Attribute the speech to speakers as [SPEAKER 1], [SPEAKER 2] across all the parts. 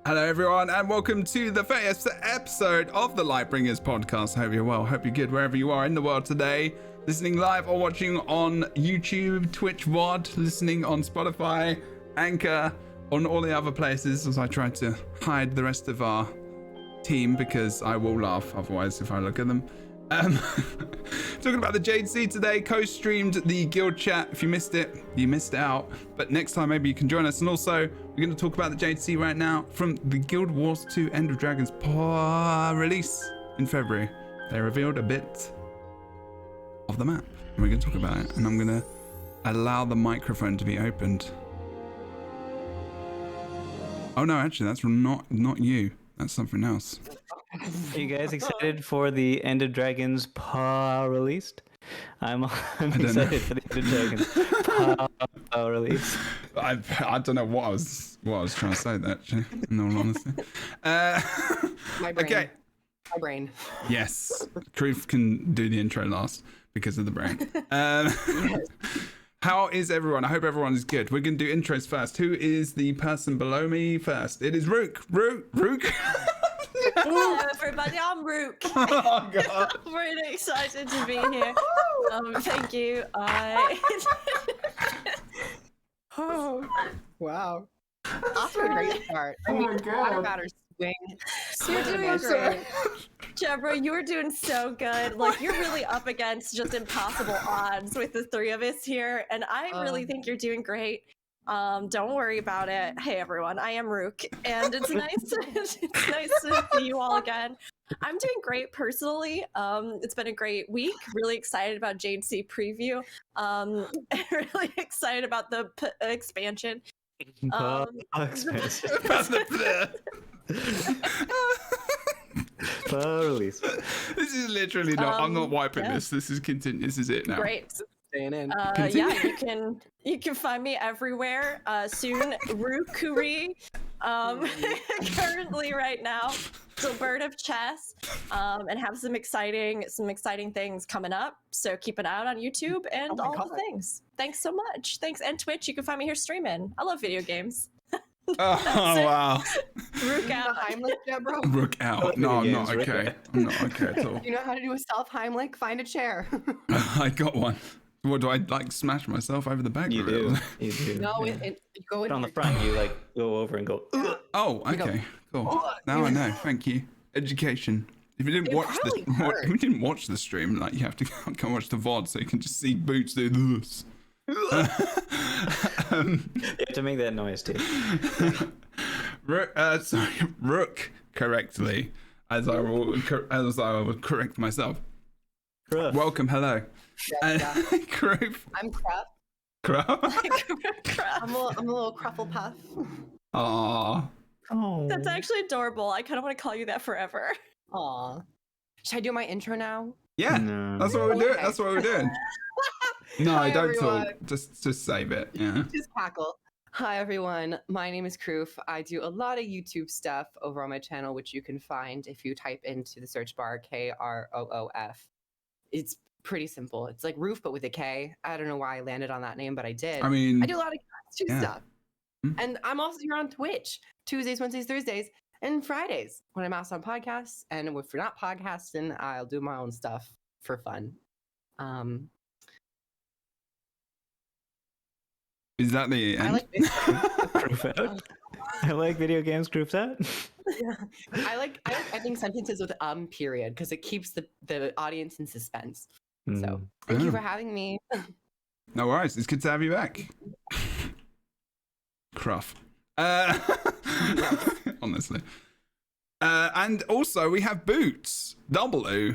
[SPEAKER 1] Hello, everyone, and welcome to the first episode of the LightBringers podcast. Hope you're well, hope you're good wherever you are in the world today. Listening live or watching on YouTube, Twitch VOD, listening on Spotify, Anchor, on all the other places as I try to hide the rest of our team because I will laugh otherwise if I look at them. Talking about the Jade Sea today, co-streamed the guild chat. If you missed it, you missed out. But next time maybe you can join us. And also, we're going to talk about the Jade Sea right now from the Guild Wars 2 End of Dragons release in February. They revealed a bit of the map. And we're going to talk about it. And I'm going to allow the microphone to be opened. Oh no, actually, that's not you. That's something else.
[SPEAKER 2] Are you guys excited for the End of Dragons released? I'm excited for the End of Dragons release.
[SPEAKER 1] I don't know what I was trying to say there, actually, in all honesty.
[SPEAKER 3] My brain.
[SPEAKER 1] Okay.
[SPEAKER 3] My brain.
[SPEAKER 1] Yes. Truth can do the intro last because of the brain.
[SPEAKER 3] Yes.
[SPEAKER 1] How is everyone? I hope everyone is good. We're going to do intros first. Who is the person below me first? It is Rook. Rook.
[SPEAKER 4] Hello everybody, I'm Rook.
[SPEAKER 1] Oh, God.
[SPEAKER 4] I'm really excited to be here. Thank you.
[SPEAKER 3] Oh, wow. Off to a great start. I mean, water batter swing.
[SPEAKER 4] You're doing
[SPEAKER 3] great.
[SPEAKER 4] Jebro, you're doing so good. Like, you're really up against just impossible odds with the three of us here, and I really think you're doing great. Don't worry about it. Hey everyone, I am Rook, and it's nice to see you all again. I'm doing great personally. It's been a great week. Really excited about Jade Sea preview. Really excited about the expansion.
[SPEAKER 2] Expansion. Release.
[SPEAKER 1] This is literally not. I'm not wiping
[SPEAKER 4] yeah.
[SPEAKER 1] this. This is continue. This is it now.
[SPEAKER 4] Great.
[SPEAKER 3] Staying in.
[SPEAKER 4] Yeah, you can find me everywhere. Soon, Rukuri. Currently, right now, still Bird of Chess, and have some exciting things coming up. So keep an eye out on YouTube and all the things. Thanks so much. Thanks, and Twitch. You can find me here streaming. I love video games.
[SPEAKER 1] Oh wow.
[SPEAKER 4] Rook out.
[SPEAKER 3] Heimlich, Jebro?
[SPEAKER 1] Rook out. No, I'm not okay. I'm not okay at all.
[SPEAKER 3] You know how to do a self Heimlich? Find a chair.
[SPEAKER 1] I got one. What do I like? Smash myself over the back?
[SPEAKER 2] You do. You do.
[SPEAKER 3] No,
[SPEAKER 2] yeah.
[SPEAKER 3] go in
[SPEAKER 2] On the front, you like go over and go. Ugh.
[SPEAKER 1] Oh, okay, cool. Now I know. Thank you. Education. If you didn't watch the stream, like you have to come watch the VOD so you can just see Boots do this.
[SPEAKER 2] You have to make that noise too.
[SPEAKER 1] Rook correctly, as I will correct myself.
[SPEAKER 2] Rough.
[SPEAKER 1] Welcome, hello.
[SPEAKER 3] Yeah.
[SPEAKER 1] Croof.
[SPEAKER 3] I'm Cruff.
[SPEAKER 1] Croof.
[SPEAKER 3] I'm a little Cruffle Puff.
[SPEAKER 1] Aww.
[SPEAKER 2] Oh.
[SPEAKER 4] That's actually adorable. I kind of want to call you that forever.
[SPEAKER 3] Aw. Should I do my intro now?
[SPEAKER 1] Yeah,
[SPEAKER 2] No.
[SPEAKER 1] that's what we're doing. That's what we're doing. No,
[SPEAKER 3] Hi,
[SPEAKER 1] don't
[SPEAKER 3] everyone.
[SPEAKER 1] talk. Just save it. Yeah.
[SPEAKER 3] Just cackle. Hi everyone, my name is Kroof. I do a lot of YouTube stuff over on my channel, which you can find if you type into the search bar KROOF. It's pretty simple. It's like roof, but with a K. I don't know why I landed on that name, but I did.
[SPEAKER 1] I mean,
[SPEAKER 3] I do a lot of YouTube stuff.
[SPEAKER 1] Mm.
[SPEAKER 3] And I'm also here on Twitch, Tuesdays, Wednesdays, Thursdays, and Fridays when I'm asked on podcasts. And if we're not podcasting, I'll do my own stuff for fun.
[SPEAKER 1] is that the end?
[SPEAKER 3] I like
[SPEAKER 2] Proof out. I like video games. Proof out.
[SPEAKER 3] I like ending sentences with period because it keeps the audience in suspense. So thank you for having me.
[SPEAKER 1] No worries. It's good to have you back. Cruff. Honestly. And also we have Boots. Double O.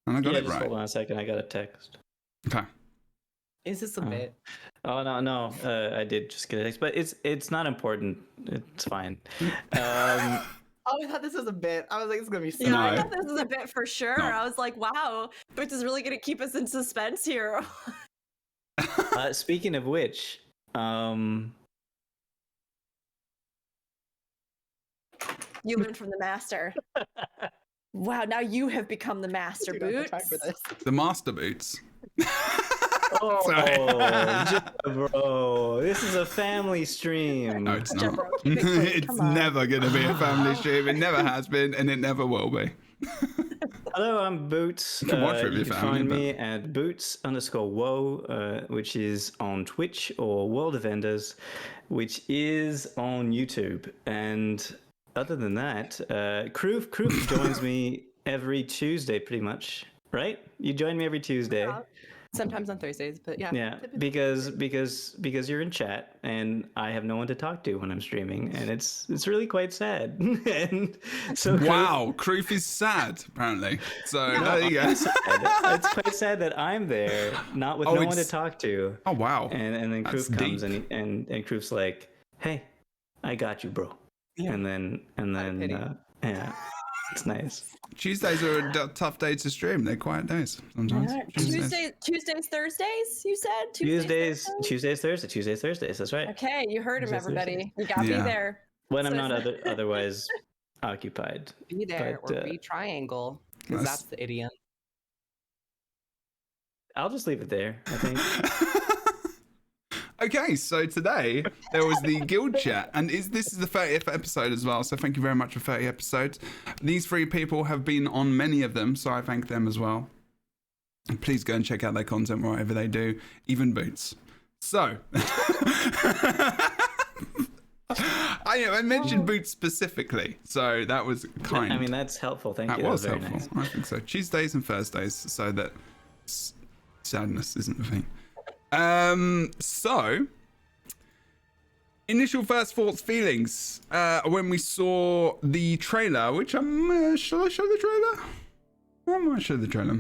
[SPEAKER 1] And I got it
[SPEAKER 2] just
[SPEAKER 1] right.
[SPEAKER 2] hold on a second. I got a text.
[SPEAKER 1] Okay.
[SPEAKER 3] Is this a bit?
[SPEAKER 2] Oh no. I did just get a text, but it's not important. It's fine.
[SPEAKER 3] Oh, I thought this was a bit. I was like, it's gonna be so.
[SPEAKER 4] Yeah,
[SPEAKER 1] No.
[SPEAKER 4] I thought this was a bit for sure.
[SPEAKER 1] No.
[SPEAKER 4] I was like, wow, Boots is really gonna keep us in suspense here.
[SPEAKER 2] Speaking of which,
[SPEAKER 4] You learned from the master. Wow, now you have become the master,
[SPEAKER 3] Dude, I have
[SPEAKER 4] Boots.
[SPEAKER 3] time for this.
[SPEAKER 1] The Master Boots.
[SPEAKER 2] Jebro, this is a family stream.
[SPEAKER 1] No, it's not.
[SPEAKER 4] Jebro, keep it clean,
[SPEAKER 1] It's
[SPEAKER 4] come on.
[SPEAKER 1] never going to be a family stream. It never has been, and it never will be.
[SPEAKER 2] Hello, I'm Boots.
[SPEAKER 1] You can watch it with
[SPEAKER 2] you
[SPEAKER 1] your
[SPEAKER 2] can
[SPEAKER 1] family,
[SPEAKER 2] find
[SPEAKER 1] but-
[SPEAKER 2] me at Boots_Woe, which is on Twitch, or World of Enders, which is on YouTube. And other than that, Kroof joins me every Tuesday, pretty much. Right? You join me every Tuesday.
[SPEAKER 3] Sometimes on Thursdays, but yeah.
[SPEAKER 2] Yeah, because you're in chat and I have no one to talk to when I'm streaming, and it's really quite sad. And so
[SPEAKER 1] Wow, Kroof is sad, apparently. So there you go.
[SPEAKER 2] it's quite sad that I'm there, not with no one to
[SPEAKER 1] it's-
[SPEAKER 2] talk to.
[SPEAKER 1] Oh, wow.
[SPEAKER 2] And then
[SPEAKER 1] That's
[SPEAKER 2] Kroof comes
[SPEAKER 1] deep.
[SPEAKER 2] and Kroof's like, "Hey, I got you, bro."
[SPEAKER 3] Yeah.
[SPEAKER 2] And then
[SPEAKER 3] pity.
[SPEAKER 2] yeah, it's nice.
[SPEAKER 1] Tuesdays are a tough day to stream. They're quiet days sometimes.
[SPEAKER 4] Tuesdays, Thursdays, you said?
[SPEAKER 2] Tuesdays,
[SPEAKER 4] Thursdays?
[SPEAKER 2] Thursdays. That's right.
[SPEAKER 4] Okay, you heard him,
[SPEAKER 2] Tuesdays,
[SPEAKER 4] everybody. You got
[SPEAKER 1] Yeah.
[SPEAKER 4] me there.
[SPEAKER 2] When I'm
[SPEAKER 4] So-
[SPEAKER 2] not otherwise occupied.
[SPEAKER 3] Be there
[SPEAKER 2] But,
[SPEAKER 3] or be triangle, because
[SPEAKER 1] That's-
[SPEAKER 3] that's the idiom.
[SPEAKER 2] I'll just leave it there, I think.
[SPEAKER 1] Okay, so today there was the guild chat, and this is the 30th episode as well. So thank you very much for 30 episodes. These three people have been on many of them, so I thank them as well. And please go and check out their content, whatever they do, even Boots. So I mentioned Boots specifically, so that was kind.
[SPEAKER 2] I mean, that's helpful. Thank
[SPEAKER 1] that
[SPEAKER 2] you.
[SPEAKER 1] was
[SPEAKER 2] very
[SPEAKER 1] helpful.
[SPEAKER 2] nice.
[SPEAKER 1] I think so. Tuesdays and Thursdays, so that sadness isn't the thing. So initial first thoughts, feelings when we saw the trailer, which shall I show the trailer? I might show the trailer.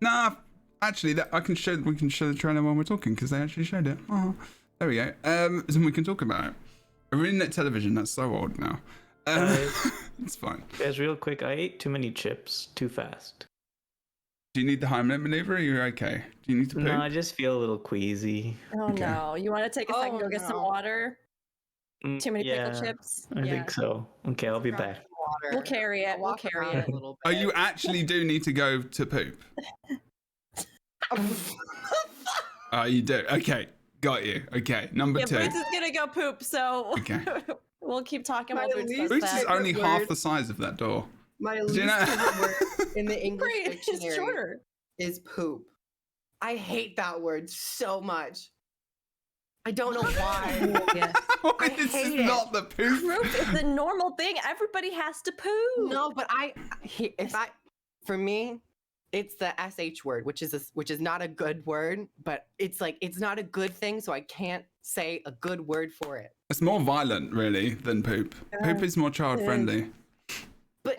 [SPEAKER 1] Nah, actually, we can show the trailer when we're talking, because they actually showed it. Oh, there we go. Then we can talk about it. Internet television, that's so old now. It's fine.
[SPEAKER 2] Guys, real quick, I ate too many chips too fast.
[SPEAKER 1] Do you need the Heimlich maneuver? Or you're okay. Do you need to poop?
[SPEAKER 2] No, I just feel a little queasy.
[SPEAKER 4] Oh
[SPEAKER 1] Okay.
[SPEAKER 4] no. You want to take a second, go get some
[SPEAKER 3] no.
[SPEAKER 4] water? Too many
[SPEAKER 2] Yeah,
[SPEAKER 4] pickle chips?
[SPEAKER 2] I think so. Okay, I'll be back.
[SPEAKER 3] Water.
[SPEAKER 4] We'll carry it.
[SPEAKER 3] I'll
[SPEAKER 4] We'll
[SPEAKER 3] walk
[SPEAKER 4] carry
[SPEAKER 3] around
[SPEAKER 4] it.
[SPEAKER 3] a little
[SPEAKER 1] Oh,
[SPEAKER 3] bit.
[SPEAKER 1] you actually do need to go to poop. Oh, you do. Okay, got you. Okay, number
[SPEAKER 4] Yeah,
[SPEAKER 1] two.
[SPEAKER 4] Boots is gonna go poop, so
[SPEAKER 1] Okay.
[SPEAKER 4] we'll keep talking
[SPEAKER 3] My
[SPEAKER 4] about Boots.
[SPEAKER 3] least
[SPEAKER 4] does
[SPEAKER 1] Boots is
[SPEAKER 4] that.
[SPEAKER 1] only
[SPEAKER 3] favorite
[SPEAKER 1] half
[SPEAKER 3] word.
[SPEAKER 1] the size of that door.
[SPEAKER 3] My
[SPEAKER 1] Do
[SPEAKER 3] least
[SPEAKER 1] you know-
[SPEAKER 3] favorite word in the English
[SPEAKER 4] Great, it's
[SPEAKER 3] dictionary
[SPEAKER 4] shorter.
[SPEAKER 3] is poop. I hate that word so much. I don't know why.
[SPEAKER 4] Yeah.
[SPEAKER 3] I
[SPEAKER 1] This is
[SPEAKER 3] hate it.
[SPEAKER 1] not the poop.
[SPEAKER 4] Poop is the normal thing. Everybody has to poo.
[SPEAKER 3] No, but for me, it's the sh word, which is not a good word, but it's not a good thing, so I can't say a good word for it.
[SPEAKER 1] It's more violent, really, than poop. Poop is more child friendly.
[SPEAKER 3] But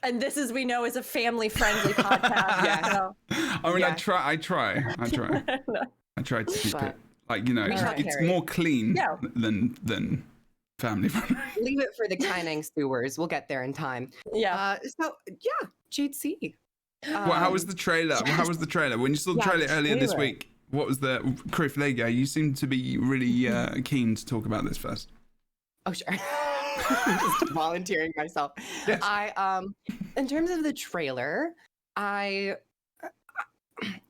[SPEAKER 4] And this, as we know, is a family-friendly podcast.
[SPEAKER 3] Yes.
[SPEAKER 4] So.
[SPEAKER 1] I mean,
[SPEAKER 3] Yeah.
[SPEAKER 1] I try. I try to keep
[SPEAKER 3] But-
[SPEAKER 1] it like, you know,
[SPEAKER 3] We shall
[SPEAKER 1] it's
[SPEAKER 3] carry.
[SPEAKER 1] more clean
[SPEAKER 4] Yeah.
[SPEAKER 1] than family friendly.
[SPEAKER 3] leave it for the Kainang Stewards. We'll get there in time.
[SPEAKER 4] Yeah.
[SPEAKER 3] So yeah, Jade Sea.
[SPEAKER 1] How was the trailer? How was the trailer? When you saw the
[SPEAKER 3] Yeah,
[SPEAKER 1] trailer
[SPEAKER 3] the
[SPEAKER 1] earlier this
[SPEAKER 3] trailer.
[SPEAKER 1] week, what was the Criff? There you go. You seem to be really keen to talk about this first.
[SPEAKER 3] Oh sure. Just volunteering myself.
[SPEAKER 1] Yes.
[SPEAKER 3] In terms of the trailer,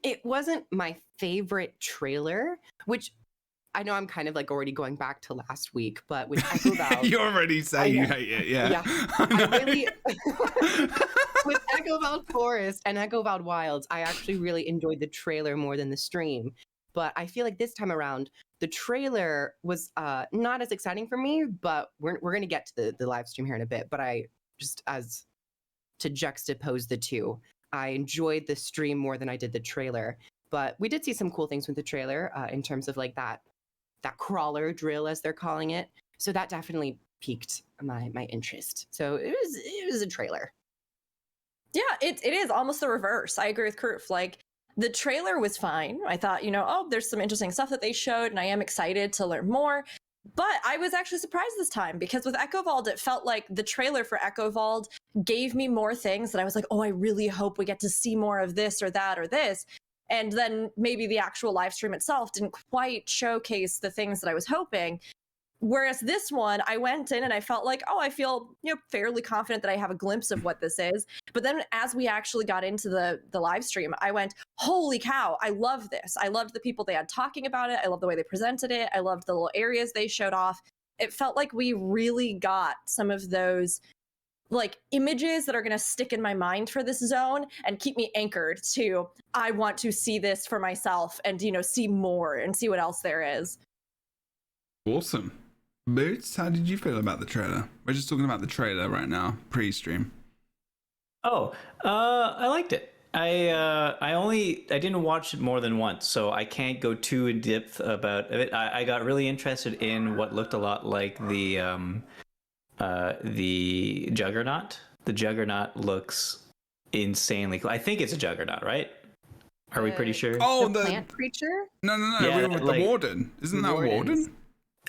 [SPEAKER 3] it wasn't my favorite trailer, which I know I'm kind of like already going back to last week, but with Echo Valve,
[SPEAKER 1] You already say you hate it, yeah.
[SPEAKER 3] Yeah.
[SPEAKER 1] I know.
[SPEAKER 3] I really with Echo Valve Forest and Echo Valve Wilds, I actually really enjoyed the trailer more than the stream. But I feel like this time around, the trailer was not as exciting for me, but we're gonna get to the live stream here in a bit. But I just as to juxtapose the two, I enjoyed the stream more than I did the trailer. But we did see some cool things with the trailer in terms of like that crawler drill, as they're calling it. So that definitely piqued my interest. So it was a trailer.
[SPEAKER 4] Yeah, it is almost the reverse. I agree with Kroof. Like, the trailer was fine. I thought, oh, there's some interesting stuff that they showed, and I am excited to learn more. But I was actually surprised this time, because with Echo Vault, it felt like the trailer for Echo Vault gave me more things that I was like, oh, I really hope we get to see more of this or that or this. And then maybe the actual live stream itself didn't quite showcase the things that I was hoping. Whereas this one, I went in and I felt like, oh, I feel fairly confident that I have a glimpse of what this is. But then as we actually got into the live stream, I went, holy cow, I love this. I loved the people they had talking about it. I loved the way they presented it. I loved the little areas they showed off. It felt like we really got some of those like images that are going to stick in my mind for this zone and keep me anchored to, I want to see this for myself and, you know, see more and see what else there is.
[SPEAKER 1] Awesome. Boots, how did you feel about the trailer? We're just talking about the trailer right now, pre-stream.
[SPEAKER 2] Oh, I liked it. I didn't watch it more than once, so I can't go too in depth about it. I got really interested in what looked a lot like the Juggernaut. The Juggernaut looks insanely cool. I think it's a Juggernaut, right? Are we pretty sure?
[SPEAKER 1] Oh,
[SPEAKER 3] the plant creature?
[SPEAKER 1] No.
[SPEAKER 2] Yeah,
[SPEAKER 1] We were with
[SPEAKER 2] like,
[SPEAKER 1] the Warden. Isn't that Warden?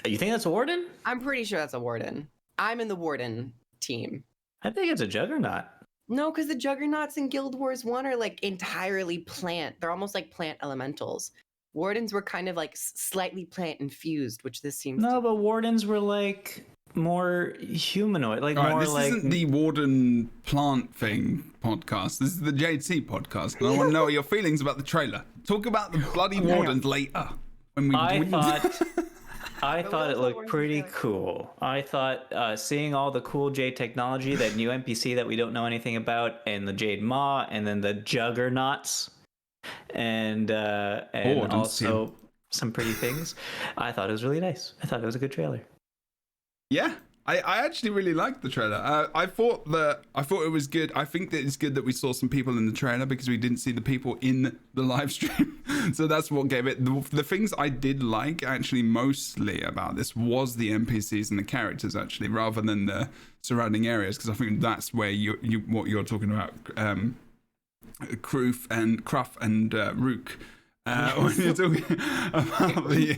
[SPEAKER 2] You think that's a Warden?
[SPEAKER 3] I'm pretty sure that's a Warden. I'm in the Warden team.
[SPEAKER 2] I think it's a Juggernaut.
[SPEAKER 3] No, because the Juggernauts in Guild Wars 1 are like entirely plant. They're almost like plant elementals. Wardens were kind of like slightly plant infused, which this seems
[SPEAKER 2] No, but Wardens were like more humanoid, like
[SPEAKER 1] All right,
[SPEAKER 2] more
[SPEAKER 1] this
[SPEAKER 2] like.
[SPEAKER 1] isn't the Warden plant thing podcast. This is the Jade Sea podcast. And I want to know your feelings about the trailer. Talk about the bloody Wardens later. When we,
[SPEAKER 2] I thought it looked pretty cool. I thought seeing all the cool Jade technology, that new NPC that we don't know anything about, and the Jade Maw, and then the Juggernauts, and also some pretty things. I thought it was really nice. I thought it was a good trailer.
[SPEAKER 1] Yeah, I actually really liked the trailer. I thought it was good. I think that it's good that we saw some people in the trailer because we didn't see the people in the live stream. So that's what gave it. The things I did like actually mostly about this was the NPCs and the characters actually, rather than the surrounding areas, because I think that's where you what you're talking about, Kroof and Rook. When you're talking about the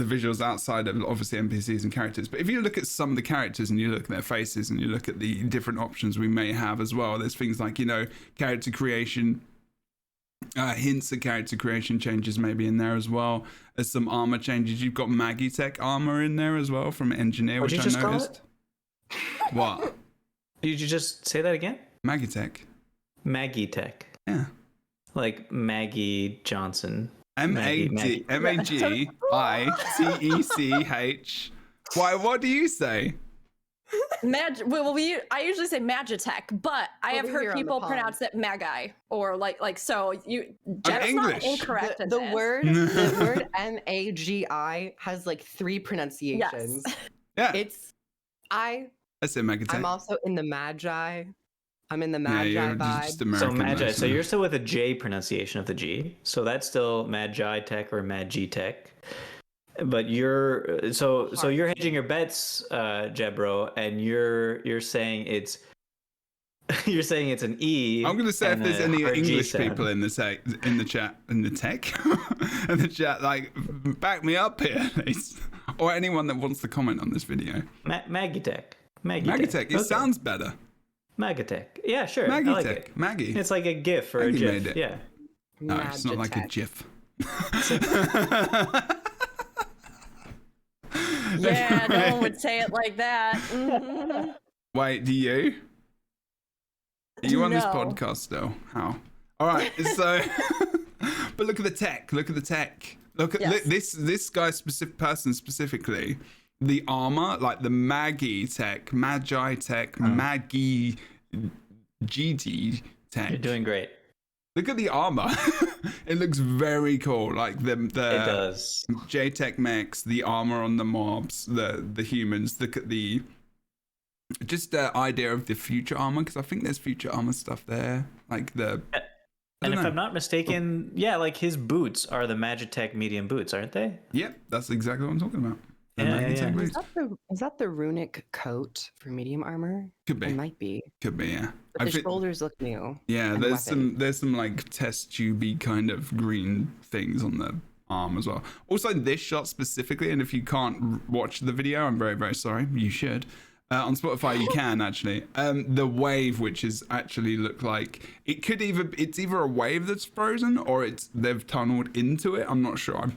[SPEAKER 1] visuals outside of obviously NPCs and characters, but if you look at some of the characters and you look at their faces and you look at the different options we may have as well, there's things like, you know, character creation, hints of character creation changes maybe in there as well. There's some armor changes. You've got Maggie Tech armor in there as well from Engineer, which I noticed. What?
[SPEAKER 2] Did you just say that again?
[SPEAKER 1] Maggie Tech.
[SPEAKER 2] Maggie Tech.
[SPEAKER 1] Yeah.
[SPEAKER 2] Like Maggie Johnson.
[SPEAKER 1] Magicech. Why? What do you say?
[SPEAKER 4] I usually say Magitech, but I have heard people pronounce it Magi or like so. Jeff's not incorrect.
[SPEAKER 3] The word Magi has like 3 pronunciations.
[SPEAKER 4] Yes.
[SPEAKER 1] I say Magitech.
[SPEAKER 3] I'm also in the Magi. I'm in the Magi vibe.
[SPEAKER 2] So Magi. So you're still with a J pronunciation of the G. So that's still Magi Tech or Magi Tech. But you're you're hedging your bets, Jebro, and you're saying it's an E.
[SPEAKER 1] I'm going to say if there's any English people in the chat, like back me up here, please. Or anyone that wants to comment on this video.
[SPEAKER 2] Magitech.
[SPEAKER 1] Magitech. It sounds better.
[SPEAKER 2] Magitech. Yeah, sure.
[SPEAKER 1] Magitech.
[SPEAKER 2] I like it.
[SPEAKER 1] Maggie.
[SPEAKER 2] It's like a GIF or
[SPEAKER 1] Maggie
[SPEAKER 2] a GIF.
[SPEAKER 1] made it.
[SPEAKER 2] Yeah.
[SPEAKER 1] No, it's not like a GIF.
[SPEAKER 4] Yeah, no one would say it like that. Mm-hmm.
[SPEAKER 1] Wait, do you? Are you on this podcast still? How? All right, so but look at the tech. Look at the tech. Look at this guy specifically. The armor, like the Maggie Tech, Magi Tech, Maggie GT Tech.
[SPEAKER 2] You're doing great.
[SPEAKER 1] Look at the armor. It looks very cool. Like the
[SPEAKER 2] it does.
[SPEAKER 1] J-Tech mechs, the armor on the mobs, the humans. Look at the idea of the future armor, because I think there's future armor stuff there. Like the.
[SPEAKER 2] And if I'm not mistaken, like his boots are the Magitech medium boots, aren't they?
[SPEAKER 1] Yep, that's exactly what I'm talking about.
[SPEAKER 3] Is that the runic coat for medium armor?
[SPEAKER 1] Could be.
[SPEAKER 3] It might be.
[SPEAKER 1] Could be, yeah.
[SPEAKER 3] But the shoulders look new.
[SPEAKER 1] Yeah, there's some like test tubey kind of green things on the arm as well. Also, this shot specifically, and if you can't watch the video, I'm very, very sorry. You should. On Spotify, you can actually. The wave, which is actually look like it's either a wave that's frozen or they've tunneled into it. I'm not sure.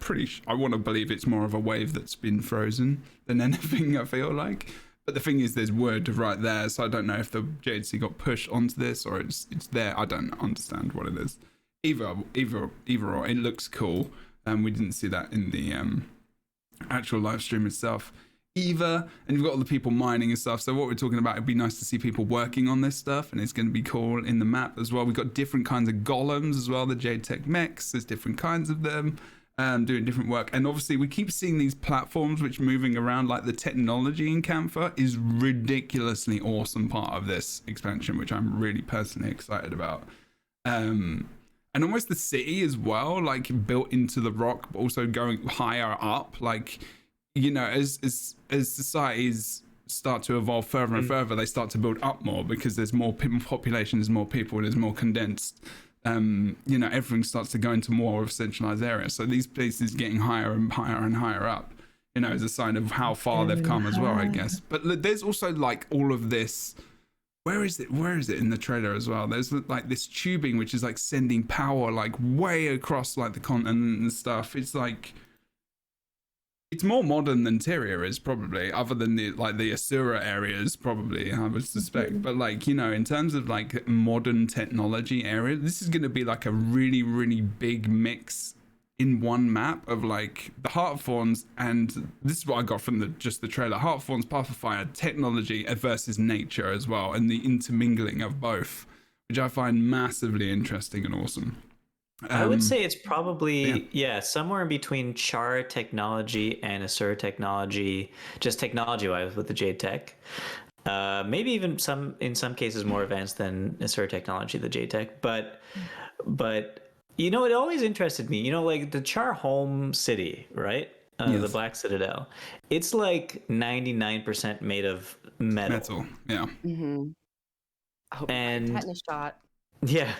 [SPEAKER 1] I want to believe it's more of a wave that's been frozen than anything. I feel like But the thing is, there's wood right there, so I don't know if the Jade Sea got pushed onto this or it's there. I don't understand what it is. Either or, it looks cool. We didn't see that in the actual live stream itself either. And you've got all the people mining and stuff. So what we're talking about, it'd be nice to see people working on this stuff, and it's going to be cool in the map as well. We've got different kinds of golems as well. The Jade Tech mechs, there's different kinds of them. Doing different work, and obviously we keep seeing these platforms which moving around. Like the technology in Camphor is ridiculously awesome part of this expansion, which I'm really personally excited about. And almost the city as well, like built into the rock, but also going higher up. Like, you know, as societies start to evolve further and further, they start to build up more because there's more population, there's more people, there's more condensed. You know, everything starts to go into more of a centralized area. So these places getting higher and higher and higher up, you know, is a sign of how far they've come as well, I guess. But there's also like all of this. Where is it in the trailer as well? There's like this tubing which is like sending power like way across like the continent and stuff. It's like, it's more modern than Tyria is probably, other than the Asura areas probably, I would suspect. But like, you know, in terms of like modern technology area, this is going to be like a really, really big mix in one map of like the Heart of Thorns, and this is what I got from just the trailer. Heart of Thorns, Path of Fire, technology versus nature as well, and the intermingling of both, which I find massively interesting and awesome.
[SPEAKER 2] I would say it's probably somewhere in between Char technology and Asura technology, just technology-wise with the Jade Tech. Maybe even in some cases more advanced than Asura technology, the Jade Tech. But you know, it always interested me. You know, like the Char home city, right?
[SPEAKER 1] Yes.
[SPEAKER 2] The Black Citadel. It's like 99% made of metal.
[SPEAKER 1] Yeah.
[SPEAKER 3] Mm-hmm. Oh,
[SPEAKER 2] And
[SPEAKER 3] tetanus shot.
[SPEAKER 2] yeah,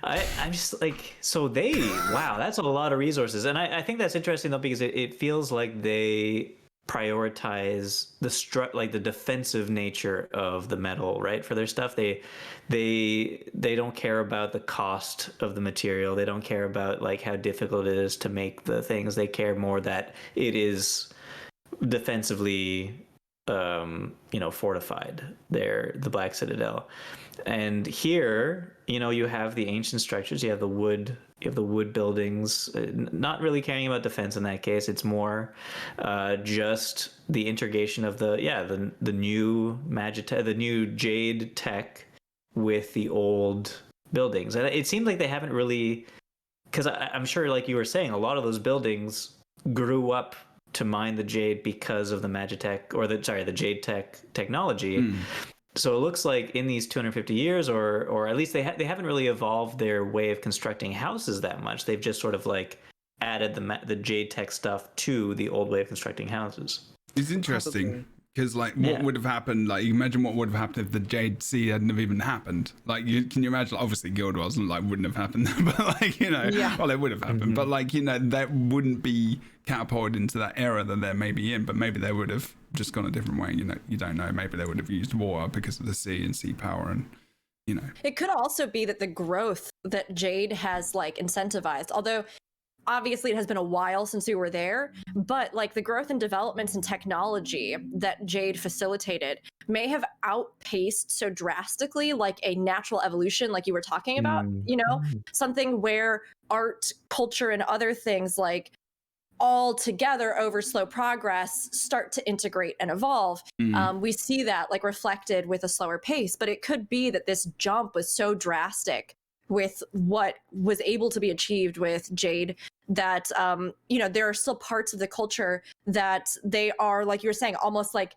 [SPEAKER 2] I'm just like, so wow, that's a lot of resources. And I think that's interesting though, because it feels like they prioritize the defensive nature of the metal, right? For their stuff, they don't care about the cost of the material. They don't care about like how difficult it is to make the things. They care more that it is defensively fortified, the Black Citadel. And here, you know, you have the ancient structures, you have the wood buildings, not really caring about defense in that case. It's more just the integration of the new the new Jade tech with the old buildings. And it seemed like they haven't really, because I'm sure, like you were saying, a lot of those buildings grew up to mine the Jade because of the Magitech, or the Jade Tech technology. So it looks like in these 250 years, or at least they haven't really evolved their way of constructing houses that much. They've just sort of like added the Jade Tech stuff to the old way of constructing houses.
[SPEAKER 1] It's interesting because like what would have happened, like you imagine what would have happened if the Jade Sea hadn't have even happened. Like can you imagine, obviously Guild Wars wouldn't have happened, but like, you know, well, it would have happened, but like, you know, that wouldn't be catapulted into that era that they're maybe in, but maybe they would have just gone a different way. You know, you don't know, maybe they would have used water because of the sea and sea power, and you know,
[SPEAKER 4] it could also be that the growth that Jade has like incentivized, although obviously it has been a while since we were there, but like the growth and developments in technology that Jade facilitated may have outpaced so drastically like a natural evolution, like you were talking about, you know, something where art, culture, and other things like all together over slow progress start to integrate and evolve. We see that like reflected with a slower pace, but it could be that this jump was so drastic with what was able to be achieved with Jade that you know, there are still parts of the culture that they are, like you were saying, almost like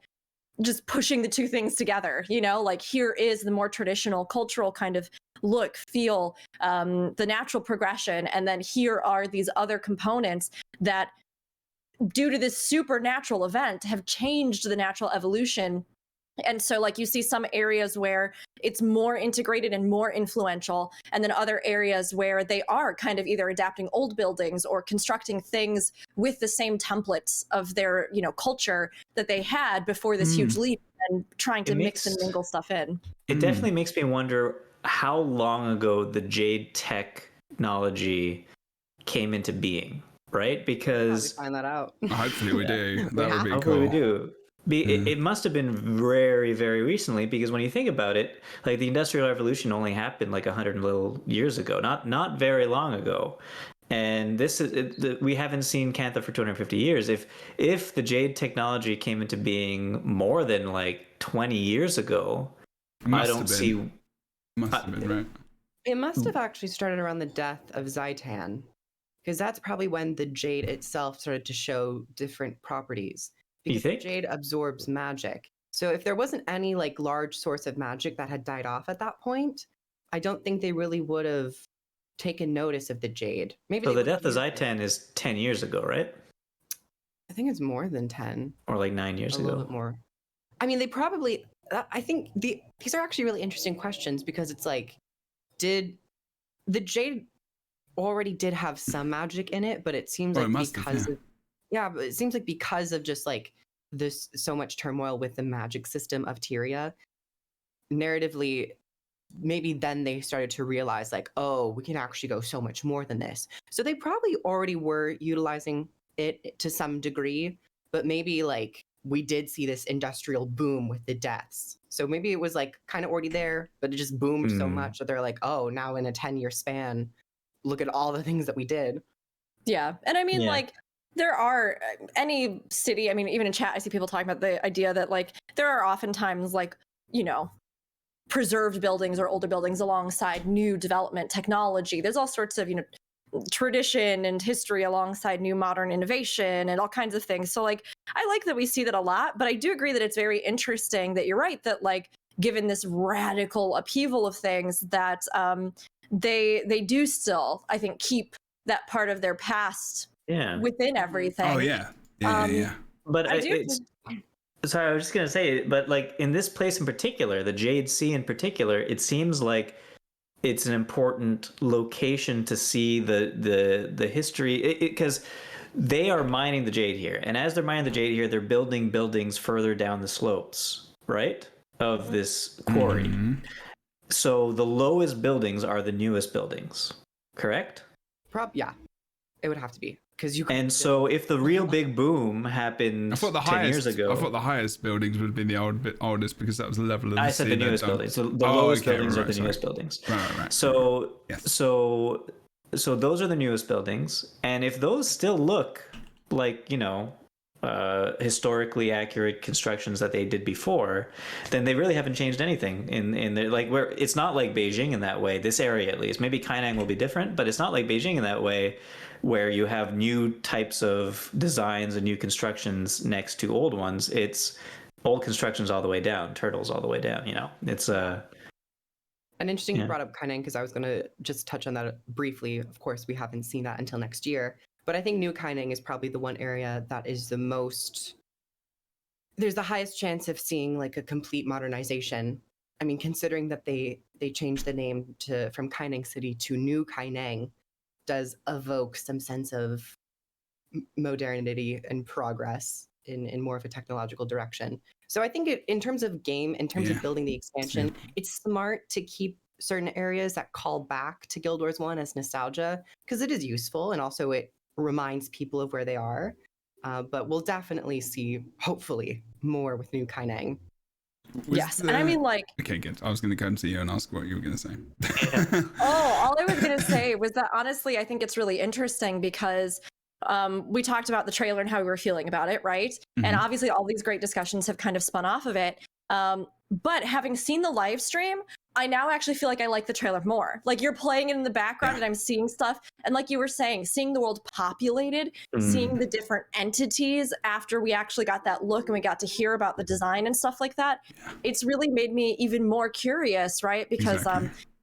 [SPEAKER 4] just pushing the two things together, you know, like here is the more traditional cultural kind of look, feel, the natural progression, and then here are these other components that due to this supernatural event have changed the natural evolution. And so like you see some areas where it's more integrated and more influential, and then other areas where they are kind of either adapting old buildings or constructing things with the same templates of their, you know, culture that they had before this huge leap, and trying to mix and mingle stuff in.
[SPEAKER 2] It definitely makes me wonder how long ago the Jade technology came into being, right? Because
[SPEAKER 3] find that out.
[SPEAKER 1] hopefully we do. That would be
[SPEAKER 2] hopefully
[SPEAKER 1] cool.
[SPEAKER 2] we do. It must have been very, very recently, because when you think about it, like the Industrial Revolution only happened like 100 and little years ago, not very long ago. And we haven't seen Cantha for 250 years. If the Jade technology came into being more than like 20 years ago, I don't see.
[SPEAKER 1] Must have been, right?
[SPEAKER 3] It must have actually started around the death of Zaitan, because that's probably when the Jade itself started to show different properties. Because the Jade absorbs magic. So if there wasn't any like large source of magic that had died off at that point, I don't think they really would have taken notice of the Jade. Maybe
[SPEAKER 2] so the death of Zaitan is 10 years ago, right?
[SPEAKER 3] I think it's more than 10.
[SPEAKER 2] Or like 9 years ago.
[SPEAKER 3] A little bit more. I mean, they probably, I think these are actually really interesting questions, because it's like, did the Jade already did have some magic in it, but it seems like but it seems like because of just like this so much turmoil with the magic system of Tyria, narratively, maybe then they started to realize like, oh, we can actually go so much more than this. So they probably already were utilizing it to some degree, but maybe like we did see this industrial boom with the deaths. So maybe it was like kind of already there, but it just boomed so much that they're like, oh, now in a 10-year span, look at all the things that we did.
[SPEAKER 4] Yeah. And I mean, like, there are any city, I mean, even in chat, I see people talking about the idea that like there are oftentimes like, you know, preserved buildings or older buildings alongside new development technology. There's all sorts of, you know, tradition and history alongside new modern innovation and all kinds of things. So like, I like that we see that a lot, but I do agree that it's very interesting that you're right, that like, given this radical upheaval of things, that they do still, I think, keep that part of their past within everything.
[SPEAKER 1] Oh yeah.
[SPEAKER 2] But sorry, I was just gonna say, but like in this place in particular, the Jade Sea in particular, it seems like it's an important location to see the history, because they are mining the jade here, and as they're mining the jade here, they're building buildings further down the slopes, right, of this quarry. So the lowest buildings are the newest buildings, correct?
[SPEAKER 3] Yeah, it would have to be, because you.
[SPEAKER 2] And so if the real big boom happened 10 years ago,
[SPEAKER 1] I thought the highest buildings would have been the oldest, because that was the level of the
[SPEAKER 2] I said the newest buildings. So the lowest buildings are the newest buildings.
[SPEAKER 1] Right.
[SPEAKER 2] So so those are the newest buildings, and if those still look like, you know, historically accurate constructions that they did before, then they really haven't changed anything in their, like, where it's not like Beijing in that way, this area at least. Maybe Kainang will be different, but it's not like Beijing in that way, where you have new types of designs and new constructions next to old ones. It's old constructions all the way down, turtles all the way down, you know. It's
[SPEAKER 3] an interesting you brought up Kainang, because I was going to just touch on that briefly. Of course, we haven't seen that until next year. But I think New Kainang is probably the one area that is the most, there's the highest chance of seeing like a complete modernization. I mean, considering that they changed the name from Kainang City to New Kainang, does evoke some sense of modernity and progress in more of a technological direction. So I think in terms of game, in terms of building the expansion, it's smart to keep certain areas that call back to Guild Wars 1 as nostalgia, because it is useful, and also it reminds people of where they are. But we'll definitely see, hopefully, more with New Kainang.
[SPEAKER 4] Yes, and I mean, like...
[SPEAKER 1] Okay, good. I was going to come to you and ask what you were going to say.
[SPEAKER 4] All I was going to say was that, honestly, I think it's really interesting because we talked about the trailer and how we were feeling about it, right? And obviously all these great discussions have kind of spun off of it. But having seen the live stream, I now actually feel like I like the trailer more. Like, you're playing it in the background and I'm seeing stuff. And like you were saying, seeing the world populated, seeing the different entities after we actually got that look and we got to hear about the design and stuff like that, it's really made me even more curious, right? Because,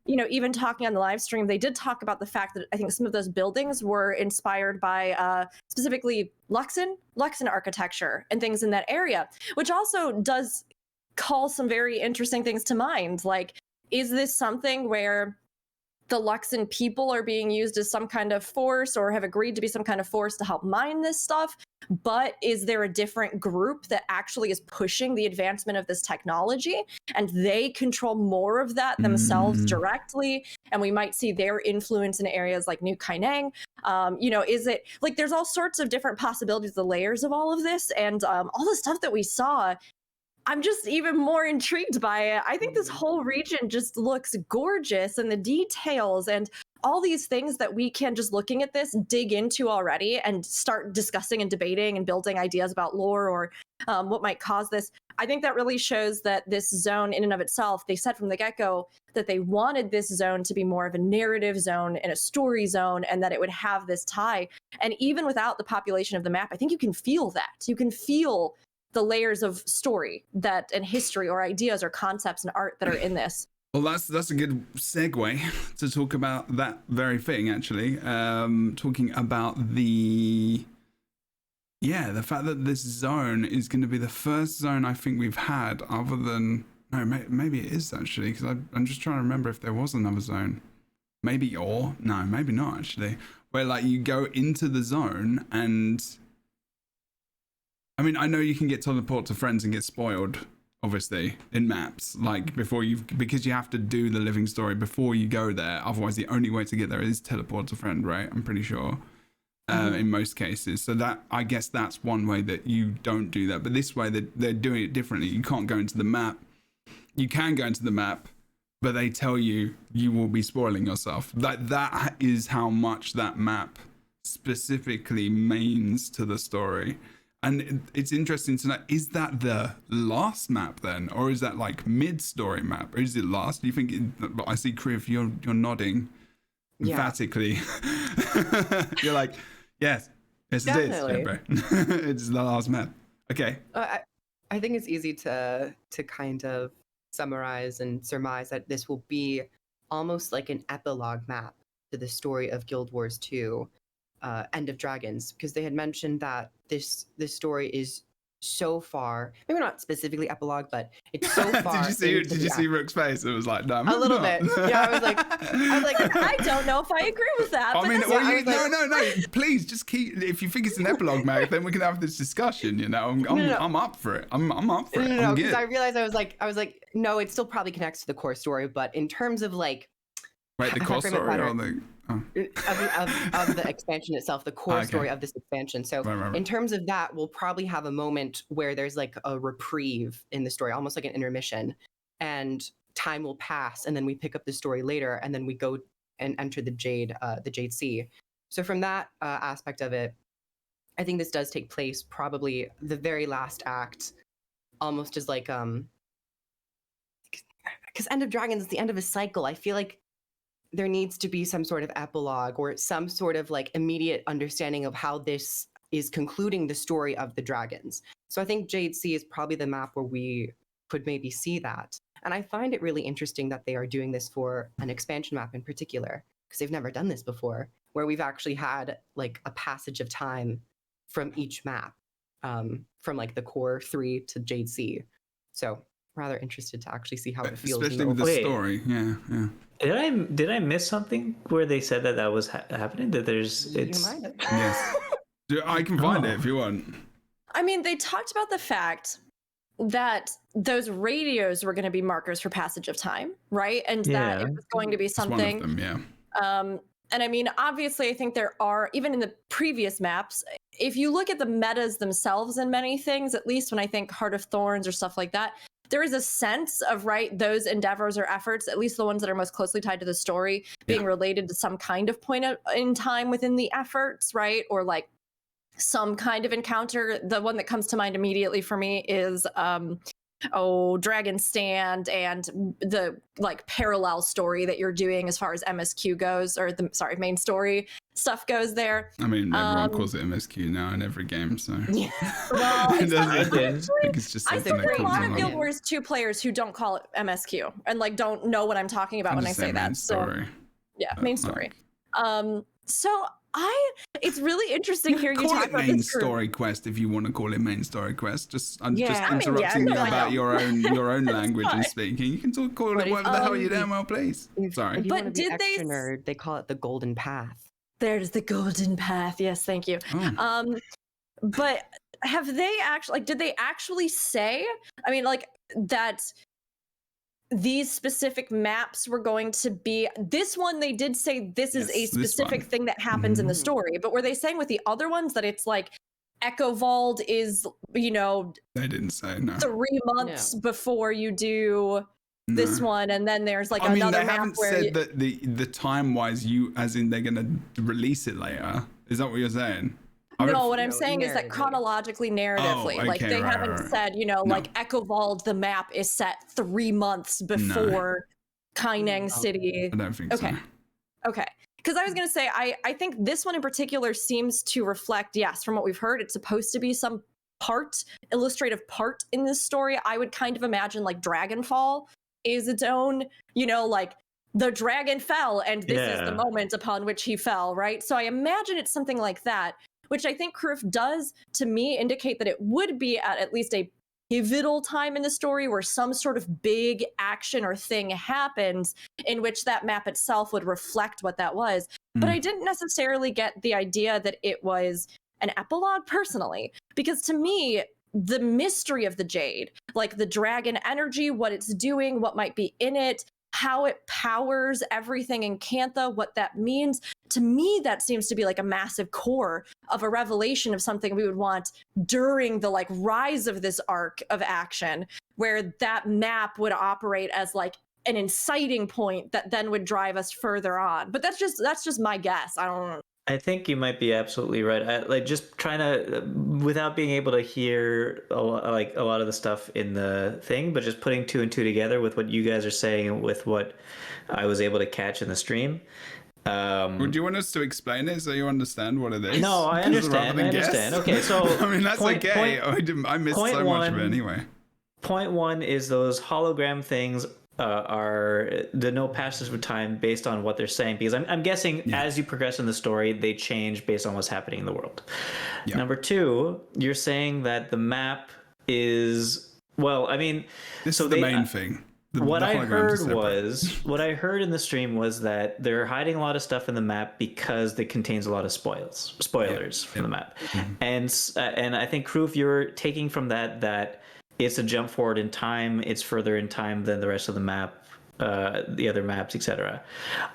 [SPEAKER 4] you know, even talking on the live stream, they did talk about the fact that I think some of those buildings were inspired by specifically Luxon architecture and things in that area, which also does call some very interesting things to mind. Like, is this something where the Luxon people are being used as some kind of force or have agreed to be some kind of force to help mine this stuff. But is there a different group that actually is pushing the advancement of this technology and they control more of that themselves directly? And we might see their influence in areas like New Kaineng. Is it like there's all sorts of different possibilities, the layers of all of this, and all the stuff that we saw. I'm just even more intrigued by it. I think this whole region just looks gorgeous, and the details and all these things that we can, just looking at this, dig into already and start discussing and debating and building ideas about lore or what might cause this. I think that really shows that this zone in and of itself, they said from the get-go that they wanted this zone to be more of a narrative zone and a story zone, and that it would have this tie. And even without the population of the map, I think you can feel that. You can feel the layers of story that and history or ideas or concepts and art that are in this.
[SPEAKER 1] Well, that's a good segue to talk about that very thing, actually. Talking about the fact that this zone is going to be the first zone I think we've had other than... No, maybe it is, actually, because I'm just trying to remember if there was another zone. Maybe not, actually. Where, like, you go into the zone and... I mean, I know you can get teleport to friends and get spoiled, obviously, in maps, like because you have to do the living story before you go there. Otherwise, the only way to get there is teleport to friend, right? I'm pretty sure, in most cases. So that, I guess that's one way that you don't do that. But this way, they're doing it differently. You can't go into the map. You can go into the map, but they tell you will be spoiling yourself. That is how much that map specifically means to the story. And it's interesting to know, is that the last map then? Or is that like mid-story map? Or is it last? Do you think, I see Kriv, you're nodding emphatically. You're like, yes it is, Jebro. It's the last map. Okay.
[SPEAKER 3] I think it's easy to kind of summarize and surmise that this will be almost like an epilogue map to the story of Guild Wars 2. End of Dragons, because they had mentioned that this story is so far, maybe not specifically epilogue, but it's so far.
[SPEAKER 1] Did you see Rook's face? It was like, no,
[SPEAKER 3] a little bit. Yeah, I was like,
[SPEAKER 4] I don't know if I agree with that.
[SPEAKER 1] I mean, no, please just keep. If you think it's an epilogue, Meg, then we can have this discussion. You know, I'm up for it. I'm up for it.
[SPEAKER 3] No, because I realized I was like, no, it still probably connects to the core story, but in terms of like,
[SPEAKER 1] wait, the core story or the. Oh.
[SPEAKER 3] Of the expansion itself, the core story of this expansion. So right. In terms of that, we'll probably have a moment where there's like a reprieve in the story, almost like an intermission, and time will pass, and then we pick up the story later, and then we go and enter the Jade Sea. So from that aspect of it, I think this does take place probably the very last act, almost as like because End of Dragons is the end of a cycle. I feel like there needs to be some sort of epilogue or some sort of like immediate understanding of how this is concluding the story of the dragons. So I think Jade Sea is probably the map where we could maybe see that. And I find it really interesting that they are doing this for an expansion map in particular, because they've never done this before, where we've actually had like a passage of time from each map, from like the core 3 to Jade Sea. So rather interested to actually see how it feels.
[SPEAKER 1] Especially with the story. Yeah.
[SPEAKER 2] Did I miss something where they said that was happening? That there's
[SPEAKER 1] Yes. I can find it if you want.
[SPEAKER 4] I mean, they talked about the fact that those radios were going to be markers for passage of time, right? And that it was going to be something.
[SPEAKER 1] It's one of them, yeah.
[SPEAKER 4] And I mean, obviously, I think there are, even in the previous maps, if you look at the metas themselves in many things, at least when I think Heart of Thorns or stuff like that, there is a sense of, right, those endeavors or efforts, at least the ones that are most closely tied to the story, being related to some kind of point in time within the efforts, right? Or like some kind of encounter. The one that comes to mind immediately for me is Dragon Stand and the like parallel story that you're doing as far as MSQ goes, or main story stuff goes there.
[SPEAKER 1] I mean, everyone calls it MSQ now in every game, so
[SPEAKER 4] yeah. Well,
[SPEAKER 1] I think it's just
[SPEAKER 4] I
[SPEAKER 1] something
[SPEAKER 4] think there are a lot of
[SPEAKER 1] like
[SPEAKER 4] Guild Wars 2 players who don't call it MSQ and like don't know what I'm talking about when I say that.
[SPEAKER 1] Story.
[SPEAKER 4] So yeah, main story. So It's really interesting hearing you
[SPEAKER 1] call
[SPEAKER 4] talk
[SPEAKER 1] it
[SPEAKER 4] about
[SPEAKER 1] main
[SPEAKER 4] this group.
[SPEAKER 1] story quest if you want to call it main story quest. I'm just
[SPEAKER 4] Yeah. I mean,
[SPEAKER 1] interrupting
[SPEAKER 4] yeah,
[SPEAKER 1] you
[SPEAKER 4] no, I
[SPEAKER 1] about
[SPEAKER 4] know.
[SPEAKER 1] your own language and
[SPEAKER 4] fine.
[SPEAKER 1] speaking. You can call
[SPEAKER 3] But
[SPEAKER 1] it
[SPEAKER 3] if-
[SPEAKER 1] whatever the hell you damn well please. Sorry.
[SPEAKER 3] If you
[SPEAKER 4] But
[SPEAKER 3] want to be
[SPEAKER 4] did they
[SPEAKER 3] extra nerd, they call it the golden path.
[SPEAKER 4] There's the golden path. Yes, thank you.
[SPEAKER 1] Oh.
[SPEAKER 4] But have they actually, like, did they actually say, I mean, like, that these specific maps were going to be, this one they did say this is a
[SPEAKER 1] Yes, this
[SPEAKER 4] specific
[SPEAKER 1] one.
[SPEAKER 4] thing that happens in the
[SPEAKER 3] Mhm.
[SPEAKER 4] story, but were they saying with the other ones that it's like Echovald is, you know,
[SPEAKER 1] They didn't say no.
[SPEAKER 4] 3 months before you do this
[SPEAKER 1] No.
[SPEAKER 4] one, and then there's like
[SPEAKER 1] I mean,
[SPEAKER 4] another
[SPEAKER 1] they
[SPEAKER 4] map
[SPEAKER 1] haven't
[SPEAKER 4] where
[SPEAKER 1] said that the time wise, you as in they're gonna release it later. Is that what you're saying?
[SPEAKER 4] No, what I'm
[SPEAKER 3] No,
[SPEAKER 4] saying is that
[SPEAKER 3] narratively.
[SPEAKER 4] chronologically, narratively, like
[SPEAKER 1] okay,
[SPEAKER 4] they
[SPEAKER 1] right,
[SPEAKER 4] haven't
[SPEAKER 1] right.
[SPEAKER 4] said, you know,
[SPEAKER 1] No.
[SPEAKER 4] like Echovald, the map is set 3 months before Kaineng City.
[SPEAKER 1] I don't think
[SPEAKER 4] Okay.
[SPEAKER 1] so.
[SPEAKER 4] Okay. Because I was going to say, I think this one in particular seems to reflect, yes, from what we've heard, it's supposed to be some illustrative part in this story. I would kind of imagine like Dragonfall is its own, you know, like the dragon fell and this is the
[SPEAKER 2] Yeah.
[SPEAKER 4] moment upon which he fell, right? So I imagine it's something like that, which I think Kroof does, to me, indicate that it would be at least a pivotal time in the story where some sort of big action or thing happens in which that map itself would reflect what that was. But I didn't necessarily get the idea that it was an epilogue personally, because to me, the mystery of the Jade, like the dragon energy, what it's doing, what might be in it, how it powers everything in Cantha, what that means, to me, that seems to be like a massive core of a revelation of something we would want during the like rise of this arc of action, where that map would operate as like an inciting point that then would drive us further on. But that's just my guess. I don't know.
[SPEAKER 2] I think you might be absolutely right. Like just trying to, without being able to hear a lot of the stuff in the thing, but just putting two and two together with what you guys are saying, with what I was able to catch in the stream.
[SPEAKER 1] Would you want us to explain it so you understand what it is?
[SPEAKER 2] No, I understand. Okay, so
[SPEAKER 1] I mean that's okay. I missed so much of it anyway.
[SPEAKER 2] Point one is those hologram things are the no passage of time based on what they're saying, because I'm guessing as you progress in the story, they change based on what's happening in the world. Yeah. Number two, you're saying that the map is, well, I mean,
[SPEAKER 1] this is the main thing.
[SPEAKER 2] What I heard in the stream was that they're hiding a lot of stuff in the map because it contains a lot of spoilers from the map. Mm-hmm. And I think, Kroof, you're taking from that it's a jump forward in time. It's further in time than the rest of the map, the other maps, etc.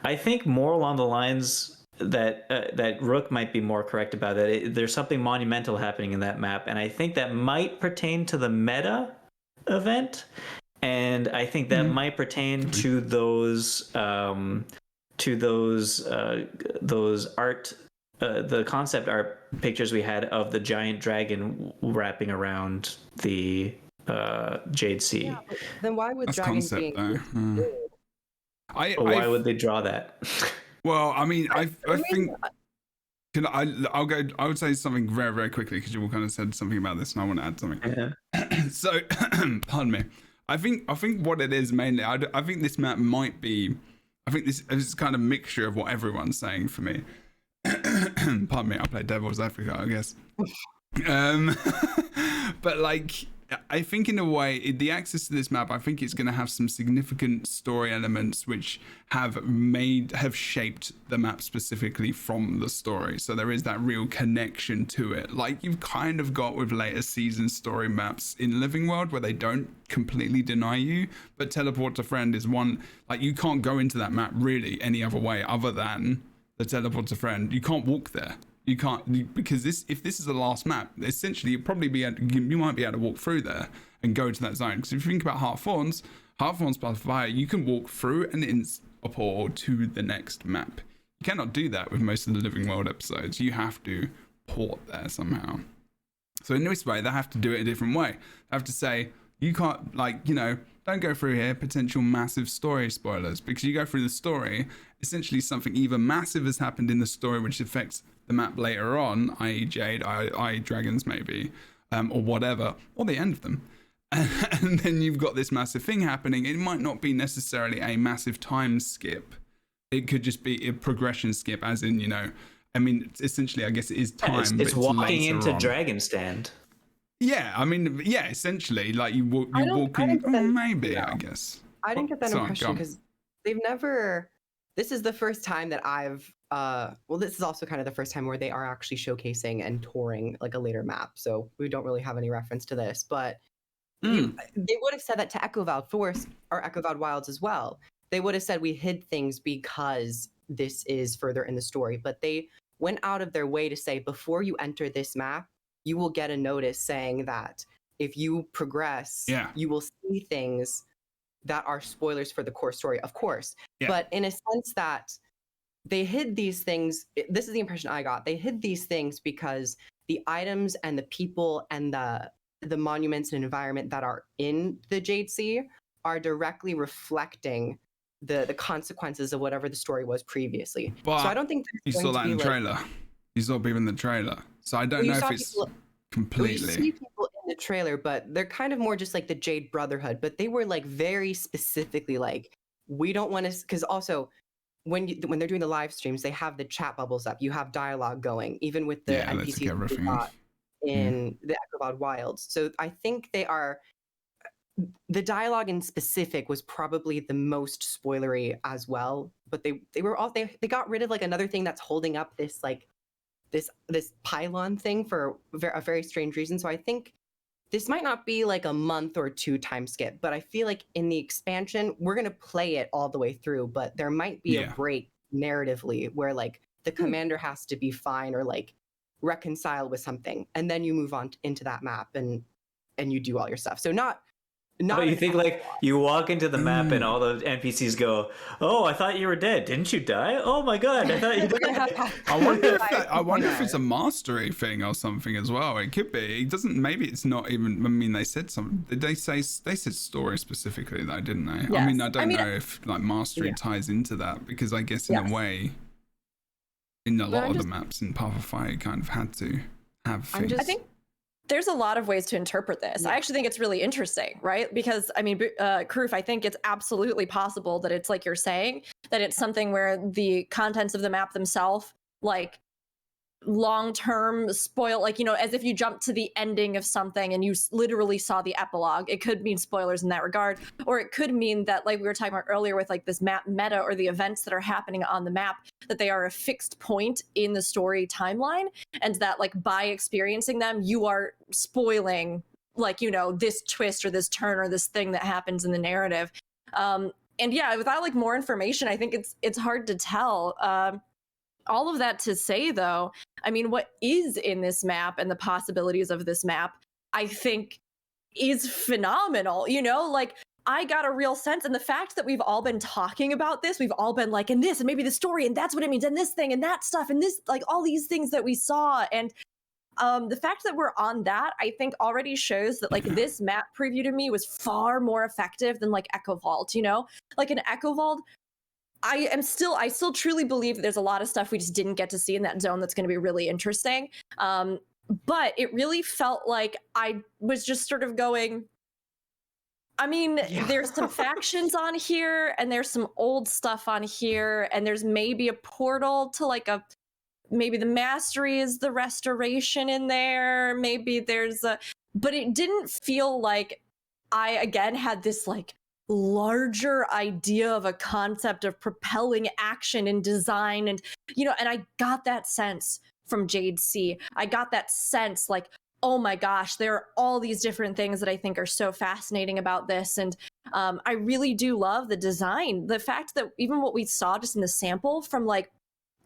[SPEAKER 2] I think more along the lines that Rook might be more correct about that. There's something monumental happening in that map, and I think that might pertain to the meta event, and I think that might pertain to those art, the concept art pictures we had of the giant dragon wrapping around the Jade Sea.
[SPEAKER 3] Yeah, then why would
[SPEAKER 1] That's
[SPEAKER 3] dragons
[SPEAKER 1] concept,
[SPEAKER 3] be?
[SPEAKER 2] Why would they draw that?
[SPEAKER 1] Well, I mean, I think. I would say something very, very quickly because you all kind of said something about this, and I want to add something. Yeah. So, pardon me. I think what it is mainly. I think this map might be. I think this is kind of mixture of what everyone's saying for me. Pardon me. I'll play devil's advocate, I guess. But like, I think in a way, the access to this map, I think it's going to have some significant story elements which have shaped the map specifically from the story. So there is that real connection to it. Like you've kind of got with later season story maps in Living World where they don't completely deny you, but Teleport to Friend is one, like you can't go into that map really any other way other than the Teleport to Friend. You can't walk there. You can't, because if this is the last map, essentially you might be able to walk through there and go to that zone. Because if you think about Heart Thorns plus Fire, you can walk through and port to the next map. You cannot do that with most of the Living World episodes. You have to port there somehow. So in this way, they have to do it a different way. They have to say, you can't, don't go through here, potential massive story spoilers, because you go through the story, essentially something either massive has happened in the story which affects the map later on, i.e. Jade, i.e. dragons maybe, or whatever, or the end of them. And then you've got this massive thing happening. It might not be necessarily a massive time skip. It could just be a progression skip, as in, I mean, essentially, I guess it is time.
[SPEAKER 2] It's
[SPEAKER 1] but
[SPEAKER 2] walking
[SPEAKER 1] later
[SPEAKER 2] into
[SPEAKER 1] on.
[SPEAKER 2] Dragonstand.
[SPEAKER 1] Yeah, I mean, yeah, essentially, like you
[SPEAKER 3] I
[SPEAKER 1] walk
[SPEAKER 3] didn't
[SPEAKER 1] in.
[SPEAKER 3] get that-
[SPEAKER 1] Maybe,
[SPEAKER 3] no.
[SPEAKER 1] I guess.
[SPEAKER 3] I didn't get that
[SPEAKER 1] Sorry,
[SPEAKER 3] impression
[SPEAKER 1] go on.
[SPEAKER 3] because they've never. This is the first time that I've. Well, this is also kind of the first time where they are actually showcasing and touring like a later map. So we don't really have any reference to this, but they would have said that to Echo Valley Forest or Echo Valley Wilds as well. They would have said we hid things because this is further in the story, but they went out of their way to say before you enter this map, you will get a notice saying that if you progress, you will see things that are spoilers for the core story, of course.
[SPEAKER 1] Yeah.
[SPEAKER 3] But in a sense that they hid these things, this is the impression I got. They hid these things because the items and the people and the monuments and environment that are in the Jade Sea are directly reflecting the consequences of whatever the story was previously.
[SPEAKER 1] But
[SPEAKER 3] so I don't think
[SPEAKER 1] you
[SPEAKER 3] there's
[SPEAKER 1] saw
[SPEAKER 3] going
[SPEAKER 1] that
[SPEAKER 3] to
[SPEAKER 1] in
[SPEAKER 3] be
[SPEAKER 1] the
[SPEAKER 3] like,
[SPEAKER 1] trailer. You saw people in the trailer. So I don't
[SPEAKER 3] Well, you
[SPEAKER 1] know if
[SPEAKER 3] saw
[SPEAKER 1] it's
[SPEAKER 3] people-
[SPEAKER 1] completely.
[SPEAKER 3] We see people in the trailer, but they're kind of more just like the Jade Brotherhood. But they were like very specifically like, we don't want to, because also when they're doing the live streams, they have the chat bubbles up. You have dialogue going, even with the
[SPEAKER 1] Yeah, let's
[SPEAKER 3] NPCs
[SPEAKER 1] get
[SPEAKER 3] that we
[SPEAKER 1] everything.
[SPEAKER 3] got in the Echovod Wilds. So I think they are. The dialogue in specific was probably the most spoilery as well. But they got rid of like another thing that's holding up this like this pylon thing for a very strange reason. So I think this might not be like a month or two time skip, but I feel like in the expansion, we're going to play it all the way through, but there might be a break narratively where like the commander has to be fine or like reconcile with something. And then you move on into that map and you do all your stuff. So not
[SPEAKER 2] Oh, you think like you walk into the map and all the NPCs go, "Oh, I thought you were dead. Didn't you die? Oh my god, I thought you died."
[SPEAKER 1] I wonder if it's a mastery thing or something as well. It could be. It doesn't. Maybe it's not even. I mean, they said something. Did they say they said story specifically though, didn't they?
[SPEAKER 4] Yes.
[SPEAKER 1] I mean, I don't know if like mastery ties into that because I guess in a way, in a lot of the maps in Path of Fire, you kind of had to have things.
[SPEAKER 4] I think there's a lot of ways to interpret this. I actually think it's really interesting, right? Because I mean, Karuf, I think it's absolutely possible that it's like you're saying, that it's something where the contents of the map themselves, like long-term spoil, like, you know, as if you jump to the ending of something and you literally saw the epilogue. It could mean spoilers in that regard, or it could mean that, like we were talking about earlier with like this map meta or the events that are happening on the map, that they are a fixed point in the story timeline, and that like by experiencing them, you are spoiling like, you know, this twist or this turn or this thing that happens in the narrative. And yeah, without like more information, I think it's hard to tell. All of that to say, though, I mean, what is in this map and the possibilities of this map, I think, is phenomenal. You know, like I got a real sense, and the fact that we've all been talking about this, we've all been like, and this, and maybe the story, and that's what it means, and this thing, and that stuff, and this, like all these things that we saw, and the fact that we're on that, I think, already shows that like this map preview to me was far more effective than like Echo Vault. You know, like in Echo Vault, I still truly believe that there's a lot of stuff we just didn't get to see in that zone that's going to be really interesting. But it really felt like I was just sort of going, I mean, there's some factions on here and there's some old stuff on here, and there's maybe a portal to like maybe the mastery is the restoration in there. Maybe there's but it didn't feel like I again had this like larger idea of a concept of propelling action and design, and you know, and I got that sense from Jade Sea. I got that sense like, oh my gosh, there are all these different things that I think are so fascinating about this, and I really do love the design. The fact that even what we saw just in the sample, from like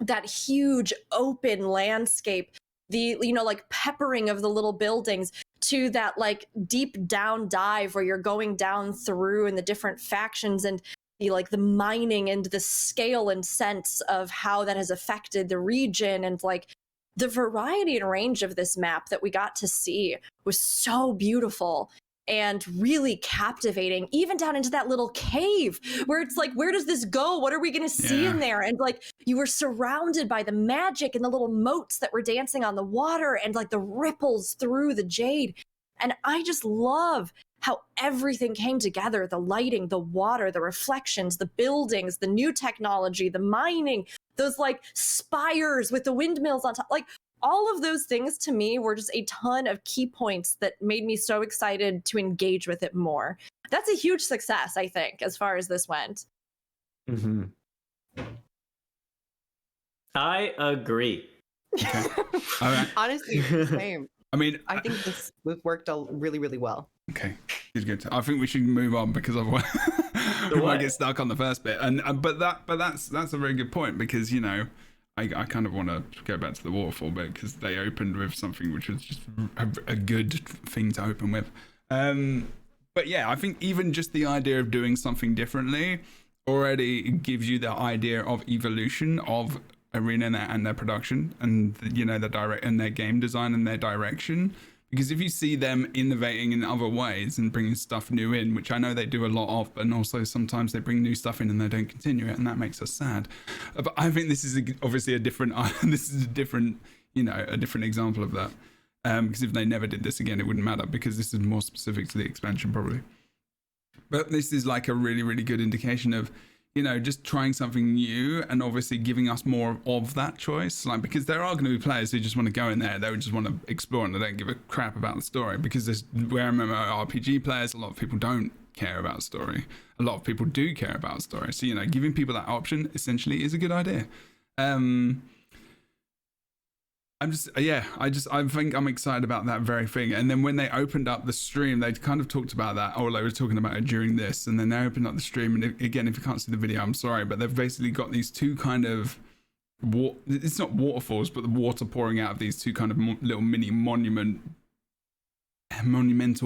[SPEAKER 4] that huge open landscape, the, you know, like peppering of the little buildings, to that like deep down dive where you're going down through and the different factions and the like the mining and the scale and sense of how that has affected the region, and like the variety and range of this map that we got to see was so beautiful and really captivating, even down into that little cave where it's like, where does this go? What are we going to see in there? And like, you were surrounded by the magic and the little moats that were dancing on the water and like the ripples through the jade. And I just love how everything came together, the lighting, the water, the reflections, the buildings, the new technology, the mining, those like spires with the windmills on top. Like all of those things to me were just a ton of key points that made me so excited to engage with it more. That's a huge success, I think, as far as this went.
[SPEAKER 2] Mm-hmm. I agree.
[SPEAKER 1] Okay. All right.
[SPEAKER 3] Honestly, same.
[SPEAKER 1] I mean,
[SPEAKER 3] I think this worked really, really well.
[SPEAKER 1] okay, good. I think we should move on because otherwise we might get stuck on the first bit. And but that's a very good point, because you know I kind of want to go back to the waterfall bit because they opened with something which was just a good thing to open with. But yeah, I think even just the idea of doing something differently already gives you the idea of evolution of Arena and their production, and you know their game design and their direction. Because if you see them innovating in other ways and bringing stuff new in, which I know they do a lot of, and also sometimes they bring new stuff in and they don't continue it, and that makes us sad. But I think this is obviously a different example of that. Because if they never did this again, it wouldn't matter, because this is more specific to the expansion probably. But this is like a really, really good indication of, you know, just trying something new and obviously giving us more of that choice. Like, because there are going to be players who just want to go in there, they would just want to explore and they don't give a crap about the story, because we're MMORPG players, a lot of people don't care about story. A lot of people do care about story. So, you know, giving people that option essentially is a good idea. I think I'm excited about that very thing. And then when they opened up the stream, they kind of talked about that, or they were talking about it during this, and then they opened up the stream, and again, if you can't see the video, I'm sorry, but they've basically got these two kind of it's not waterfalls, but the water pouring out of these two kind of little mini monumental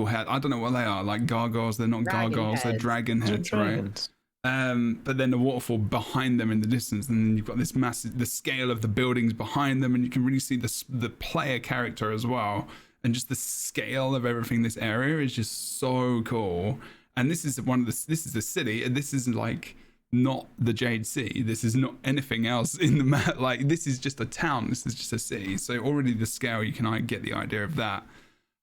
[SPEAKER 1] head. I don't know what they are, like gargoyles. They're not gargoyles, they're dragon heads, right? But then the waterfall behind them in the distance, and then you've got this the scale of the buildings behind them, and you can really see the player character as well, and just the scale of everything. This area is just so cool. And this is this is the city, and this is like not the Jade Sea. This is not anything else in the map. Like, this is just a town. This is just a city. So already the scale, you can get the idea of that.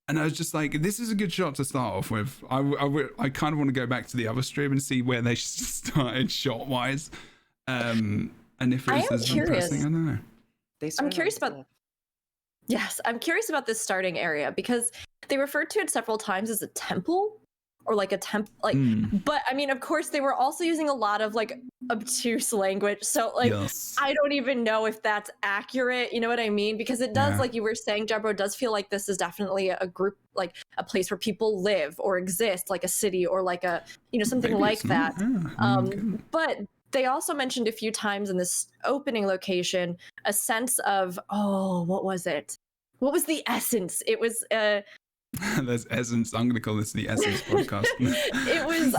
[SPEAKER 1] And I was just like, this is a good shot to start off with. I kind of want to go back to the other stream and see where they started shot-wise. And if it was impressing, I don't know.
[SPEAKER 4] I'm curious about... Yes, I'm curious about this starting area, because they referred to it several times as a temple, or like a temple, but I mean, of course, they were also using a lot of like obtuse language. So like, yes. I don't even know if that's accurate. You know what I mean? Because it does, like you were saying, Jebro, does feel like this is definitely a group, like a place where people live or exist, like a city or like a, you know, something maybe like that. But they also mentioned a few times in this opening location, a sense of, what was it? What was the essence? It was,
[SPEAKER 1] there's essence. I'm gonna call this the Essence podcast.
[SPEAKER 4] It was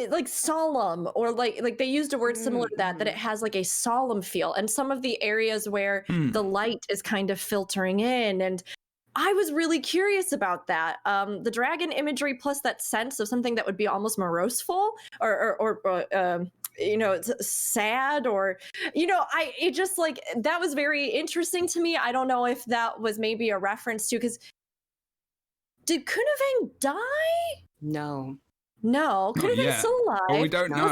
[SPEAKER 4] like solemn, or like they used a word similar to that it has like a solemn feel, and some of the areas where the light is kind of filtering in, and I was really curious about that. The dragon imagery plus that sense of something that would be almost moroseful or you know, it's sad, or, you know, it just like, that was very interesting to me. I don't know if that was maybe a reference to, because did Kunavang die?
[SPEAKER 3] No.
[SPEAKER 4] Kunavang's still alive.
[SPEAKER 1] Oh, we don't know.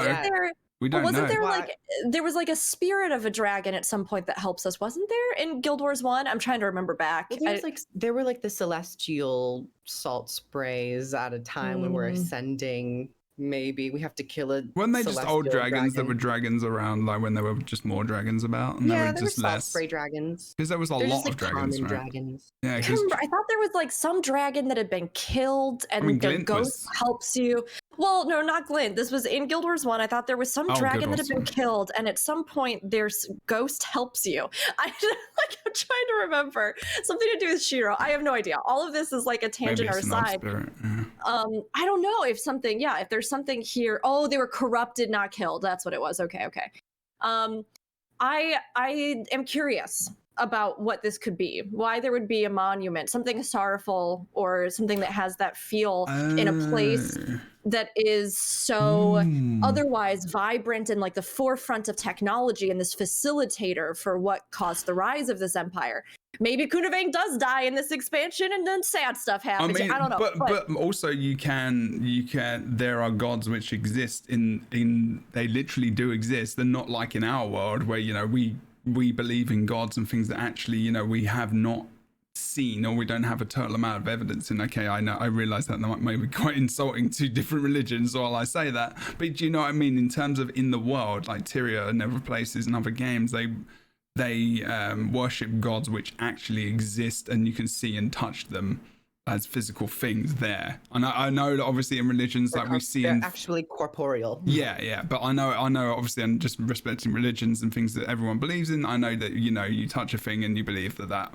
[SPEAKER 4] Wasn't there like, there was like a spirit of a dragon at some point that helps us, wasn't there, in Guild Wars 1? I'm trying to remember back.
[SPEAKER 3] Well, there were like the celestial salt sprays at a time when we're ascending. Maybe we have to kill a
[SPEAKER 1] Weren't they just old dragons that were dragons around, like when there were just more dragons about? And
[SPEAKER 3] there
[SPEAKER 1] were just
[SPEAKER 3] were
[SPEAKER 1] less
[SPEAKER 3] spray dragons.
[SPEAKER 1] Because there was a lot of dragons, right?
[SPEAKER 3] Dragons.
[SPEAKER 1] Yeah,
[SPEAKER 4] I thought there was like some dragon that had been killed, and the ghost helps you. Well, no, not Glint. This was in Guild Wars 1. I thought there was some dragon that had been killed, and at some point there's ghost helps you. I'm trying to remember something to do with Shiro. I have no idea. All of this is like a tangent or aside. I don't know if something. Yeah, if there's something here. Oh, they were corrupted, not killed. That's what it was. Okay. I am curious about what this could be, why there would be a monument, something sorrowful or something that has that feel in a place that is so otherwise vibrant and like the forefront of technology and this facilitator for what caused the rise of this empire. Maybe Kunavang does die in this expansion and then sad stuff happens. I don't know.
[SPEAKER 1] But also you can there are gods which exist in they literally do exist. They're not like in our world where, you know, we believe in gods and things that actually, you know, we have not seen or we don't have a total amount of evidence in. Okay, I know, I realize that may be quite insulting to different religions while I say that, but do you know what I mean? In terms of in the world, like Tyria and other places and other games, they worship gods which actually exist and you can see and touch them as physical things there. And I know that obviously in religions like we see
[SPEAKER 3] they're actually corporeal.
[SPEAKER 1] Yeah, but I know obviously, I'm just respecting religions and things that everyone believes in. I know that, you know, you touch a thing and you believe that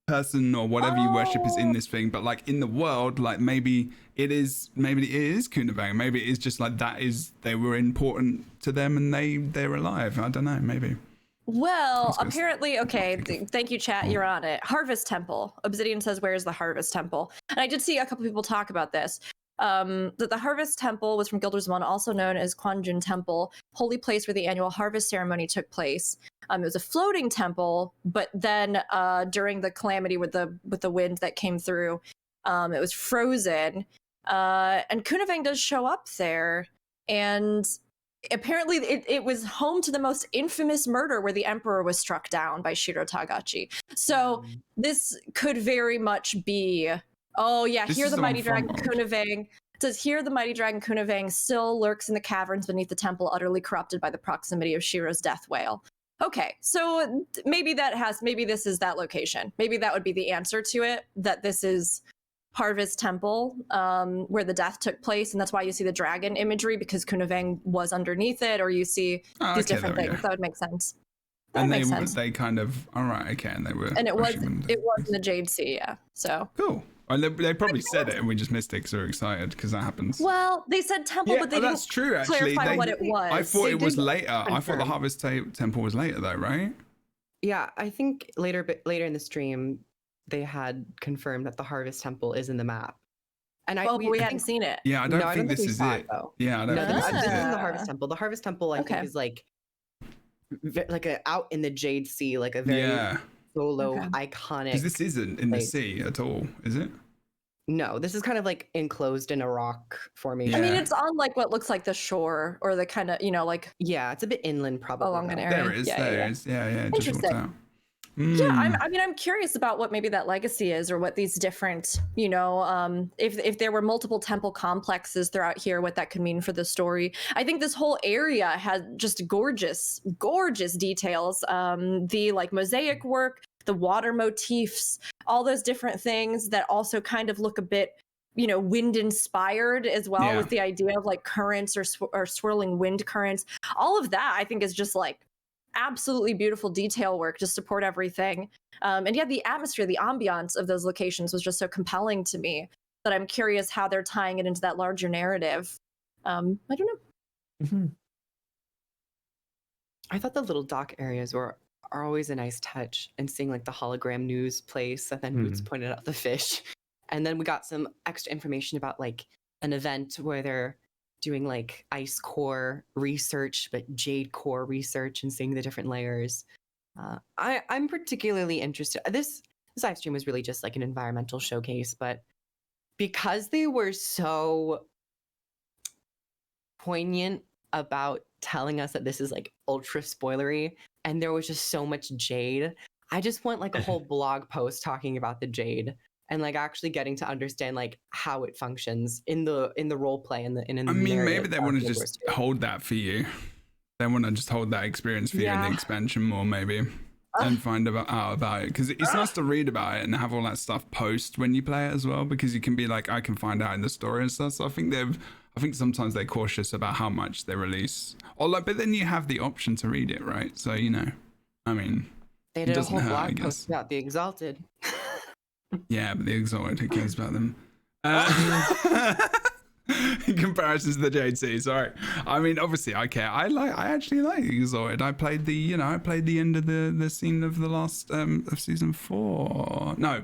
[SPEAKER 1] person or whatever you worship is in this thing, but like in the world, like maybe it is Kunavang, maybe it is just like they were important to them and they're alive. I don't know, maybe.
[SPEAKER 4] Well, apparently, okay, thank you, chat, you're on it. Harvest Temple. Obsidian says, where's the Harvest Temple? And I did see a couple people talk about this. That the Harvest Temple was from Guilders 1, also known as Kwanjin Temple, holy place where the annual harvest ceremony took place. It was a floating temple, but then during the calamity with the wind that came through, it was frozen. And Kunavang does show up there, and apparently it was home to the most infamous murder where the emperor was struck down by Shiro Tagachi. So this could very much be, here the mighty dragon Kunavang. It says here the mighty dragon Kunavang still lurks in the caverns beneath the temple, utterly corrupted by the proximity of Shiro's death wail. Okay, so maybe this is that location. Maybe that would be the answer to it, that this is Harvest Temple, where the death took place, and that's why you see the dragon imagery, because Kunavang was underneath it, or you see these different things. That would make sense.
[SPEAKER 1] They kind of, all right, okay, and they were,
[SPEAKER 4] and it was in the Jade Sea, yeah. So
[SPEAKER 1] cool. Well, they probably said it, and we just missed it because we're excited because that happens.
[SPEAKER 4] Well, they said temple, but they didn't
[SPEAKER 1] that's true, actually.
[SPEAKER 4] clarify what it was.
[SPEAKER 1] I thought it was later. I thought the Harvest Temple was later, though, right?
[SPEAKER 3] Yeah, I think later in the stream, they had confirmed that the Harvest Temple is in the map. And
[SPEAKER 4] we hadn't seen it.
[SPEAKER 1] Yeah, I don't think this is it. Yeah, I don't think
[SPEAKER 3] this is the Harvest Temple. The Harvest Temple, I think, is like out in the Jade Sea, like a very solo, iconic.
[SPEAKER 1] Because this isn't in the sea at all, is it?
[SPEAKER 3] No, this is kind of like enclosed in a rock formation.
[SPEAKER 4] I mean, it's on like what looks like the shore, or the kind of, like
[SPEAKER 3] it's a bit inland, probably
[SPEAKER 4] along an area.
[SPEAKER 1] There it is. Yeah.
[SPEAKER 4] Interesting. Yeah, I'm curious about what maybe that legacy is, or what these different, if there were multiple temple complexes throughout here, what that could mean for the story. I think this whole area had just gorgeous details. The like mosaic work, the water motifs, all those different things that also kind of look a bit, wind inspired as well, with the idea of like currents or swirling wind currents. All of that I think is just like absolutely beautiful detail work to support everything. And yeah, the atmosphere, the ambiance of those locations was just so compelling to me that I'm curious how they're tying it into that larger narrative. I don't know.
[SPEAKER 3] Mm-hmm. I thought the little dock areas are always a nice touch, and seeing like the hologram news place, and then Boots pointed out the fish. And then we got some extra information about like an event where they're doing like ice core research, but jade core research, and seeing the different layers. I'm particularly interested. This live stream was really just like an environmental showcase, but because they were so poignant about telling us that this is like ultra spoilery, and there was just so much jade, I just want like a whole blog post talking about the jade, and like actually getting to understand like how it functions in the role play and in the
[SPEAKER 1] maybe they want to just hold that for you. They want to just hold that experience for you in the expansion more, maybe, and find out about it, because it's nice to read about it and have all that stuff post when you play it as well, because you can be like, I can find out in the story and stuff. So I think sometimes they're cautious about how much they release, but then you have the option to read it, right? So I mean,
[SPEAKER 3] they did a whole blog post about the Exalted.
[SPEAKER 1] Yeah, but the Exalted, who cares about them? in comparison to the Jade Sea. Sorry, I mean obviously I care. I actually like Exalted. I played the end of the scene of the last of season 4. No,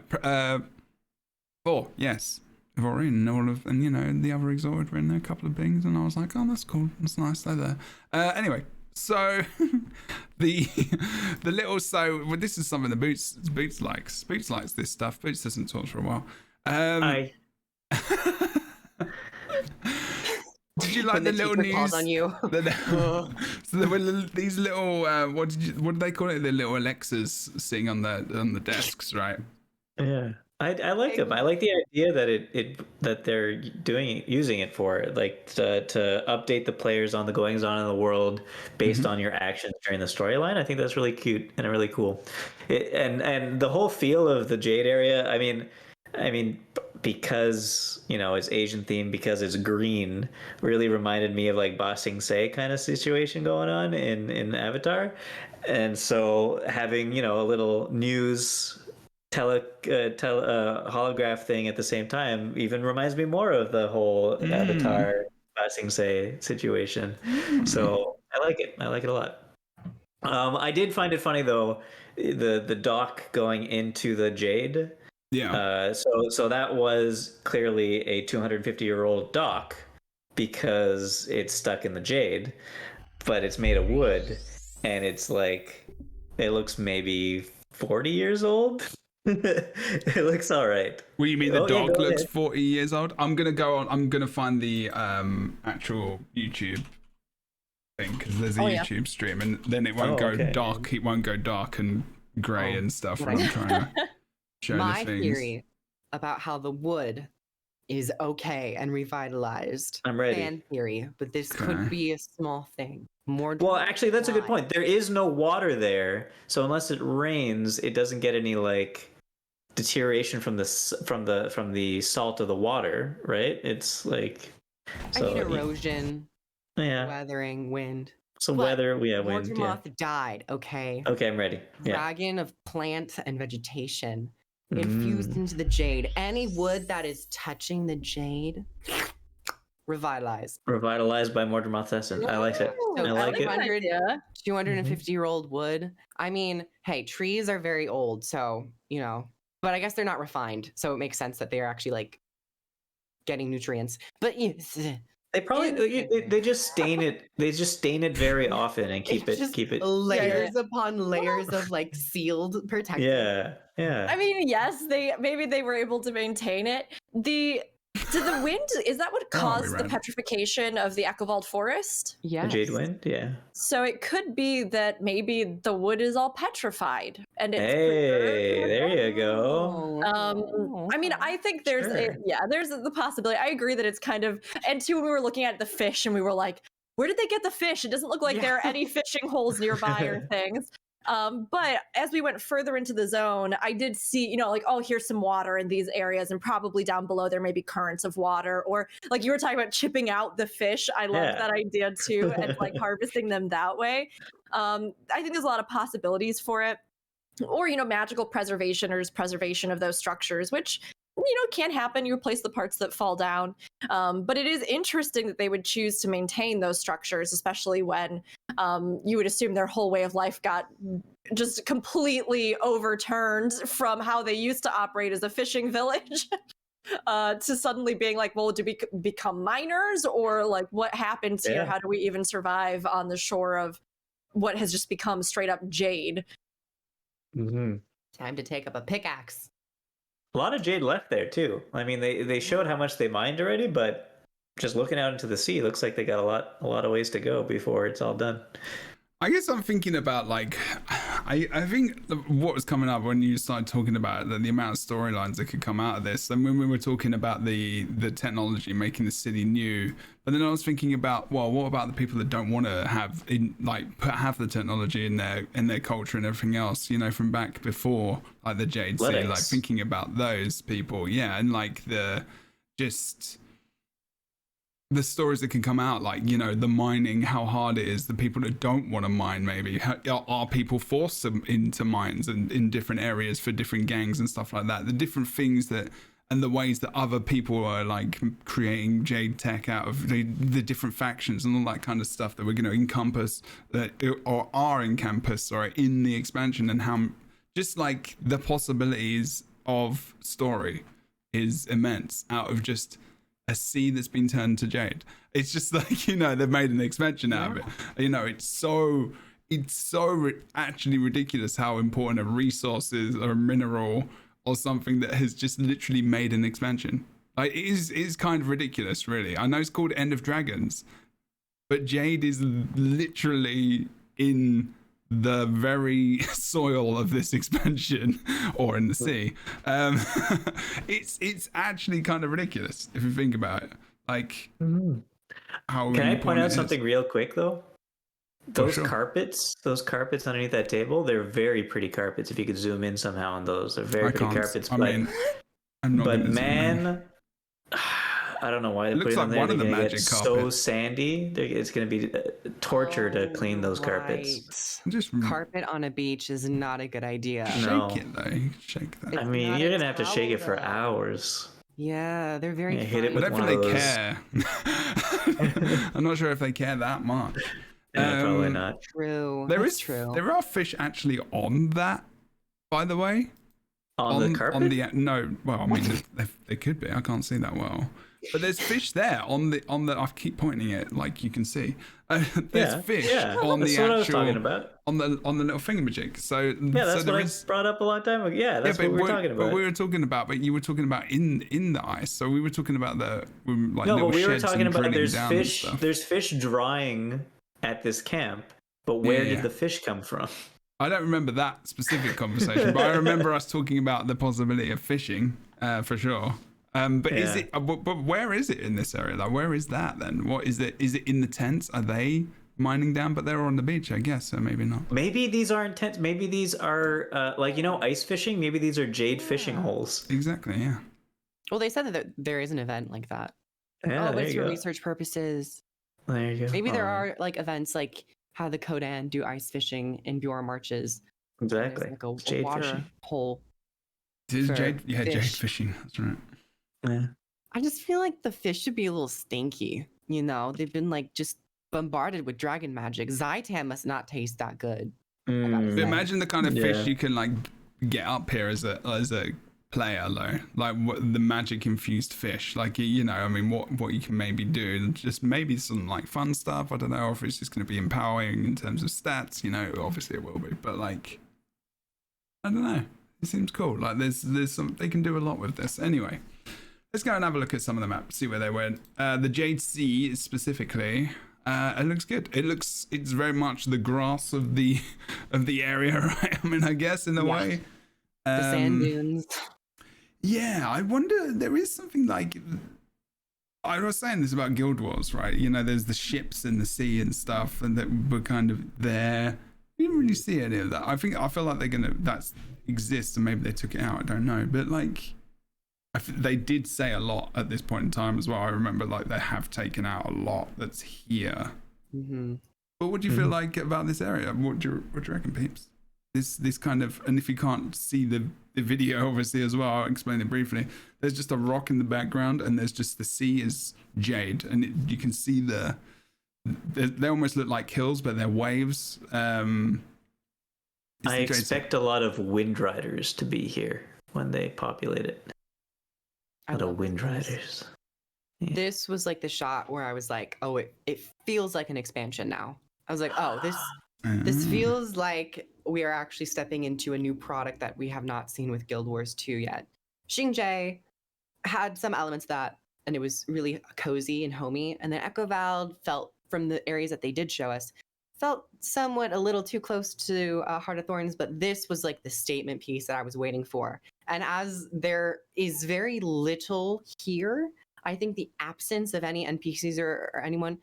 [SPEAKER 1] 4. Yes, they've all in all of, and the other Exalted were in there, a couple of things, and I was like, oh, that's cool. That's nice. They're there. Anyway. So the little well, this is something that Boots likes. Boots likes this stuff. Boots hasn't talked for a while.
[SPEAKER 2] Hi.
[SPEAKER 1] Did you like the little news?
[SPEAKER 3] Calls on you.
[SPEAKER 1] So there were these little what did they call it? The little Alexas sitting on the desks, right?
[SPEAKER 2] Yeah. I like them. I like the idea that that they're using it for like to update the players on the goings on in the world based on your actions during the storyline. I think that's really cute and really cool. And the whole feel of the Jade area. I mean, because it's Asian themed, because it's green, really reminded me of like Ba Sing Se kind of situation going on in Avatar, and so having a little news holograph thing at the same time even reminds me more of the whole Avatar Ba Sing Se situation. So I like it a lot. I did find it funny though, the dock going into the Jade.
[SPEAKER 1] Yeah.
[SPEAKER 2] So that was clearly a 250-year-old dock because it's stuck in the Jade, but it's made of wood, and it's like it looks maybe 40 years old. It looks all right.
[SPEAKER 1] Well, you mean the dog looks 40 years old? I'm gonna find the actual YouTube thing, because there's a YouTube stream, and then it won't go dark. It won't go dark and grey and stuff when I'm trying to show
[SPEAKER 3] My
[SPEAKER 1] the things.
[SPEAKER 3] theory about how the wood is okay and revitalized.
[SPEAKER 2] I'm ready.
[SPEAKER 3] Fan theory, but this could be a small thing.
[SPEAKER 2] Well, actually, that's a good point. There is no water there, so unless it rains, it doesn't get any like deterioration from the salt of the water, right? It's like
[SPEAKER 3] I mean erosion, weathering, wind.
[SPEAKER 2] So weather, wind.
[SPEAKER 3] Mortamoth died. Okay.
[SPEAKER 2] Okay, I'm ready.
[SPEAKER 3] Dragon of plant and vegetation infused into the Jade. Any wood that is touching the Jade, revitalized by
[SPEAKER 2] Mortamoth essence. I like it.
[SPEAKER 3] So
[SPEAKER 2] I like it.
[SPEAKER 3] 250-year-old wood. I mean, hey, trees are very old, so but I guess they're not refined, so it makes sense that they're actually like getting nutrients. But
[SPEAKER 2] they probably they just stain it. They just stain it very often and keep it
[SPEAKER 3] layers upon layers of like sealed protection.
[SPEAKER 2] Yeah.
[SPEAKER 4] I mean, yes, maybe they were able to maintain it. Did the wind, is that what caused the petrification of the Echovald forest?
[SPEAKER 3] Yeah.
[SPEAKER 2] The Jade wind, yeah.
[SPEAKER 4] So it could be that maybe the wood is all petrified and it's
[SPEAKER 2] there you go.
[SPEAKER 4] I mean, I think there's there's the possibility. I agree that it's kind of, and too, when we were looking at the fish and we were like, where did they get the fish? It doesn't look like there are any fishing holes nearby or things. But as we went further into the zone, I did see, like, oh, here's some water in these areas, and probably down below there may be currents of water, or like you were talking about chipping out the fish. I love that idea too, and like harvesting them that way. I think there's a lot of possibilities for it, or magical preservation or just preservation of those structures, which can happen. You replace the parts that fall down. But it is interesting that they would choose to maintain those structures, especially when you would assume their whole way of life got just completely overturned from how they used to operate as a fishing village to suddenly being like, well, do we become miners, or like what happens here? How do we even survive on the shore of what has just become straight up Jade?
[SPEAKER 3] Time to take up a pickaxe.
[SPEAKER 2] A lot of Jade left there too. I mean, they showed how much they mined already, but just looking out into the sea, looks like they got a lot of ways to go before it's all done.
[SPEAKER 1] I guess I'm thinking about like, I think what was coming up when you started talking about the amount of storylines that could come out of this, and when we were talking about the technology making the city new, but then I was thinking about, well, what about the people that don't want to have the technology in their culture and everything else, from back before, like the Jade Sea, like thinking about those people, and like the stories that can come out, like the mining, how hard it is, the people that don't want to mine, maybe are people forced into mines and in different areas for different gangs and stuff like that, the different things that and the ways that other people are like creating Jade tech out of the different factions and all that kind of stuff that we're going to encompass or are encompassed, sorry, in the expansion, and how just like the possibilities of story is immense out of just a sea that's been turned to jade. It's just like, you know, they've made an expansion out of it. You know, it's so actually ridiculous how important a resource is, or a mineral or something that has just literally made an expansion. Like, it is kind of ridiculous, really. I know it's called End of Dragons, but Jade is literally in the very soil of this expansion, or in the sea. It's actually kind of ridiculous if you think about it. Like, how
[SPEAKER 2] Can I point
[SPEAKER 1] important
[SPEAKER 2] out
[SPEAKER 1] it is.
[SPEAKER 2] something real quick though? Those
[SPEAKER 1] sure.
[SPEAKER 2] carpets underneath that table, they're very pretty carpets. If you could zoom in somehow on those, they're very pretty carpets.
[SPEAKER 1] I mean, I'm not
[SPEAKER 2] but
[SPEAKER 1] gonna zoom in.
[SPEAKER 2] man, I don't know why they
[SPEAKER 1] It
[SPEAKER 2] put
[SPEAKER 1] looks
[SPEAKER 2] it
[SPEAKER 1] like
[SPEAKER 2] on there.
[SPEAKER 1] one of
[SPEAKER 2] They're
[SPEAKER 1] the
[SPEAKER 2] gonna get
[SPEAKER 1] magic
[SPEAKER 2] so
[SPEAKER 1] carpets.
[SPEAKER 2] sandy. It's gonna be torture to clean those carpets.
[SPEAKER 3] Right.
[SPEAKER 1] Just
[SPEAKER 3] Carpet on a beach is not a good idea.
[SPEAKER 1] shake
[SPEAKER 2] No.
[SPEAKER 1] it though. You can shake that.
[SPEAKER 3] It's
[SPEAKER 2] I mean,
[SPEAKER 3] not
[SPEAKER 2] you're
[SPEAKER 3] a
[SPEAKER 2] gonna have to shake it for
[SPEAKER 3] towel, though.
[SPEAKER 2] hours.
[SPEAKER 3] Yeah, they're very
[SPEAKER 2] Yeah, hit it
[SPEAKER 1] I
[SPEAKER 2] with
[SPEAKER 1] don't
[SPEAKER 2] one
[SPEAKER 1] think
[SPEAKER 2] of
[SPEAKER 1] they
[SPEAKER 2] those.
[SPEAKER 1] care. I'm not sure if they care that much.
[SPEAKER 2] Yeah, probably not.
[SPEAKER 3] true.
[SPEAKER 1] There
[SPEAKER 3] That's
[SPEAKER 1] is
[SPEAKER 3] true.
[SPEAKER 1] There are fish actually on that, by the way.
[SPEAKER 2] On the carpet?
[SPEAKER 1] No, well, I mean, they could be. I can't see that well. But there's fish there on the. I keep pointing it like you can see. There's fish on
[SPEAKER 2] that's
[SPEAKER 1] the
[SPEAKER 2] what
[SPEAKER 1] actual.
[SPEAKER 2] I was talking about.
[SPEAKER 1] On the little thingamajig. So
[SPEAKER 2] Yeah, that's
[SPEAKER 1] so
[SPEAKER 2] what I brought up a long time ago. Yeah, that's what we were talking about.
[SPEAKER 1] But we were talking about. But you were talking about in the ice. So we were talking about the like
[SPEAKER 2] No,
[SPEAKER 1] little
[SPEAKER 2] but we were
[SPEAKER 1] sheds
[SPEAKER 2] talking
[SPEAKER 1] and
[SPEAKER 2] about
[SPEAKER 1] drilling
[SPEAKER 2] there's
[SPEAKER 1] down and
[SPEAKER 2] fish.
[SPEAKER 1] stuff.
[SPEAKER 2] There's fish drying at this camp, but where
[SPEAKER 1] Yeah.
[SPEAKER 2] did the fish come from?
[SPEAKER 1] I don't remember that specific conversation, but I remember us talking about the possibility of fishing, for sure. But is it? But where is it in this area? Like, where is that then? What is it? Is it in the tents? Are they mining down? But they're on the beach, I guess. So maybe not.
[SPEAKER 2] Maybe these aren't tents. Maybe these are like, you know, ice fishing. Maybe these are jade fishing holes.
[SPEAKER 1] Exactly. Yeah.
[SPEAKER 3] Well, they said that there is an event like that.
[SPEAKER 2] Yeah,
[SPEAKER 3] But
[SPEAKER 2] there
[SPEAKER 3] it's
[SPEAKER 2] you
[SPEAKER 3] for
[SPEAKER 2] go.
[SPEAKER 3] research purposes.
[SPEAKER 2] There you go.
[SPEAKER 3] Maybe there are like events like how the Kodan do ice fishing in Bjorn marches.
[SPEAKER 2] Exactly.
[SPEAKER 3] There's like
[SPEAKER 2] It's
[SPEAKER 3] a
[SPEAKER 2] jade
[SPEAKER 3] water
[SPEAKER 2] fishing.
[SPEAKER 3] hole.
[SPEAKER 1] It is
[SPEAKER 3] For
[SPEAKER 1] jade. Yeah, jade
[SPEAKER 3] fish.
[SPEAKER 1] fishing. That's right.
[SPEAKER 2] Yeah.
[SPEAKER 3] I just feel like the fish should be a little stinky. You know, they've been like just bombarded with dragon magic. Zaitan must not taste that good. gotta
[SPEAKER 1] But
[SPEAKER 3] say.
[SPEAKER 1] imagine the kind of
[SPEAKER 2] Yeah.
[SPEAKER 1] fish you can like get up here as a player, though. Like the magic infused fish. Like, you know, I mean, what you can maybe do. Just maybe some like fun stuff. I don't know, or if it's just going to be empowering in terms of stats. You know, obviously it will be, but like, I don't know. It seems cool. Like there's some, they can do a lot with this. Anyway, let's go and have a look at some of the maps, see where they went. The Jade Sea specifically. It looks good. It's very much the grass of the area, right? I mean, I guess in a way.
[SPEAKER 3] The sand dunes.
[SPEAKER 1] Yeah, I wonder. There is something like. I was saying this about Guild Wars, right? You know, there's the ships in the sea and stuff, and that were kind of there. You didn't really see any of that. I feel like they're gonna that exists, and maybe they took it out. I don't know, but like, they did say a lot at this point in time as well. I remember like they have taken out a lot that's here.
[SPEAKER 3] Mm-hmm.
[SPEAKER 1] But what do you feel like about this area? What do you reckon, peeps? This kind of, and if you can't see the video obviously as well, I'll explain it briefly. There's just a rock in the background, and there's just the sea is jade, and you can see they almost look like hills, but they're waves.
[SPEAKER 2] I expect a lot of wind riders to be here when they populate it. A lot of wind riders. Yeah.
[SPEAKER 3] This was like the shot where I was like, oh, it feels like an expansion now. I was like, oh, this feels like we are actually stepping into a new product that we have not seen with Guild Wars 2 yet. Xingje had some elements of that, and it was really cozy and homey. And then Echo Vald felt, from the areas that they did show us, felt somewhat a little too close to Heart of Thorns, but this was like the statement piece that I was waiting for. And as there is very little here, I think the absence of any NPCs or anyone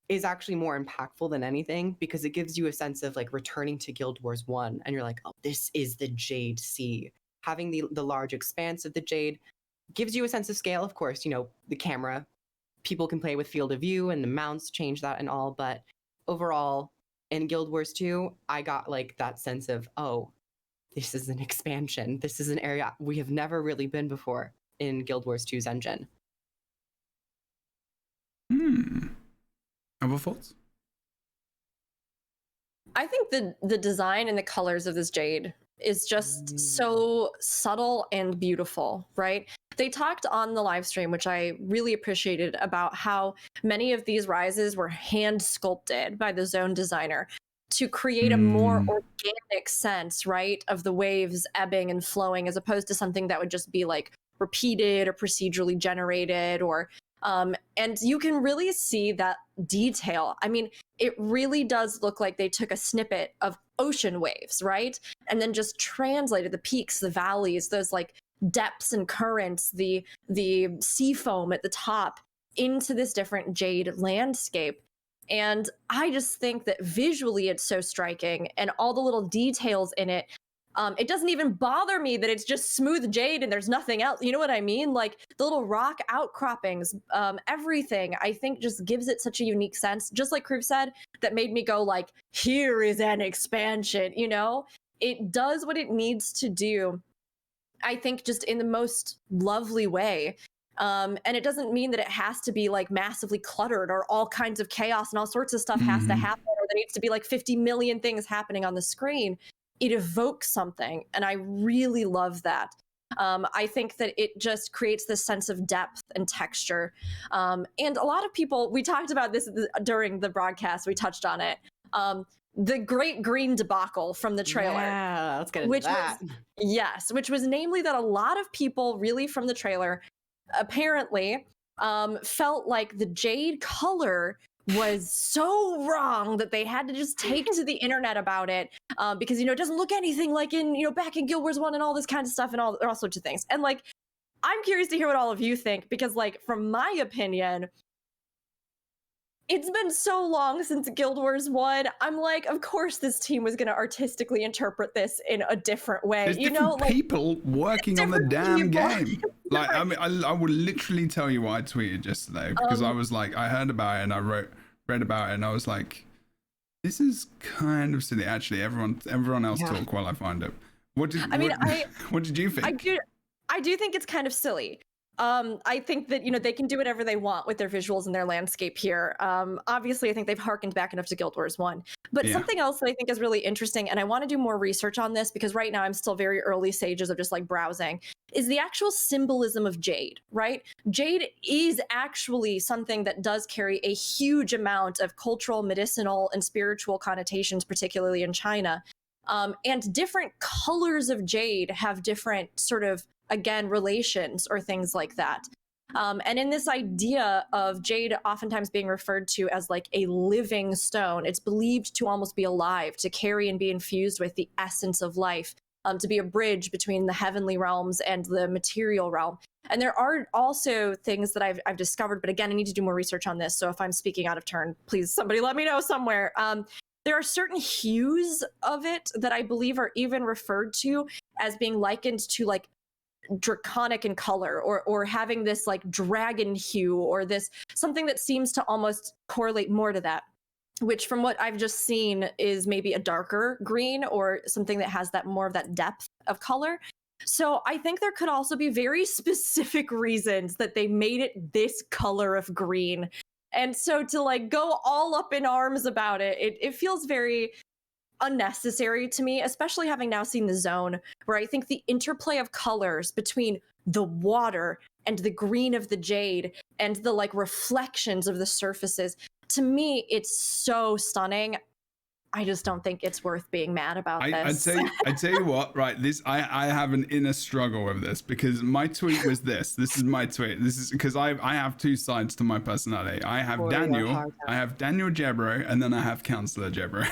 [SPEAKER 3] is actually more impactful than anything, because it gives you a sense of like returning to Guild Wars 1, and you're like, oh, this is the Jade Sea. Having the large expanse of the Jade gives you a sense of scale. Of course, you know, the camera, people can play with field of view and the mounts change that and all, but overall in Guild Wars 2, I got like that sense of, oh, this is an expansion. This is an area we have never really been before. in Guild Wars 2's engine.
[SPEAKER 1] Other thoughts?
[SPEAKER 4] I think the design and the colors of this jade is just so subtle and beautiful, right? They talked on the live stream, which I really appreciated, about how many of these rises were hand sculpted by the zone designer to create a more organic sense, right, of the waves ebbing and flowing, as opposed to something that would just be like repeated or procedurally generated, or and you can really see that detail. I mean, it really does look like they took a snippet of ocean waves, right? And then just translated the peaks, the valleys, those like depths and currents, the sea foam at the top into this different jade landscape. And I just think that visually it's so striking, and all the little details in it. It doesn't even bother me that it's just smooth jade and there's nothing else. You know what I mean? Like the little rock outcroppings, everything, I think just gives it such a unique sense. Just like Kroof said, that made me go like, here is an expansion, you know? It does what it needs to do, I think, just in the most lovely way. And it doesn't mean that it has to be like massively cluttered or all kinds of chaos and all sorts of stuff has to happen, or there needs to be like 50 million things happening on the screen. It evokes something, and I really love that. I think that it just creates this sense of depth and texture. And a lot of people, we talked about this during the broadcast, we touched on it. The great green debacle from the trailer.
[SPEAKER 3] Yeah, let's get into that.
[SPEAKER 4] Which was namely that a lot of people really from the trailer apparently felt like the jade color was so wrong that they had to just take to the internet about it, because, you know, it doesn't look anything like in, you know, back in Guild Wars 1 and all this kind of stuff and all sorts of things. And like, I'm curious to hear what all of you think, because like, from my opinion, it's been so long since Guild Wars 1. I'm like, of course this team was going to artistically interpret this in a different way.
[SPEAKER 1] There's different people working on the damn game. Like, I mean, I would literally tell you what I tweeted yesterday, because I was like, I heard about it and I read about it, and I was like, this is kind of silly. Actually, everyone else talk while I find it. What did you think?
[SPEAKER 4] I do think it's kind of silly. I think that, you know, they can do whatever they want with their visuals and their landscape here. Obviously, I think they've harkened back enough to Guild Wars 1. But something else that I think is really interesting, and I want to do more research on this because right now I'm still very early stages of just like browsing, is the actual symbolism of jade, right? Jade is actually something that does carry a huge amount of cultural, medicinal, and spiritual connotations, particularly in China. And different colors of jade have different sort of, again, relations or things like that. And in this idea of jade oftentimes being referred to as like a living stone, it's believed to almost be alive, to carry and be infused with the essence of life, to be a bridge between the heavenly realms and the material realm. And there are also things that I've discovered, but again, I need to do more research on this. So if I'm speaking out of turn, please somebody let me know somewhere. There are certain hues of it that I believe are even referred to as being likened to like draconic in color, or having this like dragon hue, or this something that seems to almost correlate more to that, which from what I've just seen is maybe a darker green, or something that has that more of that depth of color. So I think there could also be very specific reasons that they made it this color of green. And so to like go all up in arms about it feels very unnecessary to me, especially having now seen the zone, where I think the interplay of colors between the water and the green of the jade and the like reflections of the surfaces, to me, it's so stunning. I just don't think it's worth being mad about this.
[SPEAKER 1] I'd tell you what, right? I have an inner struggle with this, because my tweet was this. This is my tweet. This is because I have two sides to my personality. I have Daniel Jebro, and then I have Counselor Jebro,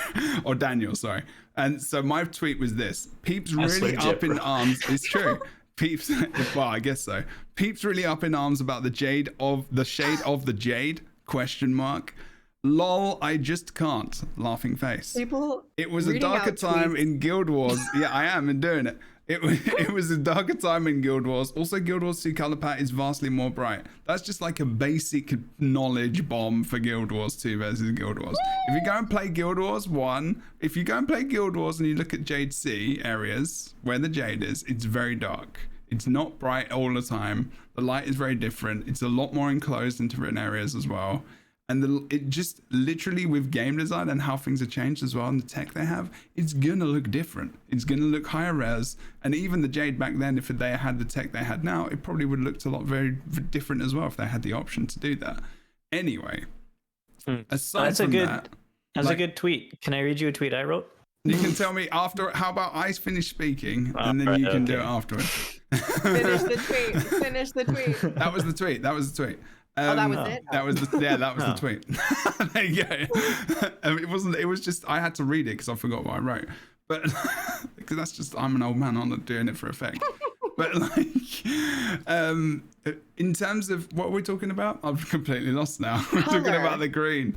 [SPEAKER 1] or Daniel, sorry. And so my tweet was this: Peeps really up in arms. It's true. Peeps, well, I guess so. Peeps really up in arms about the shade of the jade ? Lol, I just can't. Laughing face. It was a darker time in Guild Wars. Yeah, I am doing it. It was a darker time in Guild Wars. Also, Guild Wars 2 color palette is vastly more bright. That's just like a basic knowledge bomb for Guild Wars 2 versus Guild Wars. If you go and play Guild Wars 1, and you look at Jade Sea areas where the jade is, it's very dark. It's not bright all the time. The light is very different. It's a lot more enclosed in different areas as well. And it just literally with game design and how things have changed as well and the tech they have, it's gonna look different. It's gonna look higher res. And even the Jade back then, if they had the tech they had now, it probably would have looked a lot very different as well if they had the option to do that. Anyway, aside from that,
[SPEAKER 2] that's a good tweet. Can I read you a tweet I wrote?
[SPEAKER 1] You can tell me after. How about I finish speaking and then you can do it afterwards.
[SPEAKER 3] Finish the tweet. Finish the tweet.
[SPEAKER 1] That was the tweet. That was the tweet.
[SPEAKER 3] That was it.
[SPEAKER 1] That was the tweet. There you go. It wasn't. It was just I had to read it because I forgot what I wrote. But because that's just I'm an old man. I'm not doing it for effect. But like, in terms of what we're talking about, I've completely lost now. We're talking about the green.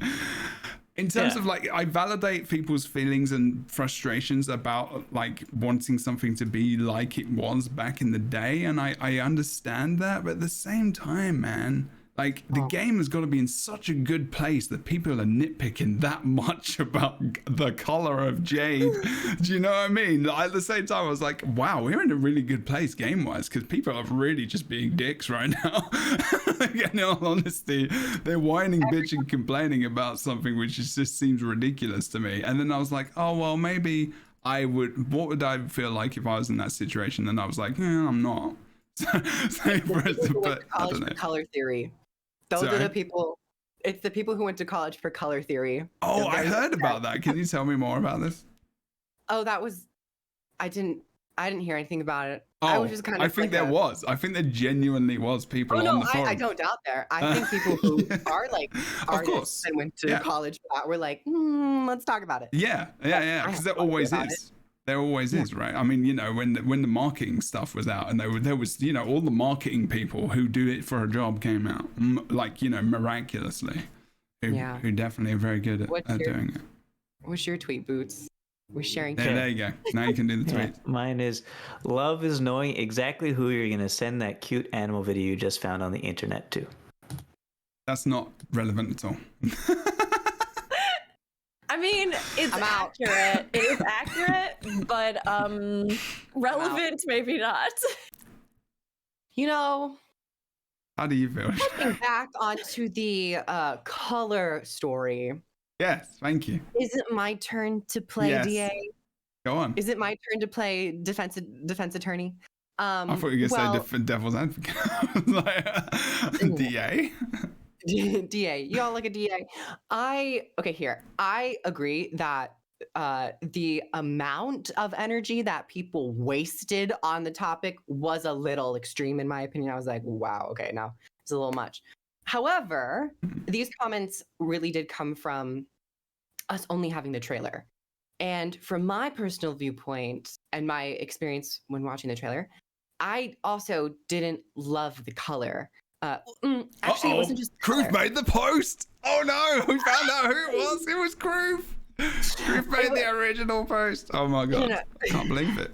[SPEAKER 1] In terms of like, I validate people's feelings and frustrations about like wanting something to be like it was back in the day, and I understand that, but at the same time, man. Like, the game has got to be in such a good place that people are nitpicking that much about the color of Jade. Do you know what I mean? Like, at the same time, I was like, wow, we're in a really good place game-wise because people are really just being dicks right now. Like, in all honesty, they're whining, bitching, complaining about something which just seems ridiculous to me. And then I was like, oh, well, maybe what would I feel like if I was in that situation? And I was like, I'm not. But I don't know.
[SPEAKER 3] Color theory. Those are the people. It's the people who went to college for color theory.
[SPEAKER 1] Oh, I heard about that. Can you tell me more about this?
[SPEAKER 3] Oh, that was. I didn't hear anything about it.
[SPEAKER 1] Oh,
[SPEAKER 3] I was just kind of.
[SPEAKER 1] I think there was. I think there genuinely was people on the forum.
[SPEAKER 3] I don't doubt there. I think people who are like artists and went to college for that were like, let's talk about it.
[SPEAKER 1] Yeah. Because there always is. There always is, right? I mean, when the marketing stuff was out, and there was, all the marketing people who do it for a job came out, like, miraculously, who definitely are very good at doing it.
[SPEAKER 3] What's your tweet, Boots? We're sharing.
[SPEAKER 1] There you go. Now you can do the tweet.
[SPEAKER 2] Mine is, love is knowing exactly who you're going to send that cute animal video you just found on the internet to.
[SPEAKER 1] That's not relevant at all.
[SPEAKER 4] I mean, it's accurate. It is accurate, but relevant, maybe not.
[SPEAKER 1] How do you feel?
[SPEAKER 3] Looking back onto the color story.
[SPEAKER 1] Yes, thank you.
[SPEAKER 3] Is it my turn to play DA?
[SPEAKER 1] Go on.
[SPEAKER 3] Is it my turn to play defense attorney?
[SPEAKER 1] I thought you were going to say devil's advocate. DA?
[SPEAKER 3] DA. Y'all like a DA. I agree that the amount of energy that people wasted on the topic was a little extreme, in my opinion. I was like, wow, okay, now it's a little much. However, these comments really did come from us only having the trailer. And from my personal viewpoint and my experience when watching the trailer, I also didn't love the color. Actually, it wasn't just
[SPEAKER 1] Kroof made the post. Oh no, we found out who it was. It was Kroof. Kroof made the original post. Oh my god, I can't believe it.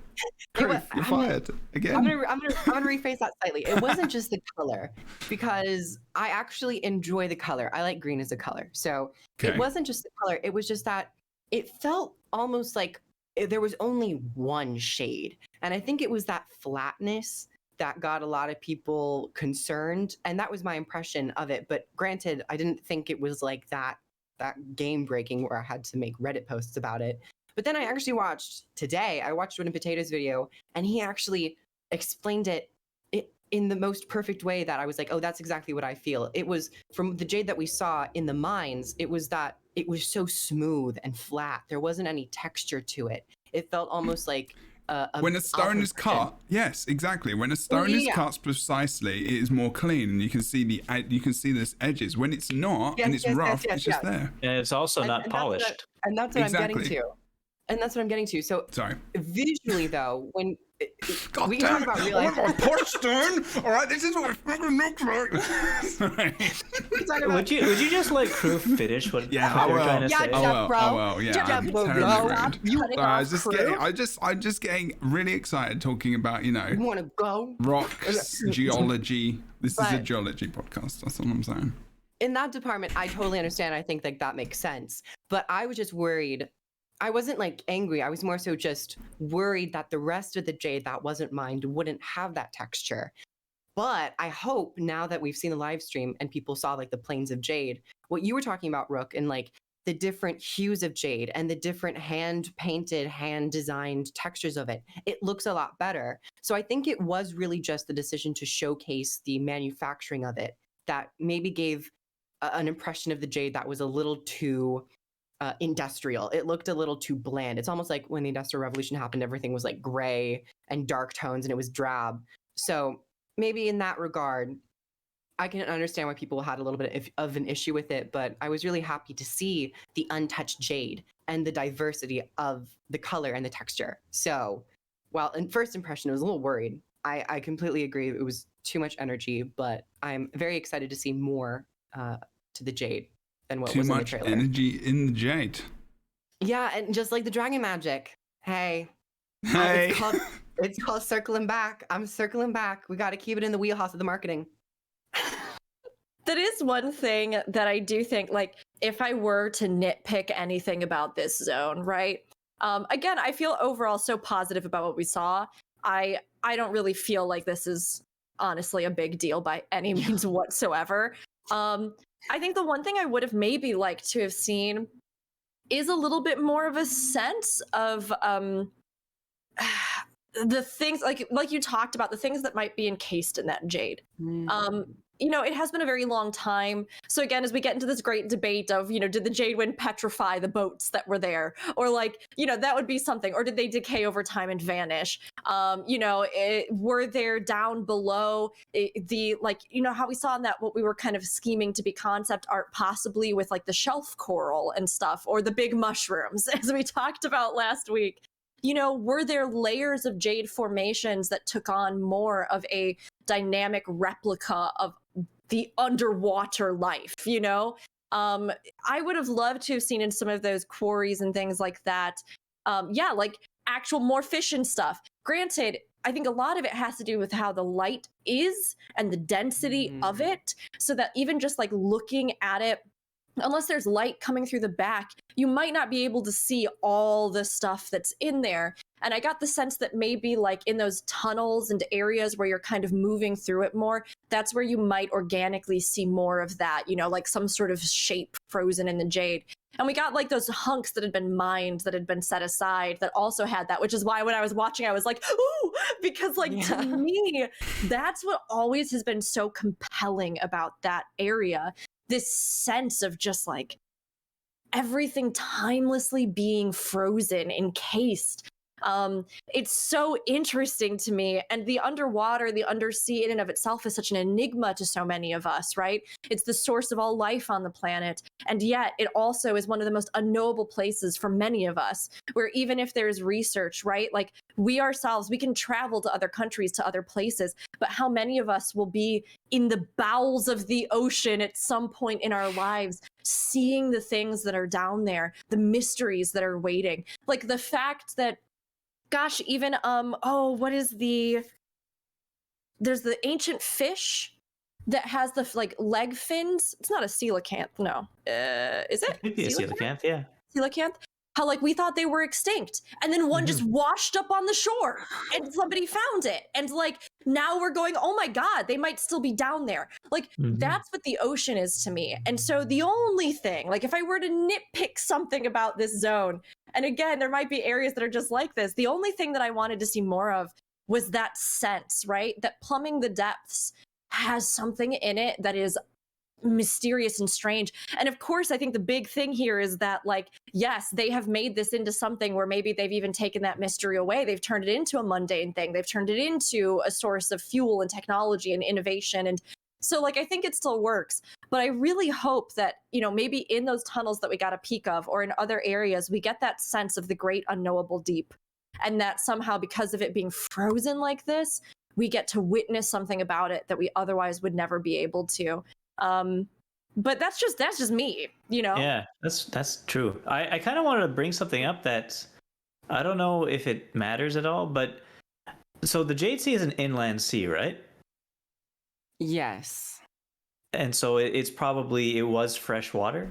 [SPEAKER 1] Kroof, you're fired again.
[SPEAKER 3] I'm gonna rephrase that slightly. It wasn't just the color, because I actually enjoy the color. I like green as a color, so it wasn't just the color. It was just that it felt almost like there was only one shade, and I think it was that flatness that got a lot of people concerned, and that was my impression of it. But granted, I didn't think it was like that game breaking where I had to make Reddit posts about it. But then I actually watched Wooden Potatoes video, and he actually explained it in the most perfect way that I was like, oh, that's exactly what I feel. It was from the Jade that we saw in the mines. It was that it was so smooth and flat. There wasn't any texture to it. It felt almost like
[SPEAKER 1] when a stone is cut, yes, exactly. When a stone is cut precisely, it is more clean, and you can see this edges. When it's not, and it's rough, it's just there.
[SPEAKER 2] And it's also not polished.
[SPEAKER 3] That's what I'm getting to. And that's what I'm getting to. So,
[SPEAKER 1] sorry.
[SPEAKER 3] Visually, though, when we
[SPEAKER 1] damn
[SPEAKER 3] talk about real life,
[SPEAKER 1] push stone. All right, this is what it fucking looks like. Sorry.
[SPEAKER 2] Would you just let Kroof finish what they were trying to say?
[SPEAKER 1] I'm just getting really excited talking about
[SPEAKER 3] you want to go
[SPEAKER 1] rocks, geology. This is a geology podcast. That's all I'm saying.
[SPEAKER 3] In that department, I totally understand. I think that makes sense. But I was just worried I wasn't like angry. I was more so just worried that the rest of the jade that wasn't mined wouldn't have that texture. But I hope now that we've seen the live stream and people saw like the planes of jade, what you were talking about, Rook, and like the different hues of jade and the different hand painted, hand designed textures of it, it looks a lot better. So I think it was really just the decision to showcase the manufacturing of it that maybe gave an impression of the jade that was a little too industrial. It looked a little too bland. It's almost like when the Industrial Revolution happened, everything was like gray and dark tones and it was drab. So maybe in that regard, I can understand why people had a little bit of an issue with it, but I was really happy to see the untouched jade and the diversity of the color and the texture. So while in first impression, I was a little worried. I completely agree. It was too much energy, but I'm very excited to see more to the jade than what was in the trailer.
[SPEAKER 1] Too much energy in the jade.
[SPEAKER 3] Yeah, and just like the dragon magic. Hey.
[SPEAKER 1] Hey.
[SPEAKER 3] It's called circling back. I'm circling back. We got to keep it in the wheelhouse of the marketing.
[SPEAKER 4] That is one thing that I do think, like, if I were to nitpick anything about this zone, right? Again, I feel overall so positive about what we saw. I don't really feel like this is honestly a big deal by any means whatsoever. I think the one thing I would have maybe liked to have seen is a little bit more of a sense of the things like you talked about, the things that might be encased in that jade. You know, it has been a very long time. So again, as we get into this great debate of, you know, did the jade wind petrify the boats that were there? Or like, you know, that would be something. Or did they decay over time and vanish? You know, were there down below the, like, you know, how we saw in that, what we were kind of scheming to be concept art, possibly with like the shelf coral and stuff, or the big mushrooms, as we talked about last week. You know, were there layers of jade formations that took on more of a dynamic replica of the underwater life, you know? I would have loved to have seen in some of those quarries and things like that, yeah, like actual more fish and stuff. Granted, I think a lot of it has to do with how the light is and the density of it, so that even just like looking at it, unless there's light coming through the back, you might not be able to see all the stuff that's in there. And I got the sense that maybe like in those tunnels and areas where you're kind of moving through it more, that's where you might organically see more of that, you know, like some sort of shape frozen in the jade. And we got like those hunks that had been mined, that had been set aside, that also had that, which is why when I was watching, I was like, ooh, because like to me, that's what always has been so compelling about that area. This sense of just like everything timelessly being frozen, encased. It's so interesting to me. And the underwater, the undersea in and of itself is such an enigma to so many of us, right? It's the source of all life on the planet. And yet it also is one of the most unknowable places for many of us, where even if there's research, right? Like we ourselves, we can travel to other countries, to other places, but how many of us will be in the bowels of the ocean at some point in our lives, seeing the things that are down there, the mysteries that are waiting? Like the fact that, gosh, even what is there's the ancient fish that has the like leg fins. It's not a coelacanth, no. Is it?
[SPEAKER 2] Maybe a coelacanth, yeah.
[SPEAKER 4] Coelacanth. How like we thought they were extinct, and then one just washed up on the shore, and somebody found it, and like now we're going, oh my god, they might still be down there. Like that's what the ocean is to me. And so the only thing, like if I were to nitpick something about this zone, and again, there might be areas that are just like this, the only thing that I wanted to see more of was that sense, right? That Plumbing the Depths has something in it that is mysterious and strange. And of course, I think the big thing here is that, like, yes, they have made this into something where maybe they've even taken that mystery away. They've turned it into a mundane thing. They've turned it into a source of fuel and technology and innovation. And so, like, I think it still works. But I really hope that, you know, maybe in those tunnels that we got a peek of, or in other areas, we get that sense of the great unknowable deep. And that somehow, because of it being frozen like this, we get to witness something about it that we otherwise would never be able to. But that's just me, you know?
[SPEAKER 2] Yeah, that's true. I kind of wanted to bring something up that I don't know if it matters at all, but so the Jade Sea is an inland sea, right?
[SPEAKER 3] Yes.
[SPEAKER 2] And so it was fresh water?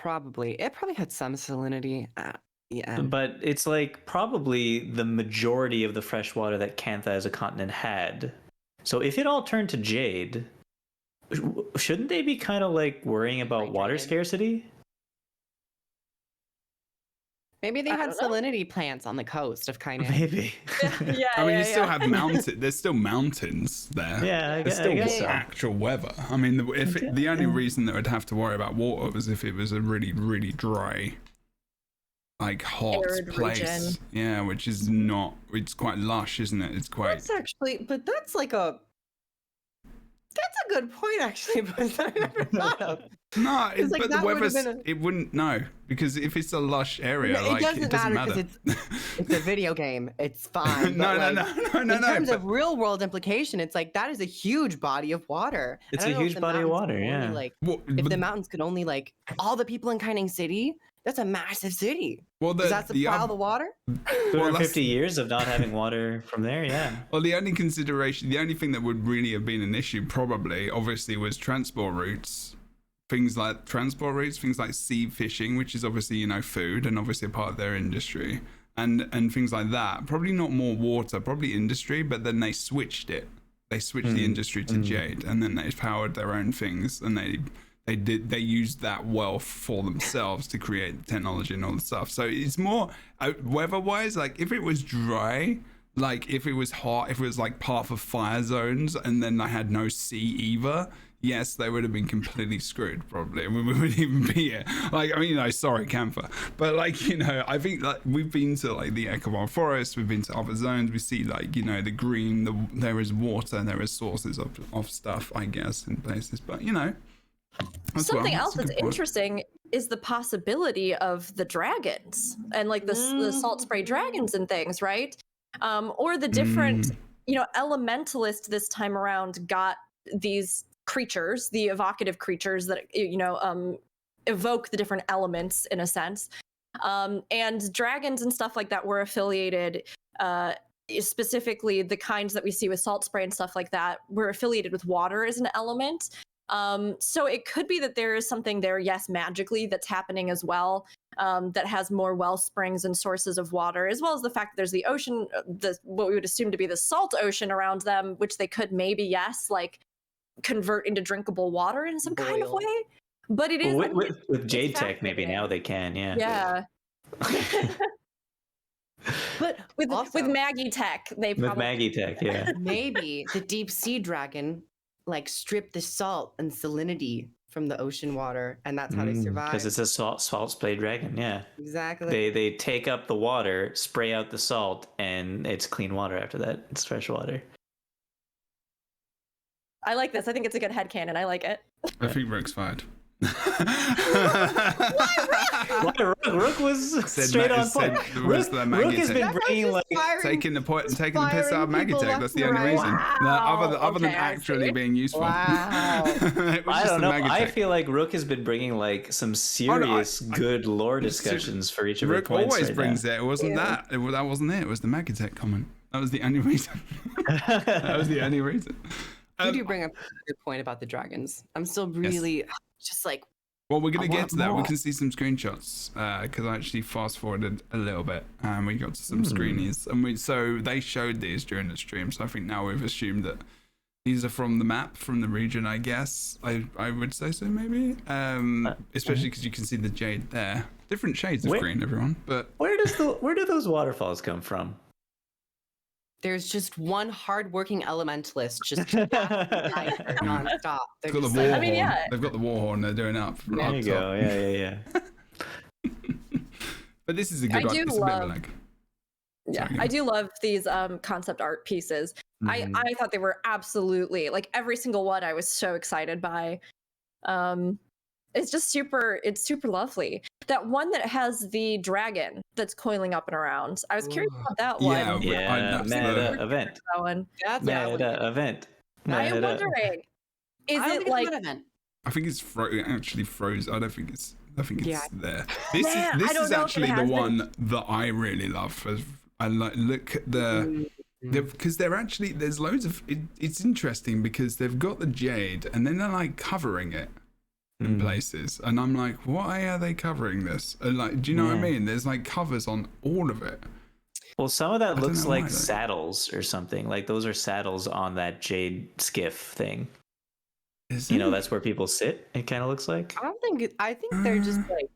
[SPEAKER 3] Probably. It probably had some salinity. Yeah.
[SPEAKER 2] But it's like probably the majority of the fresh water that Cantha as a continent had. So if it all turned to jade, shouldn't they be kind of like worrying about water scarcity?
[SPEAKER 3] Maybe they had salinity plants on the coast of Kainan.
[SPEAKER 2] Maybe.
[SPEAKER 4] Yeah,
[SPEAKER 1] I mean, you still have there's still mountains there.
[SPEAKER 2] Yeah, I
[SPEAKER 1] There's
[SPEAKER 2] guess
[SPEAKER 1] still
[SPEAKER 2] so.
[SPEAKER 1] actual weather. I mean, the only reason that would have to worry about water was if it was a really, really dry, like hot
[SPEAKER 4] Arid
[SPEAKER 1] place.
[SPEAKER 4] region.
[SPEAKER 1] Yeah, which is not. It's quite lush, isn't it? It's quite.
[SPEAKER 3] That's actually, but that's like a. That's a good point, actually, but I never thought of.
[SPEAKER 1] No,
[SPEAKER 3] It's like
[SPEAKER 1] but the
[SPEAKER 3] that would've
[SPEAKER 1] weather's.
[SPEAKER 3] been
[SPEAKER 1] It wouldn't. No, because if it's a lush area,
[SPEAKER 3] No,
[SPEAKER 1] like it doesn't matter.
[SPEAKER 3] it's a video game. It's fine.
[SPEAKER 1] No,
[SPEAKER 3] but,
[SPEAKER 1] no,
[SPEAKER 3] like,
[SPEAKER 1] no.
[SPEAKER 3] In terms
[SPEAKER 1] but-
[SPEAKER 3] of real world implication, it's like that is a huge body of water. I
[SPEAKER 2] It's
[SPEAKER 3] don't
[SPEAKER 2] a
[SPEAKER 3] know if
[SPEAKER 2] huge
[SPEAKER 3] the
[SPEAKER 2] body of
[SPEAKER 3] mountains
[SPEAKER 2] water,
[SPEAKER 3] could only,
[SPEAKER 2] yeah.
[SPEAKER 3] Like,
[SPEAKER 1] Well,
[SPEAKER 3] if
[SPEAKER 1] but-
[SPEAKER 3] the mountains could only like all the people in Kaining City, that's a massive city.
[SPEAKER 1] well,
[SPEAKER 3] Does that supply all the water?
[SPEAKER 2] 250 years of not having water from there, yeah.
[SPEAKER 1] Well, the only consideration, the only thing that would really have been an issue, probably, obviously, was transport routes. Things like things like sea fishing, which is obviously, food and obviously a part of their industry, and things like that. Probably not more water, probably industry, but then they switched it. They switched the industry to jade, and then they powered their own things, and they used that wealth for themselves to create the technology and all the stuff. So it's more weather-wise, like if it was dry, like if it was hot, if it was like part of fire zones, and then they had no sea either, yes, they would have been completely screwed probably, and we wouldn't even be here. Like, I mean, sorry, Camphor, but like, I think like we've been to like the Echelon Forest, we've been to other zones, we see like, the green, there is water, and there is sources of stuff, I guess, in places, but
[SPEAKER 4] Something else that's interesting is the possibility of the dragons and like the salt spray dragons and things, right? Or the different, elementalist this time around got these creatures, the evocative creatures that evoke the different elements in a sense, and dragons and stuff like that were affiliated. Specifically, the kinds that we see with salt spray and stuff like that were affiliated with water as an element. So it could be that there is something there, yes, magically, that's happening as well, that has more well springs and sources of water, as well as the fact that there's the ocean, what we would assume to be the salt ocean around them, which they could maybe, yes, like convert into drinkable water in some kind of way. But it is
[SPEAKER 2] with Jade Tech, maybe now they can, yeah.
[SPEAKER 4] Yeah. But with Maggie Tech, they probably
[SPEAKER 2] with Maggie Tech, yeah.
[SPEAKER 3] Maybe the deep sea dragon like strip the salt and salinity from the ocean water, and that's how they survive.
[SPEAKER 2] Because it's a salt spray dragon, yeah.
[SPEAKER 3] Exactly.
[SPEAKER 2] They take up the water, spray out the salt, and it's clean water after that. It's fresh water.
[SPEAKER 4] I like this. I think it's a good headcanon. I like it.
[SPEAKER 1] I think Rook's fired.
[SPEAKER 2] Rook was straight on point. Rook has been bringing like
[SPEAKER 1] taking the piss out of Magitech. That's the only reason. No, other than actually being useful.
[SPEAKER 3] Wow.
[SPEAKER 2] I don't know. I feel like Rook has been bringing like some serious good lore discussions for each of her
[SPEAKER 1] Rook
[SPEAKER 2] points.
[SPEAKER 1] always
[SPEAKER 2] right
[SPEAKER 1] brings
[SPEAKER 2] now.
[SPEAKER 1] it. It wasn't that. That wasn't it. It was the Magitech comment. That was the only reason. That was the only reason.
[SPEAKER 3] You do bring up a good point about the dragons. I'm still really just like.
[SPEAKER 1] Well, we're going to get to that.
[SPEAKER 3] more.
[SPEAKER 1] We can see some screenshots because I actually fast forwarded a little bit and we got to some screenies. And so they showed these during the stream. So I think now we've assumed that these are from the map, from the region, I guess. I would say so, maybe. Especially because you can see the jade there. Different shades of green, everyone. But
[SPEAKER 2] where do those waterfalls come from?
[SPEAKER 3] There's just one hardworking elementalist just nonstop. They're
[SPEAKER 1] got the
[SPEAKER 3] just
[SPEAKER 1] war
[SPEAKER 3] like,
[SPEAKER 1] horn. They've got the war horn. They're doing up.
[SPEAKER 2] There you go. Yeah.
[SPEAKER 1] But this is a good one. It's a bit of a lag.
[SPEAKER 4] Yeah, I do love these concept art pieces. I thought they were absolutely like every single one I was so excited by. It's just super lovely. That one that has the dragon that's coiling up and around. I was curious about that one.
[SPEAKER 2] Yeah, meta event.
[SPEAKER 4] That one.
[SPEAKER 3] That's
[SPEAKER 2] meta event.
[SPEAKER 4] I'm wondering, is it like?
[SPEAKER 1] I think it's actually froze. I don't think it's there. This is
[SPEAKER 4] know
[SPEAKER 1] actually the one that I really love. I look at the because they're actually there's loads of it's interesting because they've got the jade and then they're like covering it. in places, and I'm like, why are they covering this? And like, do you know what I mean? There's like covers on all of it.
[SPEAKER 2] Well, some of that looks like
[SPEAKER 1] why, though.
[SPEAKER 2] saddles or something. Like those are saddles on that jade skiff thing.
[SPEAKER 1] Is
[SPEAKER 2] You know,
[SPEAKER 1] it?
[SPEAKER 2] that's where people sit. It kind of looks like.
[SPEAKER 3] I think they're just like,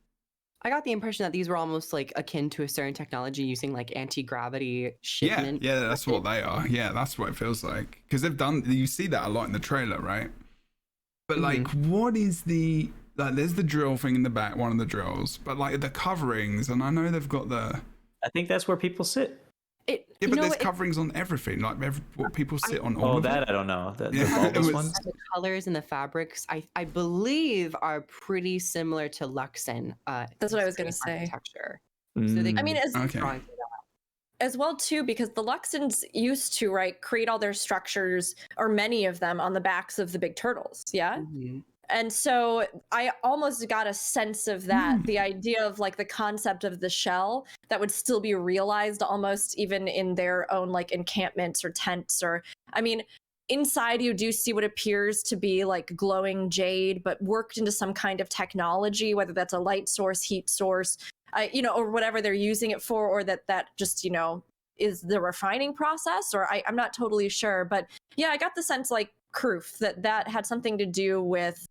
[SPEAKER 3] I got the impression that these were almost like akin to a certain technology using like anti-gravity shipment.
[SPEAKER 1] Yeah, that's what they are. Yeah, that's what it feels like. Because they've done, you see that a lot in the trailer, right? But like, what is the, like, there's the drill thing in the back, one of the drills, but like the coverings, and I know they've got the.
[SPEAKER 2] I think that's where people sit.
[SPEAKER 1] Yeah, but there's coverings on everything, like what people sit on all of it.
[SPEAKER 2] I don't know. The
[SPEAKER 1] Yeah,
[SPEAKER 2] bulbous
[SPEAKER 1] it was-
[SPEAKER 2] ones.
[SPEAKER 3] The colors and the fabrics, I believe, are pretty similar to Luxon.
[SPEAKER 4] That's what I was gonna say.
[SPEAKER 3] Architecture. So they,
[SPEAKER 4] I mean,
[SPEAKER 1] Okay.
[SPEAKER 4] as well too, because the Luxons used to create all their structures, or many of them, on the backs of the big turtles. Yeah.
[SPEAKER 3] Mhm.
[SPEAKER 4] And so I almost got a sense of that, the idea of like the concept of the shell that would still be realized almost even in their own like encampments or tents, or I mean, inside you do see what appears to be like glowing jade, but worked into some kind of technology, whether that's a light source, heat source, or whatever they're using it for, or that just, is the refining process, or I'm not totally sure. But yeah, I got the sense like Kroof that had something to do with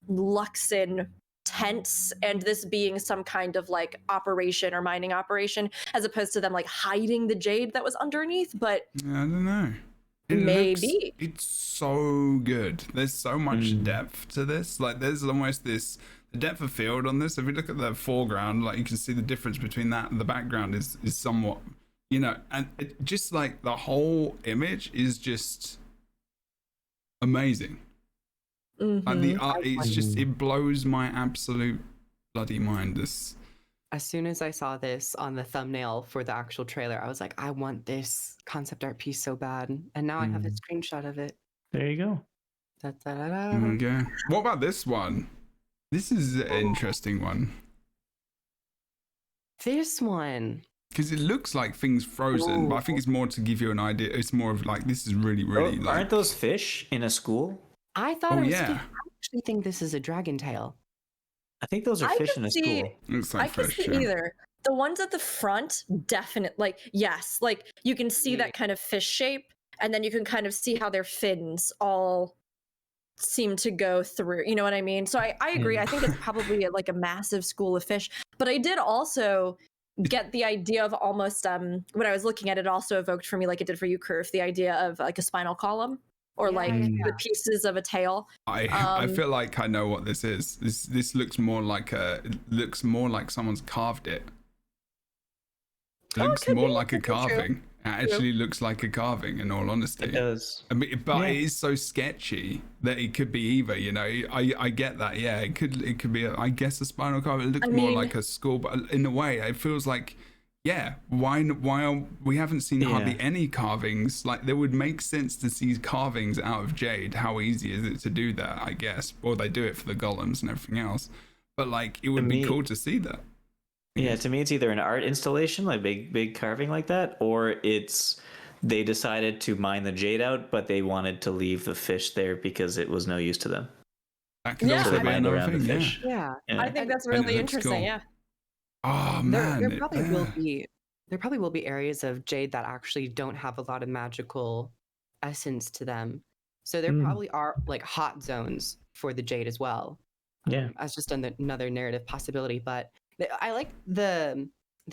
[SPEAKER 4] Luxon tents, and this being some kind of like operation or mining operation, as opposed to them like hiding the jade that was underneath. But
[SPEAKER 1] I don't know.
[SPEAKER 4] Maybe.
[SPEAKER 1] It's so good. There's so much depth to this. Like, there's almost this, the depth of field on this. If you look at the foreground, like, you can see the difference between that and the background is somewhat, and it just like the whole image is just amazing. Like the art, it's just, it blows my absolute bloody mind. This.
[SPEAKER 3] As soon as I saw this on the thumbnail for the actual trailer, I was like, I want this concept art piece so bad. And now I have a screenshot of it.
[SPEAKER 2] There you go.
[SPEAKER 3] Da-da-da-da.
[SPEAKER 1] Okay. What about this one? This is an interesting one.
[SPEAKER 3] This one.
[SPEAKER 1] Because it looks like things frozen, but I think it's more to give you an idea. It's more of like, this is really, really like.
[SPEAKER 2] Aren't those fish in a school?
[SPEAKER 3] I thought
[SPEAKER 1] Oh,
[SPEAKER 3] it was
[SPEAKER 1] yeah.
[SPEAKER 3] I actually think this is a dragon tail.
[SPEAKER 2] I think those are
[SPEAKER 4] I
[SPEAKER 2] fish
[SPEAKER 4] could
[SPEAKER 2] in a
[SPEAKER 4] see-
[SPEAKER 2] school.
[SPEAKER 1] Looks
[SPEAKER 4] I
[SPEAKER 1] like
[SPEAKER 4] can
[SPEAKER 1] fish.
[SPEAKER 4] see
[SPEAKER 1] Yeah.
[SPEAKER 4] either. The ones at the front, definitely, yes, like you can see that kind of fish shape, and then you can kind of see how their fins all seem to go through. You know what I mean? So I agree. I think it's probably like a massive school of fish. But I did also get the idea of almost when I was looking at it, also evoked for me, like it did for you, Kurf, the idea of like a spinal column, or like the pieces of a tail.
[SPEAKER 1] I feel like I know what this is. This looks more like someone's carved it. It looks
[SPEAKER 4] could
[SPEAKER 1] more
[SPEAKER 4] be.
[SPEAKER 1] like a
[SPEAKER 4] Could be true.
[SPEAKER 1] carving. It actually looks like a carving, in all honesty.
[SPEAKER 2] It does.
[SPEAKER 1] I mean, but it is so sketchy that it could be either. I get that. Yeah, it could be. I guess a spinal column. It looks more like a skull, but in a way, it feels like. Yeah, why are we haven't seen hardly any carvings? Like, there would make sense to see carvings out of jade. How easy is it to do that? I guess, or they do it for the golems and everything else. But like, it would be cool to see that.
[SPEAKER 2] Yeah, to me, it's either an art installation, like big carving like that, or it's they decided to mine the jade out, but they wanted to leave the fish there because it was no use to them.
[SPEAKER 1] That could
[SPEAKER 4] Yeah,
[SPEAKER 1] also
[SPEAKER 2] So they
[SPEAKER 1] be
[SPEAKER 2] mined
[SPEAKER 1] another
[SPEAKER 2] around the
[SPEAKER 1] thing. Yeah.
[SPEAKER 2] fish.
[SPEAKER 3] Yeah.
[SPEAKER 2] Yeah.
[SPEAKER 4] I think that's
[SPEAKER 1] And it
[SPEAKER 4] really
[SPEAKER 1] looks
[SPEAKER 4] interesting.
[SPEAKER 1] cool.
[SPEAKER 4] Yeah.
[SPEAKER 1] Oh man,
[SPEAKER 3] There probably will be areas of jade that actually don't have a lot of magical essence to them. So there probably are like hot zones for the jade as well.
[SPEAKER 2] Yeah.
[SPEAKER 3] As just another narrative possibility. But I like the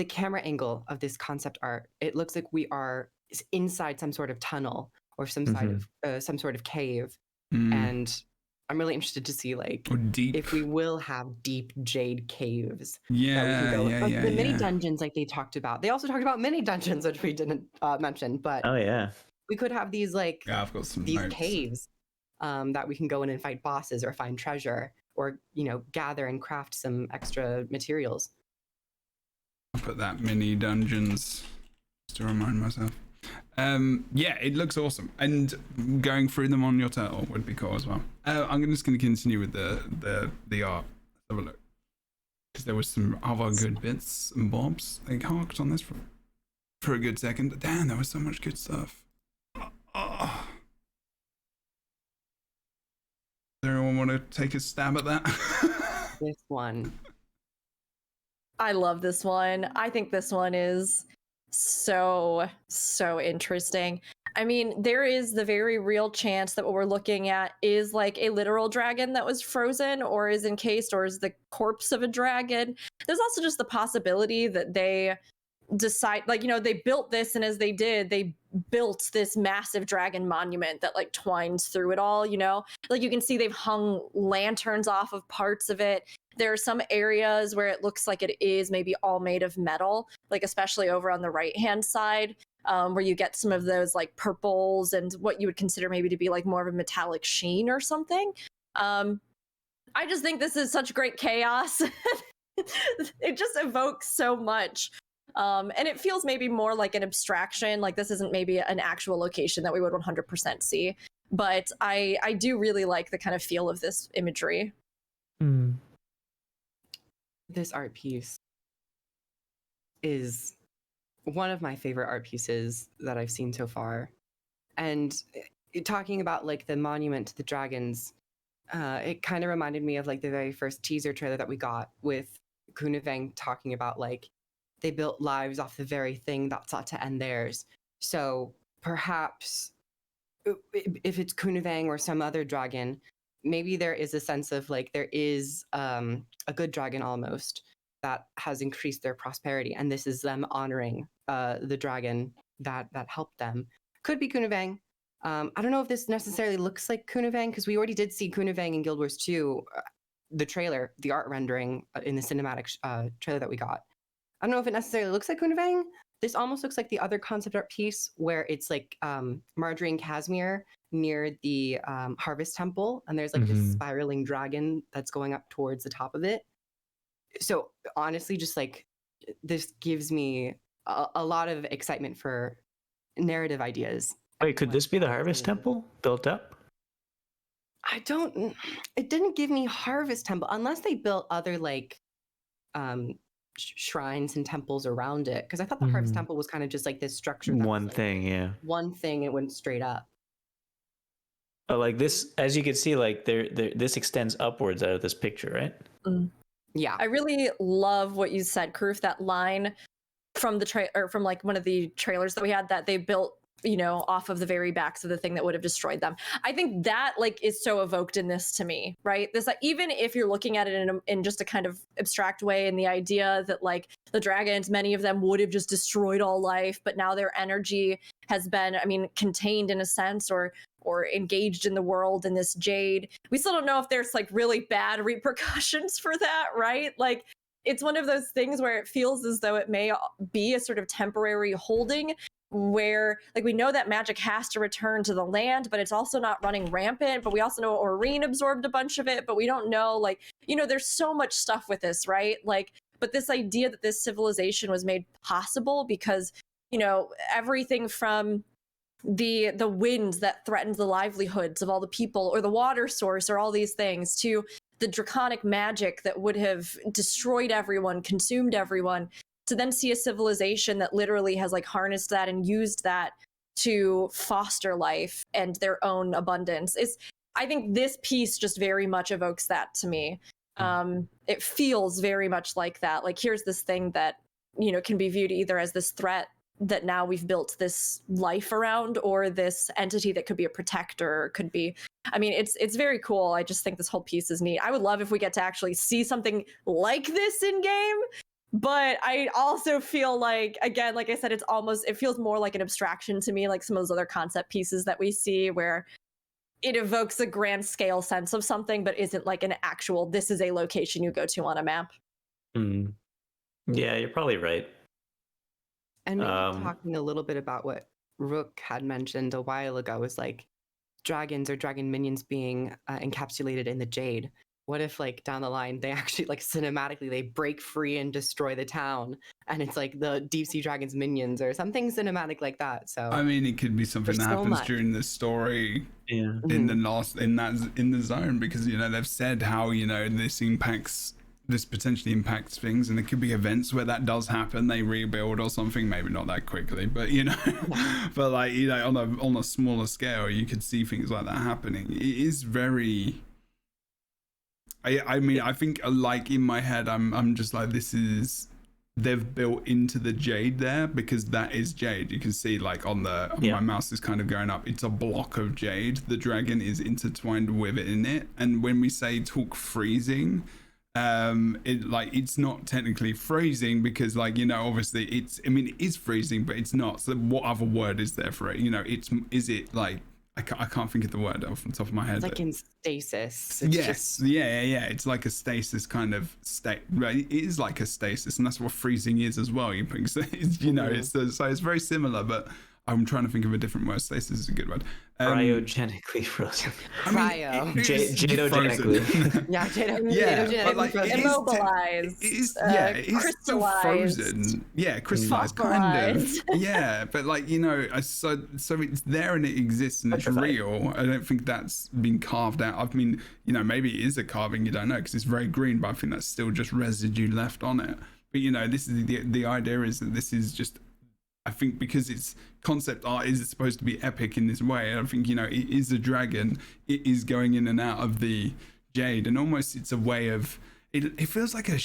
[SPEAKER 3] camera angle of this concept art. It looks like we are inside some sort of tunnel or some sort of cave, and I'm really interested to see like
[SPEAKER 1] or deep.
[SPEAKER 3] if we will have deep jade caves. that we
[SPEAKER 1] Yeah,
[SPEAKER 3] can go.
[SPEAKER 1] yeah,
[SPEAKER 3] Like
[SPEAKER 1] yeah,
[SPEAKER 3] the mini
[SPEAKER 1] yeah.
[SPEAKER 3] dungeons, like they talked about. They also talked about mini dungeons, which we didn't mention. But
[SPEAKER 2] Oh yeah.
[SPEAKER 3] we could have these like
[SPEAKER 1] Yeah, I've got some
[SPEAKER 3] these
[SPEAKER 1] notes.
[SPEAKER 3] caves that we can go in and fight bosses or find treasure or gather and craft some extra materials.
[SPEAKER 1] I'll put that mini dungeons just to remind myself. Yeah, it looks awesome, and going through them on your turtle would be cool as well. I'm just going to continue with the art. Let's have a look, because there was some other good bits and bobs. They harked on this for a good second. Damn, there was so much good stuff. Is there Anyone want to take a stab at that?
[SPEAKER 3] This one.
[SPEAKER 4] I love this one. I think this one is so interesting. I mean, there is the very real chance that what we're looking at is like a literal dragon that was frozen or is encased or is the corpse of a dragon. There's also just the possibility that they decide, like, you know, they built this, and as they did, they built this massive dragon monument that like twines through it all, you know? Like you can see they've hung lanterns off of parts of it. There are some areas where it looks like it is maybe all made of metal, like especially over on the right-hand side, where you get some of those like purples and what you would consider maybe to be like more of a metallic sheen or something. I just think this is such great chaos. It just evokes so much. And it feels maybe more like an abstraction, like this isn't maybe an actual location that we would 100% see. But I do really like the kind of feel of this imagery.
[SPEAKER 2] Mm.
[SPEAKER 3] This art piece is one of my favorite art pieces that I've seen so far. And talking about like the monument to the dragons, it kind of reminded me of like the very first teaser trailer that we got with Kunaveng talking about like they built lives off the very thing that sought to end theirs. So perhaps if it's Kunaveng or some other dragon, maybe there is a sense of like there is a good dragon almost that has increased their prosperity, and this is them honoring the dragon that helped them. Could be Kunaveng. I don't know if this necessarily looks like Kunaveng, because we already did see Kunaveng in Guild Wars 2, the trailer, the art rendering in the cinematic trailer that we got. I don't know if it necessarily looks like Kunaveng. This almost looks like the other concept art piece where it's like Marjorie and Casimir near the Harvest Temple, and there's like this spiraling dragon that's going up towards the top of it. So honestly, just like this gives me a lot of excitement for narrative ideas.
[SPEAKER 2] Wait, could this be the Harvest Temple built up?
[SPEAKER 3] It didn't give me Harvest Temple unless they built other like shrines and temples around it, because I thought the Harvest Temple was kind of just like this structure that
[SPEAKER 2] One
[SPEAKER 3] was, like,
[SPEAKER 2] thing, yeah.
[SPEAKER 3] one thing, it went straight up.
[SPEAKER 2] Like this, as you can see, like this extends upwards out of this picture, right?
[SPEAKER 3] Yeah,
[SPEAKER 4] I really love what you said, Karuf, that line from the from like one of the trailers that we had that they built, you know, off of the very backs of the thing that would have destroyed them. I think that like is so evoked in this to me, right? This, like, even if you're looking at it in just a kind of abstract way, and the idea that like the dragons, many of them would have just destroyed all life, but now their energy has been, I mean, contained in a sense, or engaged in the world in this jade. We still don't know if there's like really bad repercussions for that, right? Like it's one of those things where it feels as though it may be a sort of temporary holding, where like we know that magic has to return to the land, but it's also not running rampant. But we also know Aurene absorbed a bunch of it, but we don't know, like, you know, there's so much stuff with this, right? Like, but this idea that this civilization was made possible because, you know, everything from the wind that threatens the livelihoods of all the people, or the water source, or all these things, to the draconic magic that would have destroyed everyone, consumed everyone, to then see a civilization that literally has like harnessed that and used that to foster life and their own abundance. I think this piece just very much evokes that to me. It feels very much like that. Like here's this thing that, you know, can be viewed either as this threat that now we've built this life around, or this entity that could be a protector, could be, I mean, it's very cool. I just think this whole piece is neat. I would love if we get to actually see something like this in game, but I also feel like, again, like I said, it feels more like an abstraction to me, like some of those other concept pieces that we see where it evokes a grand scale sense of something, but isn't like an actual, this is a location you go to on a map.
[SPEAKER 2] Yeah, you're probably right.
[SPEAKER 3] and maybe talking a little bit about what Rook had mentioned a while ago is like dragons or dragon minions being encapsulated in the jade. What if like down the line they actually like cinematically they break free and destroy the town, and it's like the deep sea dragons minions or something cinematic like that? So
[SPEAKER 1] I mean, it could be something that happens during the story in the zone, because, you know, they've said how, you know, this potentially impacts things, and there could be events where that does happen, they rebuild or something, maybe not that quickly, but, you know, but like, you know, on a smaller scale, you could see things like that happening. It is very I mean, I think like in my head, I'm just like, this is, they've built into the jade there, because that is jade. You can see like on my mouse is kind of going up. It's a block of jade. The dragon is intertwined with it in it. And when we say talk freezing, it's not technically freezing, because like, you know, obviously it is freezing, but it's not. So what other word is there for it? You know, is it like, I can't think of the word off the top of my head.
[SPEAKER 3] It's like in stasis. It's
[SPEAKER 1] yes,
[SPEAKER 3] just...
[SPEAKER 1] yeah. It's like a stasis kind of state. Right? It is like a stasis, and that's what freezing is as well. You think, so you know, so it's very similar, but I'm trying to think of a different word. Stasis is a good word.
[SPEAKER 2] Cryogenically frozen.
[SPEAKER 3] Jadogenically.
[SPEAKER 1] Yeah,
[SPEAKER 3] Jadogenically
[SPEAKER 1] like,
[SPEAKER 3] frozen.
[SPEAKER 4] Immobilized.
[SPEAKER 1] It is still frozen. Yeah, crystallized, kind of. Yeah, but like, you know, so it's there and it exists and it's real. I don't think that's been carved out. I mean, you know, maybe it is a carving. You don't know, because it's very green, but I think that's still just residue left on it. But you know, this is the idea is that this is just. I think because it's concept art is supposed to be epic in this way. I think, you know, it is a dragon. It is going in and out of the jade, and almost it's a way of it. It feels like they're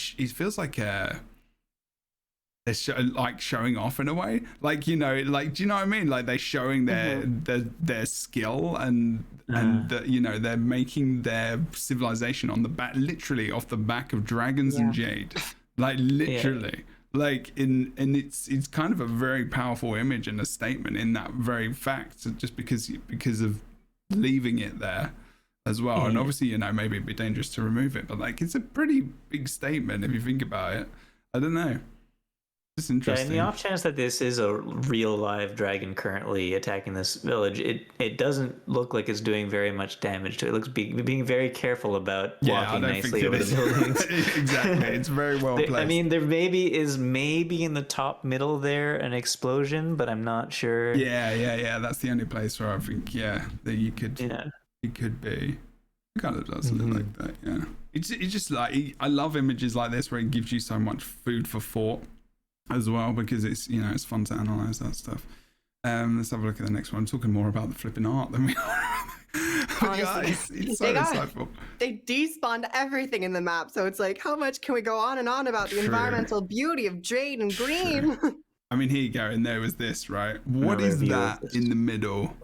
[SPEAKER 1] showing off in a way. Like, you know, like, do you know what I mean? Like they're showing their skill and you know, they're making their civilization on the back, literally off the back of dragons and jade, like literally. Yeah. Like and it's kind of a very powerful image and a statement in that very fact, just because of leaving it there as well. And obviously, you know, maybe it'd be dangerous to remove it, but like it's a pretty big statement if you think about it. I don't know. It's interesting.
[SPEAKER 2] Yeah, and the off chance that this is a real live dragon currently attacking this village, it doesn't look like it's doing very much damage to it. It looks being very careful about walking nicely over the buildings.
[SPEAKER 1] Exactly, it's very well placed.
[SPEAKER 2] I mean, there maybe in the top middle there an explosion, but I'm not sure.
[SPEAKER 1] Yeah. That's the only place where I think that you could it could be. It kind of does look like that. Yeah, it's just like, I love images like this where it gives you so much food for thought as well, because it's, you know, it's fun to analyze that stuff. Let's have a look at the next one. I'm talking more about the flipping art than we are.
[SPEAKER 3] Honestly,
[SPEAKER 1] it's so insightful.
[SPEAKER 3] They despawned everything in the map, so it's like, how much can we go on and on about the environmental beauty of jade and green?
[SPEAKER 1] I mean, here you go, and there was this, right? What is that in the middle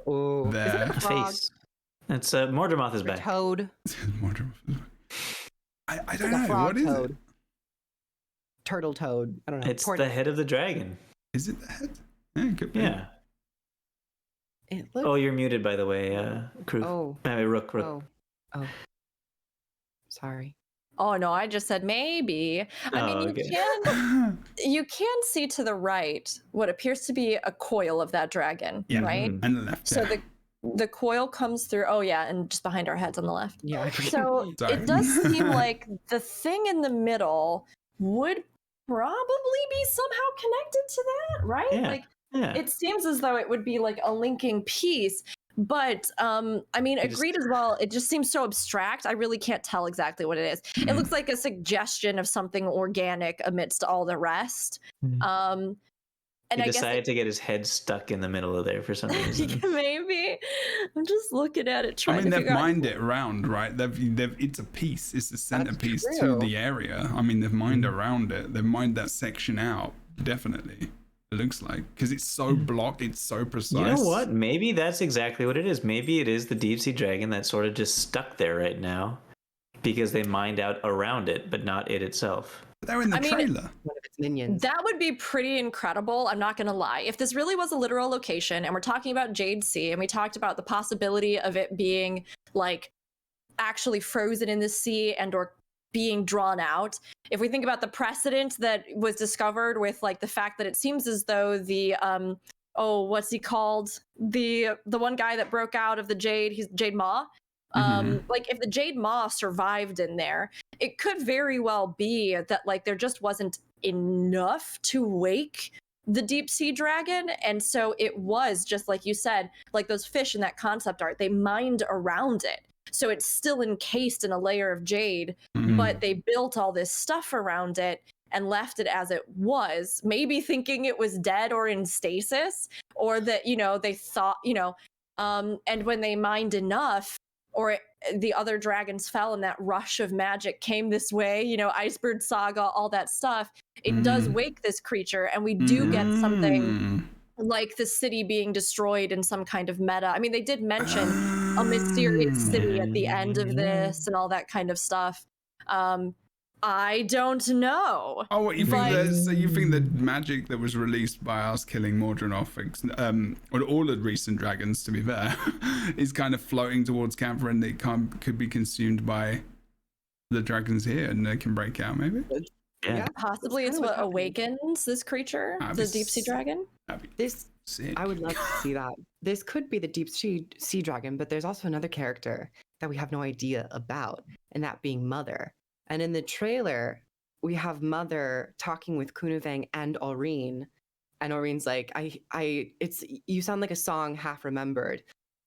[SPEAKER 1] there?
[SPEAKER 3] Is it a
[SPEAKER 2] face. It's Mordramoth is back.
[SPEAKER 3] Toad.
[SPEAKER 1] I don't know. What is it?
[SPEAKER 3] Turtle toad. I don't know.
[SPEAKER 2] It's the head of the dragon.
[SPEAKER 1] Is it the head? Yeah, it could be.
[SPEAKER 2] Yeah. Oh, you're muted, by the way, Crew.
[SPEAKER 3] Oh.
[SPEAKER 2] Rook.
[SPEAKER 3] Oh. Sorry.
[SPEAKER 4] Oh no, I just said maybe. I mean, you can see to the right what appears to be a coil of that dragon, right?
[SPEAKER 1] And the left.
[SPEAKER 4] So the coil comes through. Oh yeah, and just behind our heads on the left.
[SPEAKER 3] Yeah.
[SPEAKER 4] So it does seem like the thing in the middle would probably be somehow connected to that, right?
[SPEAKER 2] Yeah.
[SPEAKER 4] It seems as though it would be like a linking piece. But I mean, agreed as well. It just seems so abstract. I really can't tell exactly what it is. It looks like a suggestion of something organic amidst all the rest. And
[SPEAKER 2] he decided to get his head stuck in the middle of there for some reason.
[SPEAKER 4] Maybe. I'm just looking at it, trying to
[SPEAKER 1] they've
[SPEAKER 4] figure out.
[SPEAKER 1] mined it around, right? It's a piece. It's the centerpiece to the area. I mean, they've mined around it. They've mined that section out, definitely. It looks like, because it's so blocked, it's so precise.
[SPEAKER 2] You know what? Maybe that's exactly what it is. Maybe it is the deep sea dragon that's sort of just stuck there right now because they mined out around it, but not it itself.
[SPEAKER 1] They're in the trailer.
[SPEAKER 3] One of its minions.
[SPEAKER 4] That would be pretty incredible. I'm not going to lie. If this really was a literal location and we're talking about Jade Sea and we talked about the possibility of it being like actually frozen in the sea and or being drawn out. If we think about the precedent that was discovered with like the fact that it seems as though the what's he called? The one guy that broke out of the Jade, he's Jade Maw. Like if the Jade Maw survived in there, it could very well be that like there just wasn't enough to wake the deep sea dragon, and so it was just like you said, like those fish in that concept art, they mined around it. So it's still encased in a layer of jade, but they built all this stuff around it and left it as it was, maybe thinking it was dead or in stasis, or that, you know, they thought, you know, and when they mined enough, or the other dragons fell and that rush of magic came this way, you know, Icebird Saga, all that stuff, it does wake this creature, and we do get something like the city being destroyed in some kind of meta. I mean, they did mention a mysterious city at the end of this and all that kind of stuff. I don't know.
[SPEAKER 1] Oh, what you think that? So you think the magic that was released by us killing Mordrinoff, or all the recent dragons, to be fair, is kind of floating towards Camphor, and it could be consumed by the dragons here, and they can break out, maybe.
[SPEAKER 2] Yeah.
[SPEAKER 4] Possibly it's what awakens this creature, the deep sea dragon.
[SPEAKER 3] This
[SPEAKER 1] Sick.
[SPEAKER 3] I would love to see that. This could be the deep sea dragon, but there's also another character that we have no idea about, and that being Mother. And in the trailer, we have Mother talking with Kunavang and Aureen, and Aureen's like, it's you sound like a song half remembered.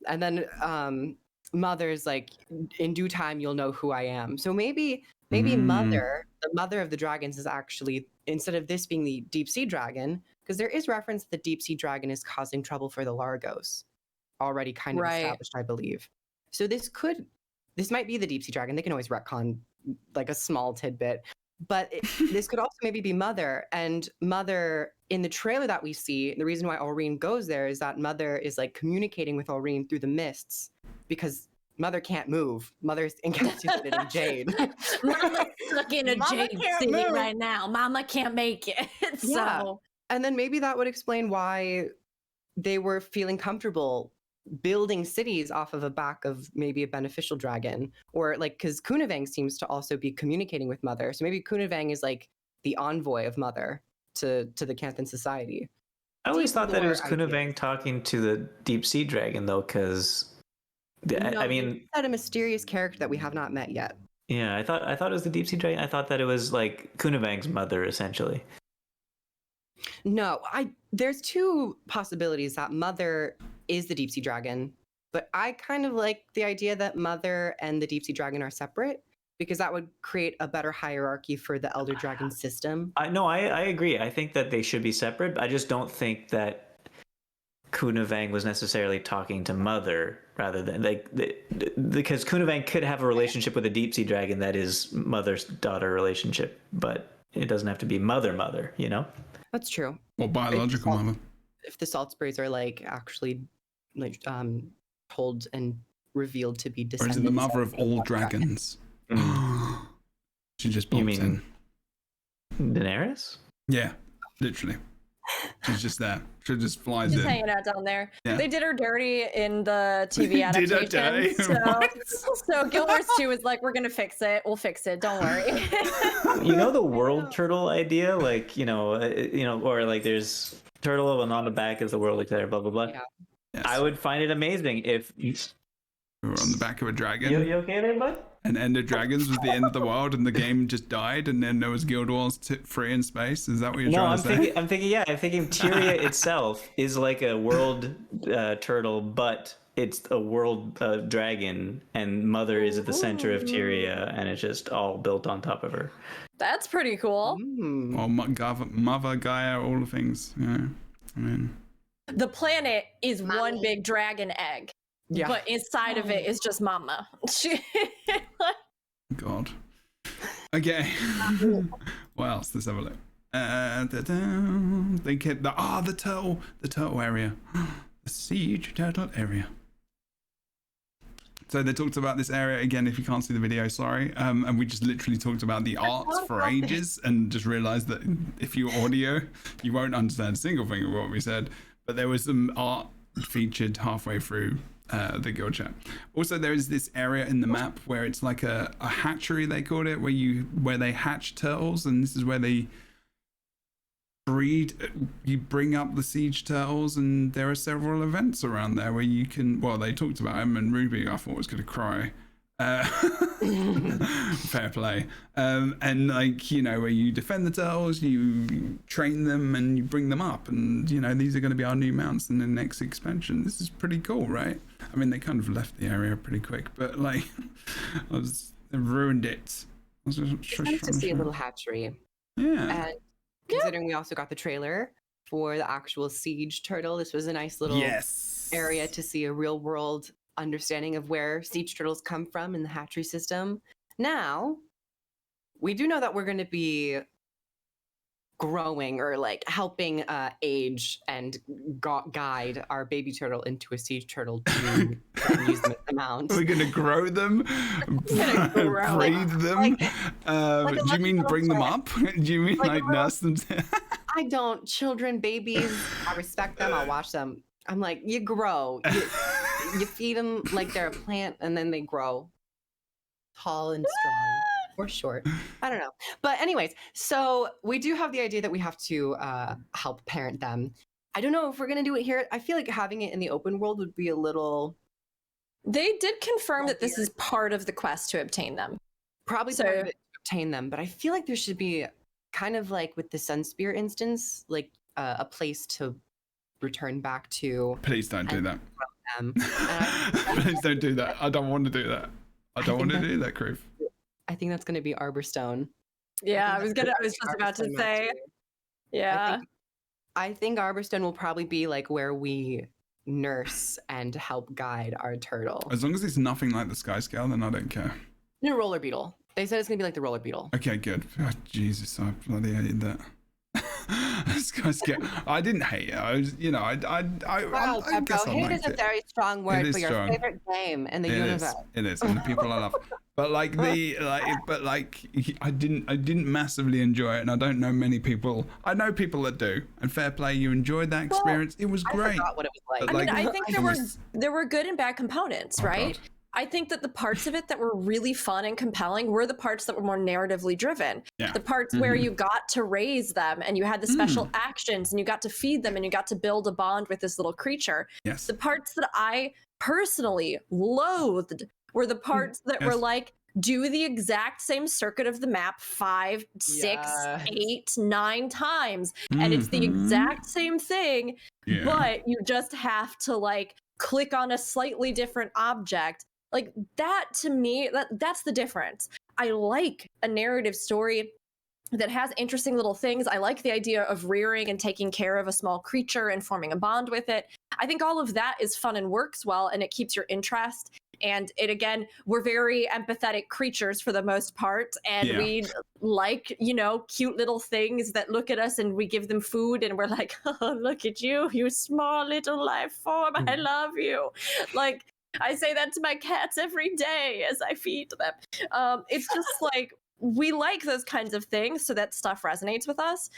[SPEAKER 3] And then Mother's like, in due time you'll know who I am. So maybe Mother, the mother of the dragons, is actually, instead of this being the deep sea dragon, because there is reference that the deep sea dragon is causing trouble for the Largos, already kind of established, I believe. So this might be the deep sea dragon. They can always retcon like a small tidbit, but this could also maybe be Mother. And Mother, in the trailer that we see, the reason why Aureen goes there is that Mother is like communicating with Aureen through the mists, because Mother can't move. Mother's encapsulated in jade.
[SPEAKER 4] Mama's stuck in a jade city right now. Mama can't make it.
[SPEAKER 3] Yeah.
[SPEAKER 4] So
[SPEAKER 3] And then maybe that would explain why they were feeling comfortable building cities off of a back of maybe a beneficial dragon, or like, because Kunavang seems to also be communicating with Mother. So maybe Kunavang is like the envoy of Mother to the Canthan society.
[SPEAKER 2] I always thought that it was
[SPEAKER 3] Deep lore
[SPEAKER 2] Kunavang talking to the deep sea dragon, though, because I mean,
[SPEAKER 3] had a mysterious character that we have not met yet.
[SPEAKER 2] yeah, I thought it was the deep sea dragon. I thought that it was like Kunavang's mother, essentially.
[SPEAKER 3] No, there's two possibilities that Mother is the deep sea dragon, but I kind of like the idea that Mother and the deep sea dragon are separate, because that would create a better hierarchy for the elder dragon system.
[SPEAKER 2] I agree. I think that they should be separate. I just don't think that Kunavang was necessarily talking to Mother, rather than because Kunavang could have a relationship with a deep sea dragon that is mother's daughter relationship, but it doesn't have to be mother, you know?
[SPEAKER 3] That's true.
[SPEAKER 1] Or biological mother.
[SPEAKER 3] If the salt sprays are like actually like told and revealed to be
[SPEAKER 1] Or
[SPEAKER 3] descendants.
[SPEAKER 1] is it the mother of all dragons? She just
[SPEAKER 2] You
[SPEAKER 1] pops
[SPEAKER 2] mean
[SPEAKER 1] in.
[SPEAKER 2] Daenerys?
[SPEAKER 1] Yeah, literally. She's just there. She just flies
[SPEAKER 4] just
[SPEAKER 1] in.
[SPEAKER 4] hanging out down there.
[SPEAKER 1] Yeah.
[SPEAKER 4] They did her dirty in the TV
[SPEAKER 1] Did her
[SPEAKER 4] adaptation.
[SPEAKER 1] dirty? What?
[SPEAKER 4] So Guild Wars 2 is like, we're gonna fix it. We'll fix it. Don't worry.
[SPEAKER 2] You know the world turtle idea, like or like there's turtle and on the back is the world, etc. Blah blah blah.
[SPEAKER 3] Yeah.
[SPEAKER 1] Yes.
[SPEAKER 2] I would find it amazing if
[SPEAKER 1] We were on the back of a dragon.
[SPEAKER 2] you okay there, bud?
[SPEAKER 1] And End of Dragons was the end of the world, and the game just died, and then there was Guild Wars 3 in space. Is that what you're
[SPEAKER 2] No,
[SPEAKER 1] trying
[SPEAKER 2] I'm
[SPEAKER 1] to say?
[SPEAKER 2] thinking Tyria itself is like a world turtle, but it's a world dragon, and Mother is at the center of Tyria, and it's just all built on top of her.
[SPEAKER 4] That's pretty cool.
[SPEAKER 1] Or Mother, Gaia, all the things. Yeah. I mean,
[SPEAKER 4] The planet is one big dragon egg.
[SPEAKER 3] Yeah.
[SPEAKER 4] But inside of it is just Mama.
[SPEAKER 1] God. Okay. What else? Let's have a look. They kept the turtle area, the siege turtle area. So they talked about this area again. If you can't see the video, sorry. And we just literally talked about the arts for ages, and just realized that if you audio, you won't understand a single thing of what we said. But there was some art featured halfway through the guild chat. Also, there is this area in the map where it's like a hatchery, they called it, where they hatch turtles, and this is where they breed. You bring up the siege turtles, and there are several events around there where you can. Well, they talked about them, and Ruby, I thought, was gonna cry. Fair play. And like, where you defend the turtles, you train them, and you bring them up, and these are going to be our new mounts in the next expansion. This is pretty cool, right? I mean, they kind of left the area pretty quick, but like, they've ruined it. I was just
[SPEAKER 3] It's nice to see a little hatchery.
[SPEAKER 1] Yeah.
[SPEAKER 3] And considering we also got the trailer for the actual siege turtle, this was a nice little
[SPEAKER 1] Yes.
[SPEAKER 3] area to see a real world understanding of where siege turtles come from in the hatchery system. Now, we do know that we're going to be growing or like helping age and guide our baby turtle into a siege turtle to use them as a mount.
[SPEAKER 1] We're gonna grow them, breed them. Do you mean bring them up? Do you mean like nurse them?
[SPEAKER 3] I don't. Children, babies, I respect them. I'll watch them. I'm like, you grow. You feed them like they're a plant, and then they grow tall and strong. Or short. I don't know. But anyways, so we do have the idea that we have to help parent them. I don't know if we're going to do it here. I feel like having it in the open world would be a little...
[SPEAKER 4] They did confirm that this is part of the quest to obtain them.
[SPEAKER 3] Probably part of it to obtain them, but I feel like there should be kind of like with the Sun Spear instance, like a place to return back to.
[SPEAKER 1] Please don't do that. Please don't do that. I don't want to do that. I don't want to do that, Creve.
[SPEAKER 3] I think that's going to be Arborstone.
[SPEAKER 4] Yeah, I was just about to say. Yeah.
[SPEAKER 3] I think Arborstone will probably be like where we nurse and help guide our turtle.
[SPEAKER 1] As long as it's nothing like the Sky Scale, then I don't care.
[SPEAKER 3] No, roller beetle. They said it's going to be like the roller beetle.
[SPEAKER 1] Okay, good. Oh, Jesus, I bloody hated that. Sky Scale. I didn't hate it. I was, I guess I
[SPEAKER 3] hate
[SPEAKER 1] liked
[SPEAKER 3] is a
[SPEAKER 1] it.
[SPEAKER 3] very strong word for your
[SPEAKER 1] strong.
[SPEAKER 3] favorite game in the universe.
[SPEAKER 1] It is, and the people I love. But I didn't massively enjoy it, and I don't know many people. I know people that do, and fair play. You enjoyed that experience. It was great.
[SPEAKER 3] I forgot what it was like.
[SPEAKER 4] I mean, I think there were good and bad components, right?
[SPEAKER 1] God.
[SPEAKER 4] I think that the parts of it that were really fun and compelling were the parts that were more narratively driven.
[SPEAKER 1] Yeah.
[SPEAKER 4] The parts where you got to raise them and you had the special actions and you got to feed them and you got to build a bond with this little creature.
[SPEAKER 1] Yes.
[SPEAKER 4] The parts that I personally loathed were the parts that were like, do the exact same circuit of the map 5, 6, 8, 9 times. And it's the exact same thing, but you just have to like click on a slightly different object. Like that to me, that's the difference. I like a narrative story that has interesting little things. I like the idea of rearing and taking care of a small creature and forming a bond with it. I think all of that is fun and works well, and it keeps your interest. And it, again, we're very empathetic creatures for the most part. And we like, cute little things that look at us and we give them food and we're like, oh, look at you, you small little life form. I love you. Like, I say that to my cats every day as I feed them. It's just like, we like those kinds of things. So that stuff resonates with us.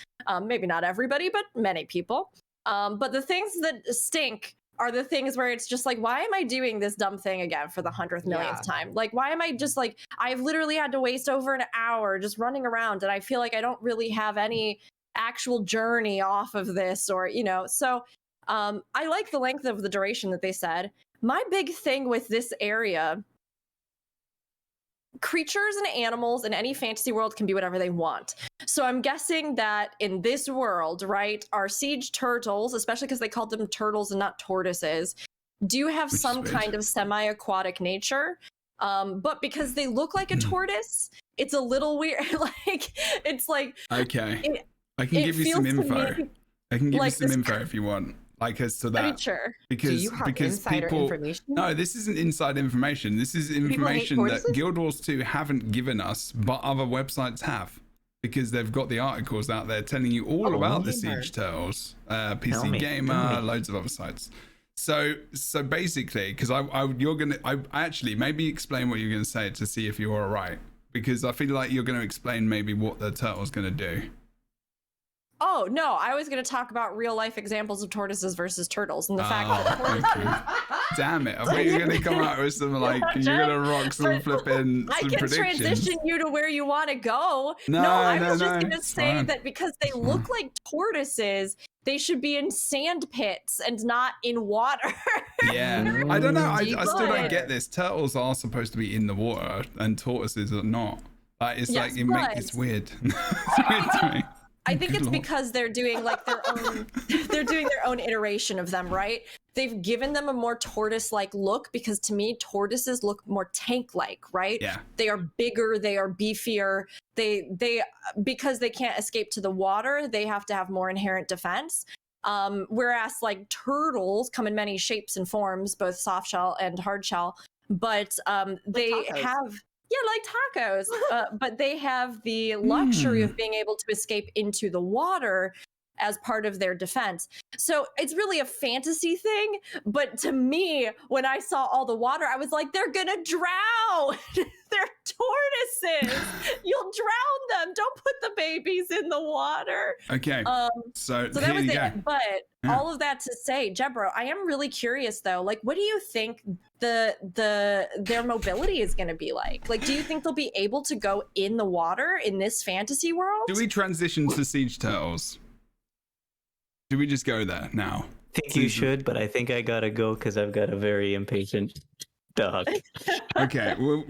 [SPEAKER 4] Maybe not everybody, but many people. But the things that stink are the things where it's just like, why am I doing this dumb thing again for the 100th millionth time? Like, why am I just like, I've literally had to waste over an hour just running around and I feel like I don't really have any actual journey off of this or, so I like the length of the duration that they said. My big thing with this area, creatures and animals in any fantasy world can be whatever they want. So I'm guessing that in this world, right, our siege turtles, especially because they called them turtles and not tortoises, do have some kind of semi-aquatic nature. But because they look like a tortoise, it's a little weird. Like, it's like...
[SPEAKER 1] Okay. I can give you some info. I can give you some info if you want. Like as to that,
[SPEAKER 4] I mean, sure.
[SPEAKER 1] Because
[SPEAKER 3] do you have insider information?
[SPEAKER 1] No, this isn't inside information. This is information that Guild Wars 2 haven't given us, but other websites have, because they've got the articles out there telling you all about the Siege Turtles, PC Gamer, loads of other sites. So basically, because I actually maybe explain what you're gonna say to see if you're all right, because I feel like you're gonna explain maybe what the turtle's gonna do.
[SPEAKER 4] Oh, no, I was going to talk about real life examples of tortoises versus turtles and the fact that tortoises...
[SPEAKER 1] Damn it. I thought you were going to come out with some, like, you're going to rock some flipping
[SPEAKER 4] I can transition you to where you want to go.
[SPEAKER 1] No,
[SPEAKER 4] I was just going to say
[SPEAKER 1] fine.
[SPEAKER 4] that because they look like tortoises, they should be in sand pits and not in water.
[SPEAKER 1] Yeah. I don't know. I still don't get this. Turtles are supposed to be in the water and tortoises are not. It's like, it's weird. It's weird to me.
[SPEAKER 4] I think it's because they're doing like their own iteration of them, right? They've given them a more tortoise-like look because to me, tortoises look more tank-like, right?
[SPEAKER 1] Yeah.
[SPEAKER 4] They are bigger, they are beefier. They because they can't escape to the water, they have to have more inherent defense. Whereas like turtles come in many shapes and forms, both soft shell and hard shell, but they
[SPEAKER 3] tacos.
[SPEAKER 4] have like tacos, but they have the luxury of being able to escape into the water as part of their defense. So it's really a fantasy thing, but to me, when I saw all the water, I was like, they're gonna drown. They're tortoises. You'll drown them. Don't put the babies in the water.
[SPEAKER 1] Okay. So
[SPEAKER 4] that
[SPEAKER 1] here
[SPEAKER 4] was
[SPEAKER 1] you
[SPEAKER 4] it.
[SPEAKER 1] go.
[SPEAKER 4] But
[SPEAKER 1] Yeah.
[SPEAKER 4] all of that to say, Jebro, I am really curious though. Like, what do you think their mobility is going to be like? Like, do you think they'll be able to go in the water in this fantasy world?
[SPEAKER 1] Do we transition to siege turtles? Do we just go there now?
[SPEAKER 2] I think you should, but I think I gotta go because I've got a very impatient dog.
[SPEAKER 1] Okay. Well,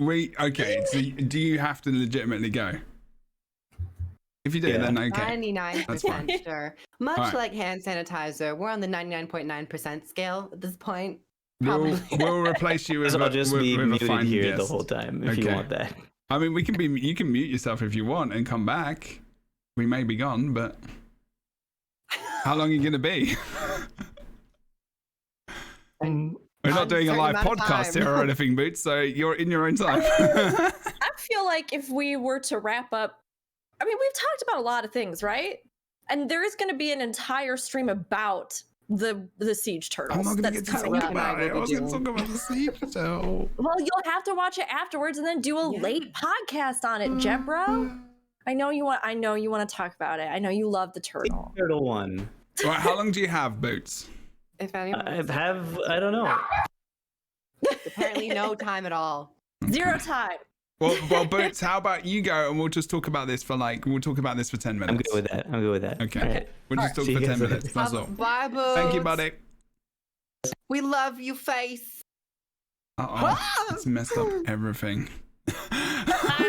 [SPEAKER 1] okay. So do you have to legitimately go? If you do, then okay.
[SPEAKER 3] 99% sure. Much
[SPEAKER 1] Alright.
[SPEAKER 3] like hand sanitizer, we're on the 99.9% scale at this point.
[SPEAKER 1] We'll replace you with
[SPEAKER 2] I'll just be
[SPEAKER 1] with a
[SPEAKER 2] muted
[SPEAKER 1] fine
[SPEAKER 2] here
[SPEAKER 1] guest.
[SPEAKER 2] the whole time if you
[SPEAKER 1] Okay.
[SPEAKER 2] want that.
[SPEAKER 1] I mean, you can mute yourself if you want and come back. We may be gone, but how long are you going to be? We're not doing a live
[SPEAKER 3] Uncertain amount of
[SPEAKER 1] podcast
[SPEAKER 3] time.
[SPEAKER 1] here or anything, Boots, so you're in your own time.
[SPEAKER 4] I feel like if we were to wrap up, I mean, we've talked about a lot of things, right? And there is going to be an entire stream about the siege turtles.
[SPEAKER 1] I'm not going to
[SPEAKER 4] that's
[SPEAKER 1] get to
[SPEAKER 4] coming
[SPEAKER 1] talk
[SPEAKER 4] up.
[SPEAKER 1] about it. I was going to talk about the siege turtle.
[SPEAKER 4] Well, you'll have to watch it afterwards and then do a late podcast on it, Jebro. I know you want to talk about it. I know you love the turtle.
[SPEAKER 2] Turtle one.
[SPEAKER 1] Right, how long do you have, Boots?
[SPEAKER 3] If anyone,
[SPEAKER 2] I don't know.
[SPEAKER 3] apparently no time at all.
[SPEAKER 4] Zero time.
[SPEAKER 1] Well, Boots, how about you go and we'll just talk about this for 10 minutes.
[SPEAKER 2] I'm good with that.
[SPEAKER 1] Okay.
[SPEAKER 2] All right.
[SPEAKER 1] We'll just talk
[SPEAKER 2] See
[SPEAKER 1] for
[SPEAKER 2] you
[SPEAKER 1] 10
[SPEAKER 2] guys
[SPEAKER 1] minutes.
[SPEAKER 2] later.
[SPEAKER 1] That's all.
[SPEAKER 3] Bye, Boots.
[SPEAKER 1] Thank you, buddy.
[SPEAKER 3] We love you, face.
[SPEAKER 1] Uh-oh. It's messed up everything.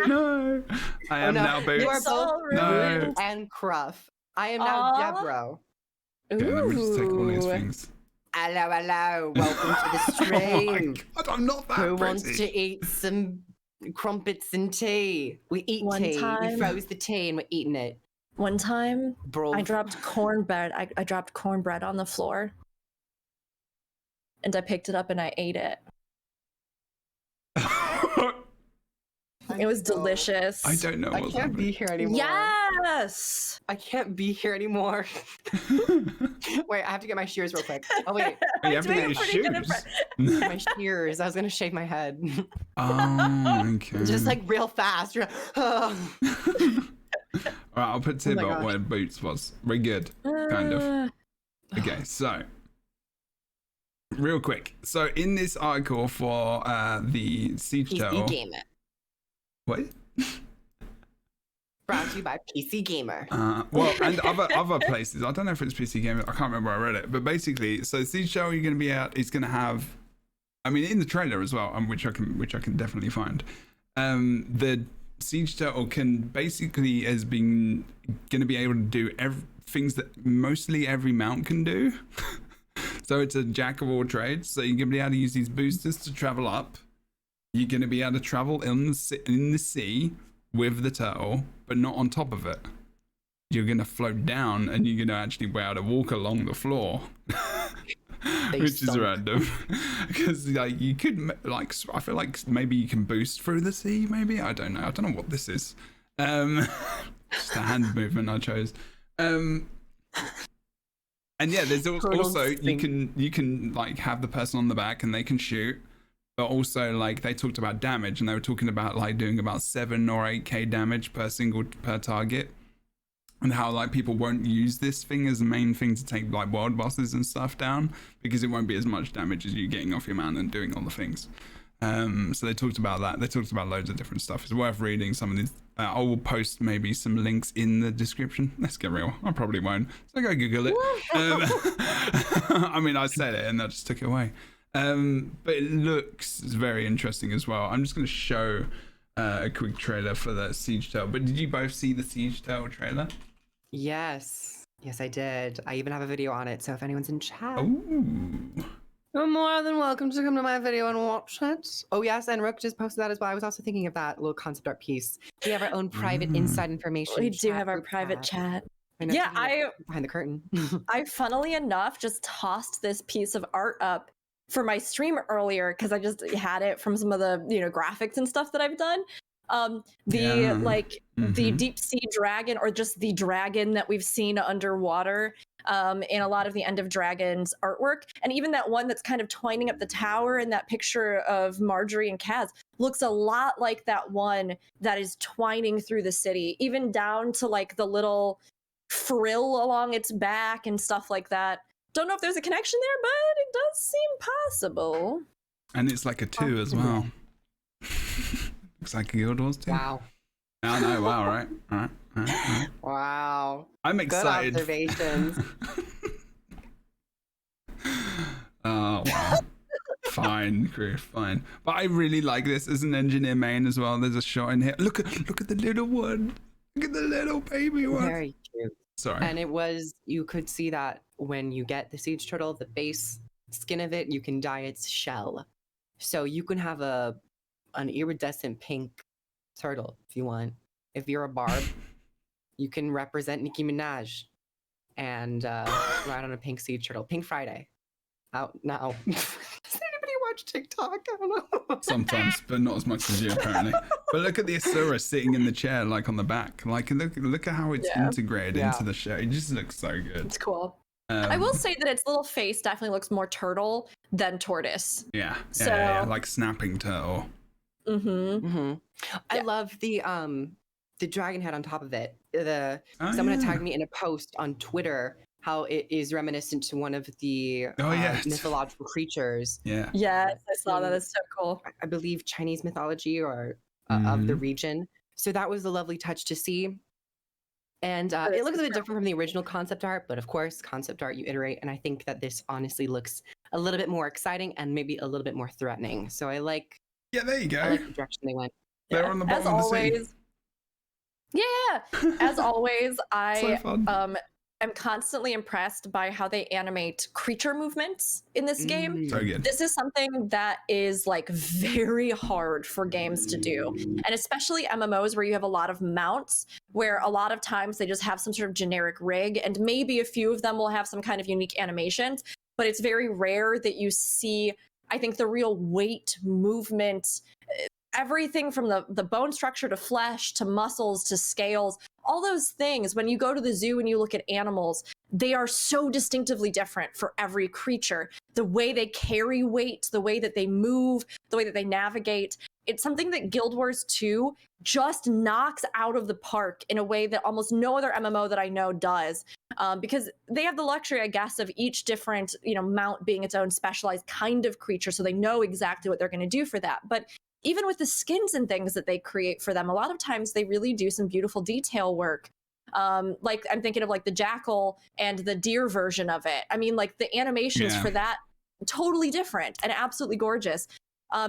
[SPEAKER 1] No. I am now Boots.
[SPEAKER 3] You are
[SPEAKER 4] It's all
[SPEAKER 3] both
[SPEAKER 1] No.
[SPEAKER 3] Rude and Cruff. I am now
[SPEAKER 4] Aw.
[SPEAKER 3] Jebro.
[SPEAKER 1] Okay, let me just take all these things.
[SPEAKER 3] Hello. Welcome to the
[SPEAKER 1] Oh my
[SPEAKER 3] stream.
[SPEAKER 1] God, I'm not that
[SPEAKER 3] Who
[SPEAKER 1] British.
[SPEAKER 3] wants to eat some crumpets and tea? We eat
[SPEAKER 4] One
[SPEAKER 3] tea.
[SPEAKER 4] time-
[SPEAKER 3] We froze the tea and we're eating it.
[SPEAKER 4] One time,
[SPEAKER 3] Bro.
[SPEAKER 4] I dropped cornbread. I dropped cornbread on the floor, and I picked it up and I ate it. It was delicious.
[SPEAKER 1] I don't know
[SPEAKER 3] I
[SPEAKER 1] what's
[SPEAKER 3] can't be
[SPEAKER 1] happening.
[SPEAKER 3] here anymore.
[SPEAKER 4] Yes.
[SPEAKER 3] I can't be here anymore. Wait, I have to get my shears real quick. Oh wait,
[SPEAKER 1] You have to
[SPEAKER 4] Doing
[SPEAKER 1] get
[SPEAKER 4] a
[SPEAKER 1] your
[SPEAKER 4] pretty good
[SPEAKER 1] shoes.
[SPEAKER 3] my shears. I was gonna shave my head.
[SPEAKER 1] Oh, okay.
[SPEAKER 3] Just like real fast.
[SPEAKER 1] All right, I'll put Tib
[SPEAKER 3] my
[SPEAKER 1] up
[SPEAKER 3] gosh.
[SPEAKER 1] where Boots was. Very good. Kind of. Okay, so real quick. So in this article for the Siege
[SPEAKER 3] PC
[SPEAKER 1] Turtle.
[SPEAKER 3] Gamer.
[SPEAKER 1] What?
[SPEAKER 3] Brought to you by PC Gamer.
[SPEAKER 1] Well, and other places. I don't know if it's PC Gamer. I can't remember where I read it. But basically, so Siege Turtle you're going to be out. It's going to have, I mean, in the trailer as well, which I can definitely find. The Siege Turtle can basically has been going to be able to do things that mostly every mount can do. So it's a jack of all trades. So you're going to be able to use these boosters to travel up. You're going to be able to travel in the sea with the turtle, but not on top of it. You're going to float down and you're going to actually be able to walk along the floor. Which is random. Because like you could like, I feel like maybe you can boost through the sea, maybe. I don't know what this is. Just a hand movement I chose. And yeah, there's also you can like have the person on the back and they can shoot. But also, like, they talked about damage, and they were talking about like doing about 7 or 8k damage per target, and how like people won't use this thing as the main thing to take like world bosses and stuff down because it won't be as much damage as you getting off your man and doing all the things. So they talked about that. They talked about loads of different stuff. It's worth reading some of these. I will post maybe some links in the description. Let's get real. I probably won't. So go Google it. I mean, I said it and I just took it away. But it looks very interesting as well. I'm just going to show a quick trailer for the Siege Turtle. But did you both see the Siege Turtle trailer?
[SPEAKER 3] Yes, I did. I even have a video on it. So if anyone's in chat,
[SPEAKER 1] Ooh.
[SPEAKER 3] you're more than welcome to come to my video and watch it. Oh yes, and Rook just posted that as well. I was also thinking of that little concept art piece. We have our own private inside information.
[SPEAKER 4] We do
[SPEAKER 3] chat
[SPEAKER 4] have our
[SPEAKER 3] group
[SPEAKER 4] private chat. Yeah,
[SPEAKER 3] behind the curtain.
[SPEAKER 4] I funnily enough just tossed this piece of art up for my stream earlier because I just had it from some of the graphics and stuff that I've done. The
[SPEAKER 1] Mhm.
[SPEAKER 4] deep sea dragon, or just the dragon that we've seen underwater in a lot of the End of Dragons artwork, and even that one that's kind of twining up the tower in that picture of Marjorie and Kaz looks a lot like that one that is twining through the city, even down to like the little frill along its back and stuff like that. Don't know if there's a connection there, but it does seem possible.
[SPEAKER 1] And it's like a 2 as well. Looks like a Guild Wars 2.
[SPEAKER 3] Wow.
[SPEAKER 1] Oh no, wow, right. All right.
[SPEAKER 3] Wow.
[SPEAKER 1] I'm
[SPEAKER 3] Good
[SPEAKER 1] excited.
[SPEAKER 3] observations.
[SPEAKER 1] Oh wow. Fine, Griff, fine. But I really like this as an engineer main as well. There's a shot in here. Look at the little one. Look at the little baby one.
[SPEAKER 3] Very cute.
[SPEAKER 1] Sorry.
[SPEAKER 3] And you could see that when you get the siege turtle, the base skin of it, you can dye its shell. So you can have an iridescent pink turtle if you want. If you're a barb, you can represent Nicki Minaj and ride on a pink siege turtle. Pink Friday. Out now. Does anybody watch TikTok? I don't know.
[SPEAKER 1] Sometimes, but not as much as you apparently. But look at the Asura sitting in the chair, like on the back. Like look at how it's integrated into the show. It just looks so good.
[SPEAKER 4] It's cool. I will say that its little face definitely looks more turtle than tortoise.
[SPEAKER 1] Yeah.
[SPEAKER 4] So-
[SPEAKER 1] Yeah, like snapping turtle.
[SPEAKER 3] I love the dragon head on top of it. Someone had tagged me in a post on Twitter how it is reminiscent to one of the mythological creatures.
[SPEAKER 1] Yeah.
[SPEAKER 4] Yes, I saw that. It's so cool.
[SPEAKER 3] I believe Chinese mythology or of the region. So that was a lovely touch to see. And it looks a bit different from the original concept art, but of course, concept art, you iterate. And I think that this honestly looks a little bit more exciting and maybe a little bit more threatening. So I like
[SPEAKER 1] there you go.
[SPEAKER 3] I like the direction they went.
[SPEAKER 1] They're on the bottom
[SPEAKER 4] As
[SPEAKER 1] of the sea.
[SPEAKER 4] always. Yeah. As always, I
[SPEAKER 1] So fun.
[SPEAKER 4] am constantly impressed by how they animate creature movements in this game.
[SPEAKER 1] So good.
[SPEAKER 4] This is something that is like very hard for games to do. And especially MMOs where you have a lot of mounts, where a lot of times they just have some sort of generic rig, and maybe a few of them will have some kind of unique animations, but it's very rare that you see, I think, the real weight, movement, everything from the bone structure to flesh to muscles to scales, all those things. When you go to the zoo and you look at animals, they are so distinctively different for every creature. The way they carry weight, the way that they move, the way that they navigate. It's something that Guild Wars 2 just knocks out of the park in a way that almost no other MMO that I know does. Because they have the luxury, I guess, of each different, mount being its own specialized kind of creature, so they know exactly what they're going to do for that. But even with the skins and things that they create for them, a lot of times they really do some beautiful detail work. Like I'm thinking of like the jackal and the deer version of it. I mean, like the animations for that, totally different and absolutely gorgeous.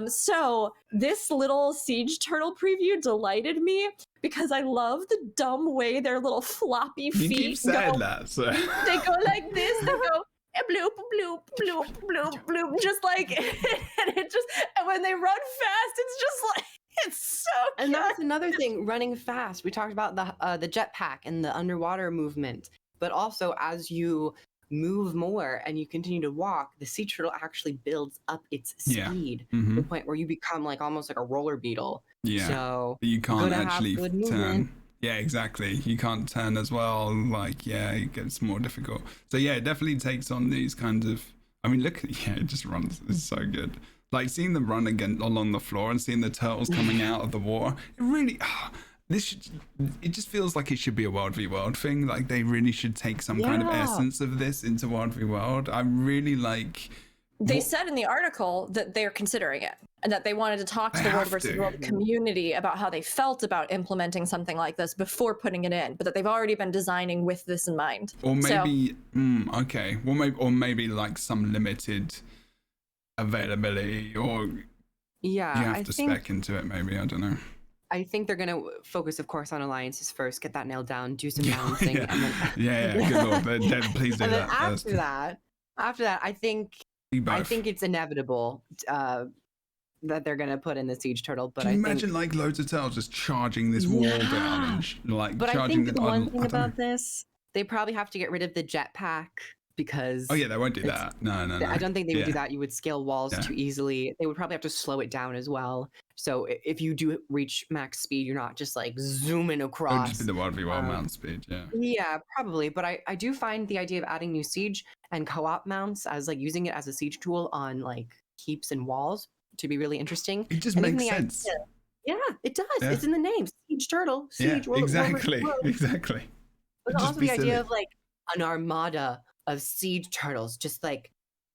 [SPEAKER 4] So this little siege turtle preview delighted me because I love the dumb way their little floppy feet
[SPEAKER 1] You keep saying
[SPEAKER 4] go.
[SPEAKER 1] that, so.
[SPEAKER 4] They go like this. They go bloop bloop bloop bloop bloop, just like, and when they run fast, it's just like, it's so
[SPEAKER 3] And
[SPEAKER 4] cute.
[SPEAKER 3] that's another thing, running fast. We talked about the jetpack and the underwater movement, but also as you move more and you continue to walk, the sea turtle actually builds up its speed to the point where you become like almost like a roller beetle.
[SPEAKER 1] Yeah.
[SPEAKER 3] So
[SPEAKER 1] you can't
[SPEAKER 3] gotta have
[SPEAKER 1] actually
[SPEAKER 3] good
[SPEAKER 1] turn.
[SPEAKER 3] movement.
[SPEAKER 1] Yeah, exactly. You can't turn as well. Like, it gets more difficult. So yeah, it definitely takes on these kinds of. I mean, look, it just runs. It's so good. Like seeing them run again along the floor and seeing the turtles coming out of the water. It really. It just feels like it should be a World v World thing. Like they really should take some kind of essence of this into World v World. I really like.
[SPEAKER 4] They said in the article that they're considering it and that they wanted to talk to the World versus World community about how they felt about implementing something like this before putting it in, but that they've already been designing with this in mind.
[SPEAKER 1] Or maybe, okay. Well, maybe like some limited availability, or you have to spec into it. Maybe, I don't know.
[SPEAKER 3] I think they're gonna focus, of course, on alliances first, get that nailed down, do some balancing, and then
[SPEAKER 1] good lord, please do
[SPEAKER 3] and then
[SPEAKER 1] that
[SPEAKER 3] after
[SPEAKER 1] first.
[SPEAKER 3] that, I think it's inevitable that they're gonna put in the siege turtle. But
[SPEAKER 1] Can you imagine like loads of turtles just charging this wall down and like
[SPEAKER 3] But
[SPEAKER 1] charging
[SPEAKER 3] I think the one thing about this They probably have to get rid of the jetpack because
[SPEAKER 1] Oh yeah, they won't do that. No.
[SPEAKER 3] I don't think they would do
[SPEAKER 1] Yeah.
[SPEAKER 3] that. You would scale walls
[SPEAKER 1] Yeah.
[SPEAKER 3] too easily. They would probably have to slow it down as well. So if you do reach max speed, you're not just like zooming
[SPEAKER 1] It would
[SPEAKER 3] across.
[SPEAKER 1] just be the 1v1 mount speed, yeah.
[SPEAKER 3] Yeah, probably. But I do find the idea of adding new siege and co-op mounts as like using it as a siege tool on like keeps and walls to be really interesting.
[SPEAKER 1] It just
[SPEAKER 3] And even
[SPEAKER 1] makes
[SPEAKER 3] the
[SPEAKER 1] sense.
[SPEAKER 3] idea- yeah, it does.
[SPEAKER 1] Yeah.
[SPEAKER 3] It's in the name. Siege turtle.
[SPEAKER 1] Yeah,
[SPEAKER 3] Siege. World-
[SPEAKER 1] exactly.
[SPEAKER 3] World-
[SPEAKER 1] Exactly.
[SPEAKER 3] But
[SPEAKER 1] It'd just
[SPEAKER 3] also
[SPEAKER 1] be
[SPEAKER 3] the idea
[SPEAKER 1] silly.
[SPEAKER 3] of like an armada of siege turtles just like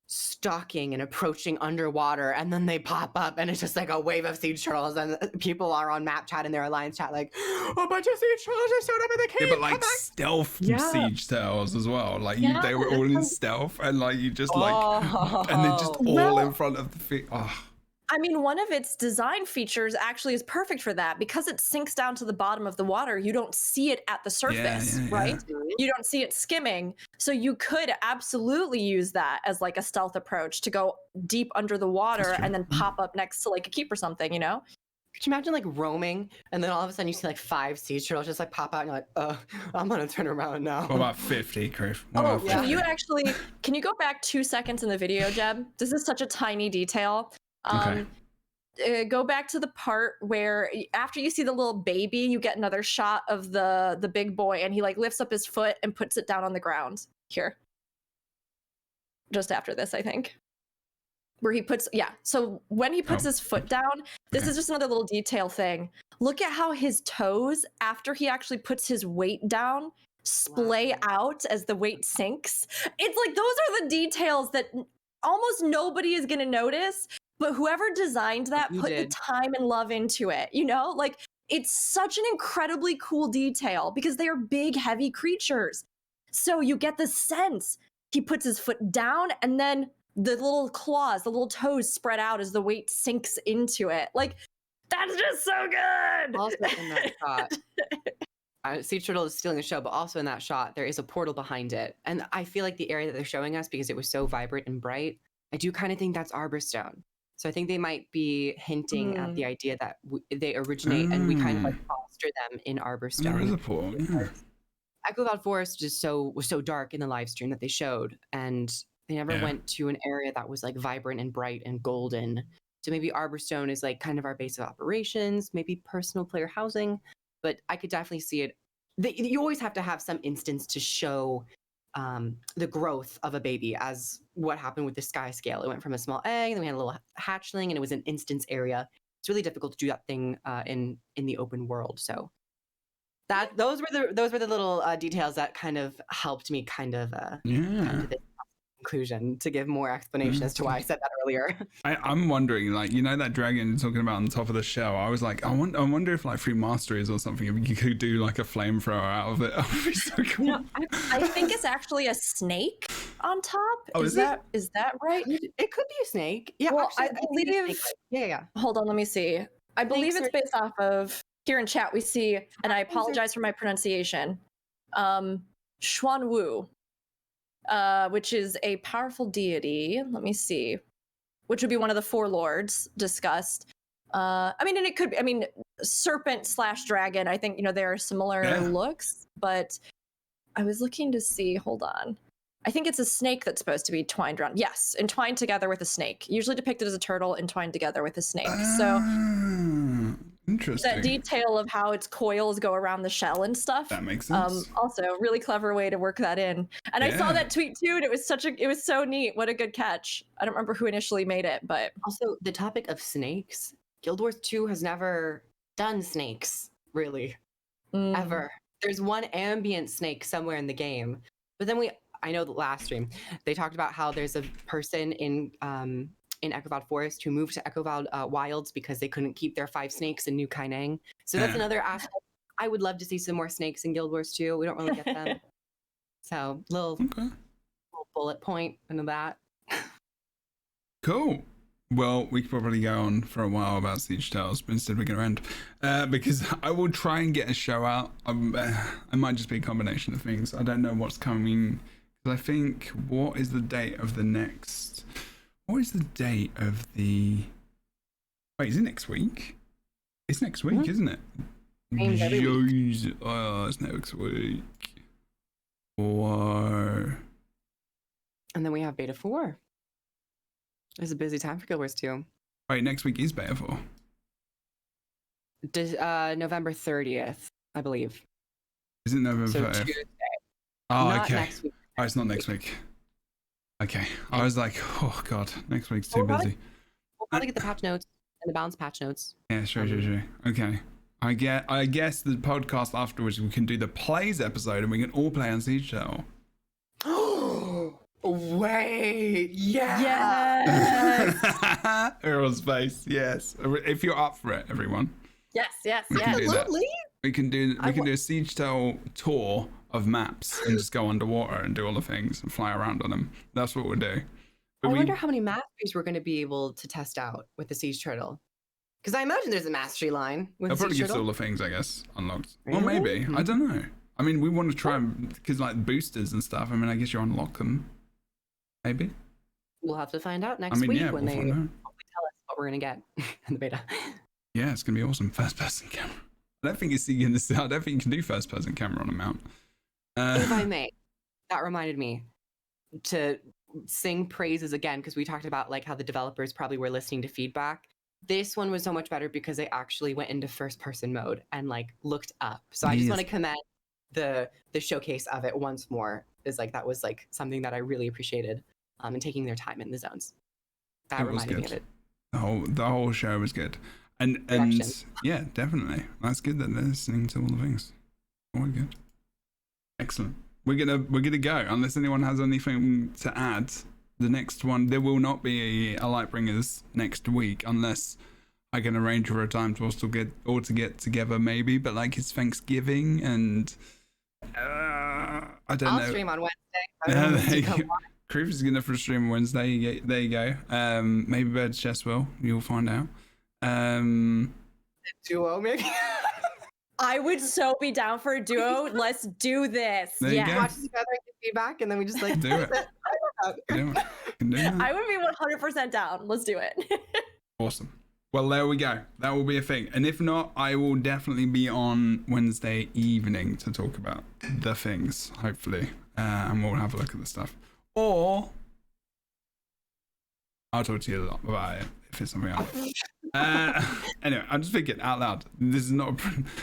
[SPEAKER 3] stalking and approaching underwater, and then they pop up and it's just like a wave of siege turtles, and people are on map chat and their alliance chat like, a bunch of siege turtles just showed up in the cave.
[SPEAKER 1] Yeah, but like
[SPEAKER 3] come back."
[SPEAKER 1] stealth
[SPEAKER 3] Yeah.
[SPEAKER 1] siege towers as well. Like
[SPEAKER 3] Yeah.
[SPEAKER 1] they were all in stealth, and like you just like, and they're just all
[SPEAKER 4] Well-
[SPEAKER 1] in front of the feet. Oh,
[SPEAKER 4] I mean, one of its design features actually is perfect for that because it sinks down to the bottom of the water. You don't see it at the surface,
[SPEAKER 1] yeah, yeah.
[SPEAKER 4] right? You don't see it skimming. So you could absolutely use that as like a stealth approach to go deep under the water
[SPEAKER 1] That's true.
[SPEAKER 4] and then pop up next to like a keep or something, you know?
[SPEAKER 3] Could you imagine like roaming and then all of a sudden you see like 5 siege turtles just like pop out and you're like, I'm gonna turn around now.
[SPEAKER 1] what about 50, Griff? What
[SPEAKER 4] Oh,
[SPEAKER 1] about
[SPEAKER 3] yeah.
[SPEAKER 4] can you actually, can you go back 2 seconds in the video, Jeb? This is such a tiny detail.
[SPEAKER 1] Okay.
[SPEAKER 4] Go back to the part where after you see the little baby, you get another shot of the big boy, and he like lifts up his foot and puts it down on the ground. Here, just after this, I think, where he puts So when he puts
[SPEAKER 1] Oh.
[SPEAKER 4] his foot down, this
[SPEAKER 1] Okay.
[SPEAKER 4] is just another little detail thing. Look at how his toes, after he actually puts his weight down, splay
[SPEAKER 3] Wow.
[SPEAKER 4] out as the weight sinks. It's like those are the details that almost nobody is going to notice, but whoever designed that
[SPEAKER 3] You
[SPEAKER 4] put
[SPEAKER 3] did.
[SPEAKER 4] the time and love into it, you know? Like it's such an incredibly cool detail because they are big, heavy creatures. So you get the sense he puts his foot down and then the little claws, the little toes spread out as the weight sinks into it. Like that's just so good.
[SPEAKER 3] Also in that shot, Siege Turtle is stealing the show, but also in that shot, there is a portal behind it. And I feel like the area that they're showing us, because it was so vibrant and bright, I do kind of think that's Arborstone. So I think they might be hinting at the idea that they originate and we kind of like foster them in Arborstone.
[SPEAKER 1] There is a portal. Yeah.
[SPEAKER 3] Echo Cloud Forest was so dark in the live stream that they showed, and they never
[SPEAKER 1] Yeah.
[SPEAKER 3] went to an area that was like vibrant and bright and golden. So maybe Arborstone is like kind of our base of operations, maybe personal player housing, but I could definitely see it. You always have to have some instance to show the growth of a baby, as what happened with the sky scale. It went from a small egg, then we had a little hatchling, and it was an instance area. It's really difficult to do that thing in the open world. So those were the little details that kind of helped me come to this conclusion to give more explanation as to why I said that earlier.
[SPEAKER 1] I'm wondering, like, you know, that dragon you're talking about on the top of the shell. I was like, I wonder if, like, through masteries or something, if you could do like a flamethrower out of it. That would be so cool.
[SPEAKER 3] You know,
[SPEAKER 4] I think it's actually a snake on top.
[SPEAKER 1] Oh, is it?
[SPEAKER 4] Is that right?
[SPEAKER 3] it could be a snake. Yeah,
[SPEAKER 4] Well,
[SPEAKER 3] actually,
[SPEAKER 4] I
[SPEAKER 3] think it's a
[SPEAKER 4] believe-
[SPEAKER 3] snake. Yeah.
[SPEAKER 4] Hold on, let me see. I believe
[SPEAKER 3] Snakes
[SPEAKER 4] it's based off of here in chat we see, and I apologize for my pronunciation. Xuan Wu, which is a powerful deity. Let me see. Which would be one of the 4 lords discussed. I mean, and it could be, I mean, serpent / dragon. I think, you know, there are similar
[SPEAKER 1] Yeah.
[SPEAKER 4] looks, but I was looking to see, hold on. I think it's a snake that's supposed to be twined around. Yes, entwined together with a snake. Usually depicted as a turtle entwined together with a snake. So
[SPEAKER 1] Ah, interesting.
[SPEAKER 4] that detail of how its coils go around the shell and stuff.
[SPEAKER 1] That makes sense.
[SPEAKER 4] Also, really clever way to work that in. And I saw
[SPEAKER 1] Yeah.
[SPEAKER 4] that tweet too, and it was so neat. What a good catch. I don't remember who initially made it, but
[SPEAKER 3] Also, the topic of snakes. Guild Wars 2 has never done snakes, really, ever. There's one ambient snake somewhere in the game, but then I know the last stream, they talked about how there's a person in Echo Cloud Forest who moved to Echo Cloud Wilds because they couldn't keep their 5 snakes in New Kaineng. So that's
[SPEAKER 1] Yeah.
[SPEAKER 3] another aspect. I would love to see some more snakes in Guild Wars 2. We don't really get them. So little
[SPEAKER 1] Okay.
[SPEAKER 3] bullet point into that.
[SPEAKER 1] Cool. Well, we could probably go on for a while about Siege Tales, but instead we're going to end. Because I will try and get a show out. It might just be a combination of things. I don't know what's coming. Because I think, what is the date of the next... What is the date of the... Wait, is it next week? It's next week, isn't it?
[SPEAKER 3] Games every week.
[SPEAKER 1] Jesus. Oh, it's next week. Whoa.
[SPEAKER 3] And then we have beta 4. It's a busy time for Guild Wars 2.
[SPEAKER 1] Wait, next week is beta 4.
[SPEAKER 3] November 30th, I believe.
[SPEAKER 1] Is it November
[SPEAKER 3] So
[SPEAKER 1] 30th?
[SPEAKER 3] Tuesday.
[SPEAKER 1] Oh,
[SPEAKER 3] Not
[SPEAKER 1] okay.
[SPEAKER 3] next week.
[SPEAKER 1] Oh, it's not next week. Okay. I was like, oh god, next week's too busy.
[SPEAKER 3] We'll probably get the patch notes and the balance patch notes.
[SPEAKER 1] Yeah, sure. Okay. I guess the podcast afterwards we can do the plays episode and we can all play on Siege Tower.
[SPEAKER 3] Wait, yeah.
[SPEAKER 4] Yes.
[SPEAKER 1] Everyone's face, yes. If you're up for it, everyone.
[SPEAKER 4] Yes.
[SPEAKER 1] We can do that.
[SPEAKER 4] Absolutely.
[SPEAKER 1] We can do a Siege Tower tour of maps and just go underwater and do all the things and fly around on them. That's what we'll do. But
[SPEAKER 3] I wonder how many masteries we're going to be able to test out with the Siege Turtle. Because I imagine there's a mastery line with
[SPEAKER 1] They'll
[SPEAKER 3] the
[SPEAKER 1] probably
[SPEAKER 3] Siege
[SPEAKER 1] give us
[SPEAKER 3] Turtle.
[SPEAKER 1] all the things, I guess, unlocked.
[SPEAKER 3] Really?
[SPEAKER 1] Or maybe. I don't know. I mean, we want to try because like boosters and stuff. I mean, I guess you unlock them. Maybe.
[SPEAKER 3] We'll have to find out next week when
[SPEAKER 1] we'll
[SPEAKER 3] they
[SPEAKER 1] find out.
[SPEAKER 3] tell us what we're going to get in the beta.
[SPEAKER 1] Yeah, it's gonna be awesome. First person camera. I don't think you can do first person camera on a mount.
[SPEAKER 3] If I may, that reminded me to sing praises again, because we talked about like how the developers probably were listening to feedback. This one was so much better because they actually went into first person mode and like looked up. So I just
[SPEAKER 1] Yes.
[SPEAKER 3] want to commend the showcase of it once more. Is like that was like something that I really appreciated, and taking their time in the zones. That
[SPEAKER 1] It was
[SPEAKER 3] reminded me
[SPEAKER 1] good.
[SPEAKER 3] of it.
[SPEAKER 1] The whole show was good. And
[SPEAKER 3] Production.
[SPEAKER 1] yeah, definitely. That's good that they're listening to all the things. All good. Excellent. We're gonna go unless anyone has anything to add. The next one, there will not be a Lightbringers next week unless I can arrange for a time to also get together maybe. But like it's Thanksgiving and I don't know.
[SPEAKER 3] I'll stream on Wednesday.
[SPEAKER 1] Yeah, there you
[SPEAKER 3] Come
[SPEAKER 1] go. Cruz is gonna for stream Wednesday. There you go. Maybe Bird's Chess will. You'll find out.
[SPEAKER 3] Duo maybe.
[SPEAKER 4] I would so be down for a duo. Let's do this.
[SPEAKER 1] There you
[SPEAKER 4] Yeah.
[SPEAKER 1] go.
[SPEAKER 3] Watch this together and get feedback, and then we just like
[SPEAKER 1] Do it. Do it. Can do that.
[SPEAKER 4] I would be 100% down. Let's do it.
[SPEAKER 1] Awesome. Well, there we go. That will be a thing. And if not, I will definitely be on Wednesday evening to talk about the things, hopefully. And we'll have a look at the stuff. Or I'll talk to you a lot about it if it's something else. Anyway, I'm just thinking out loud. This is not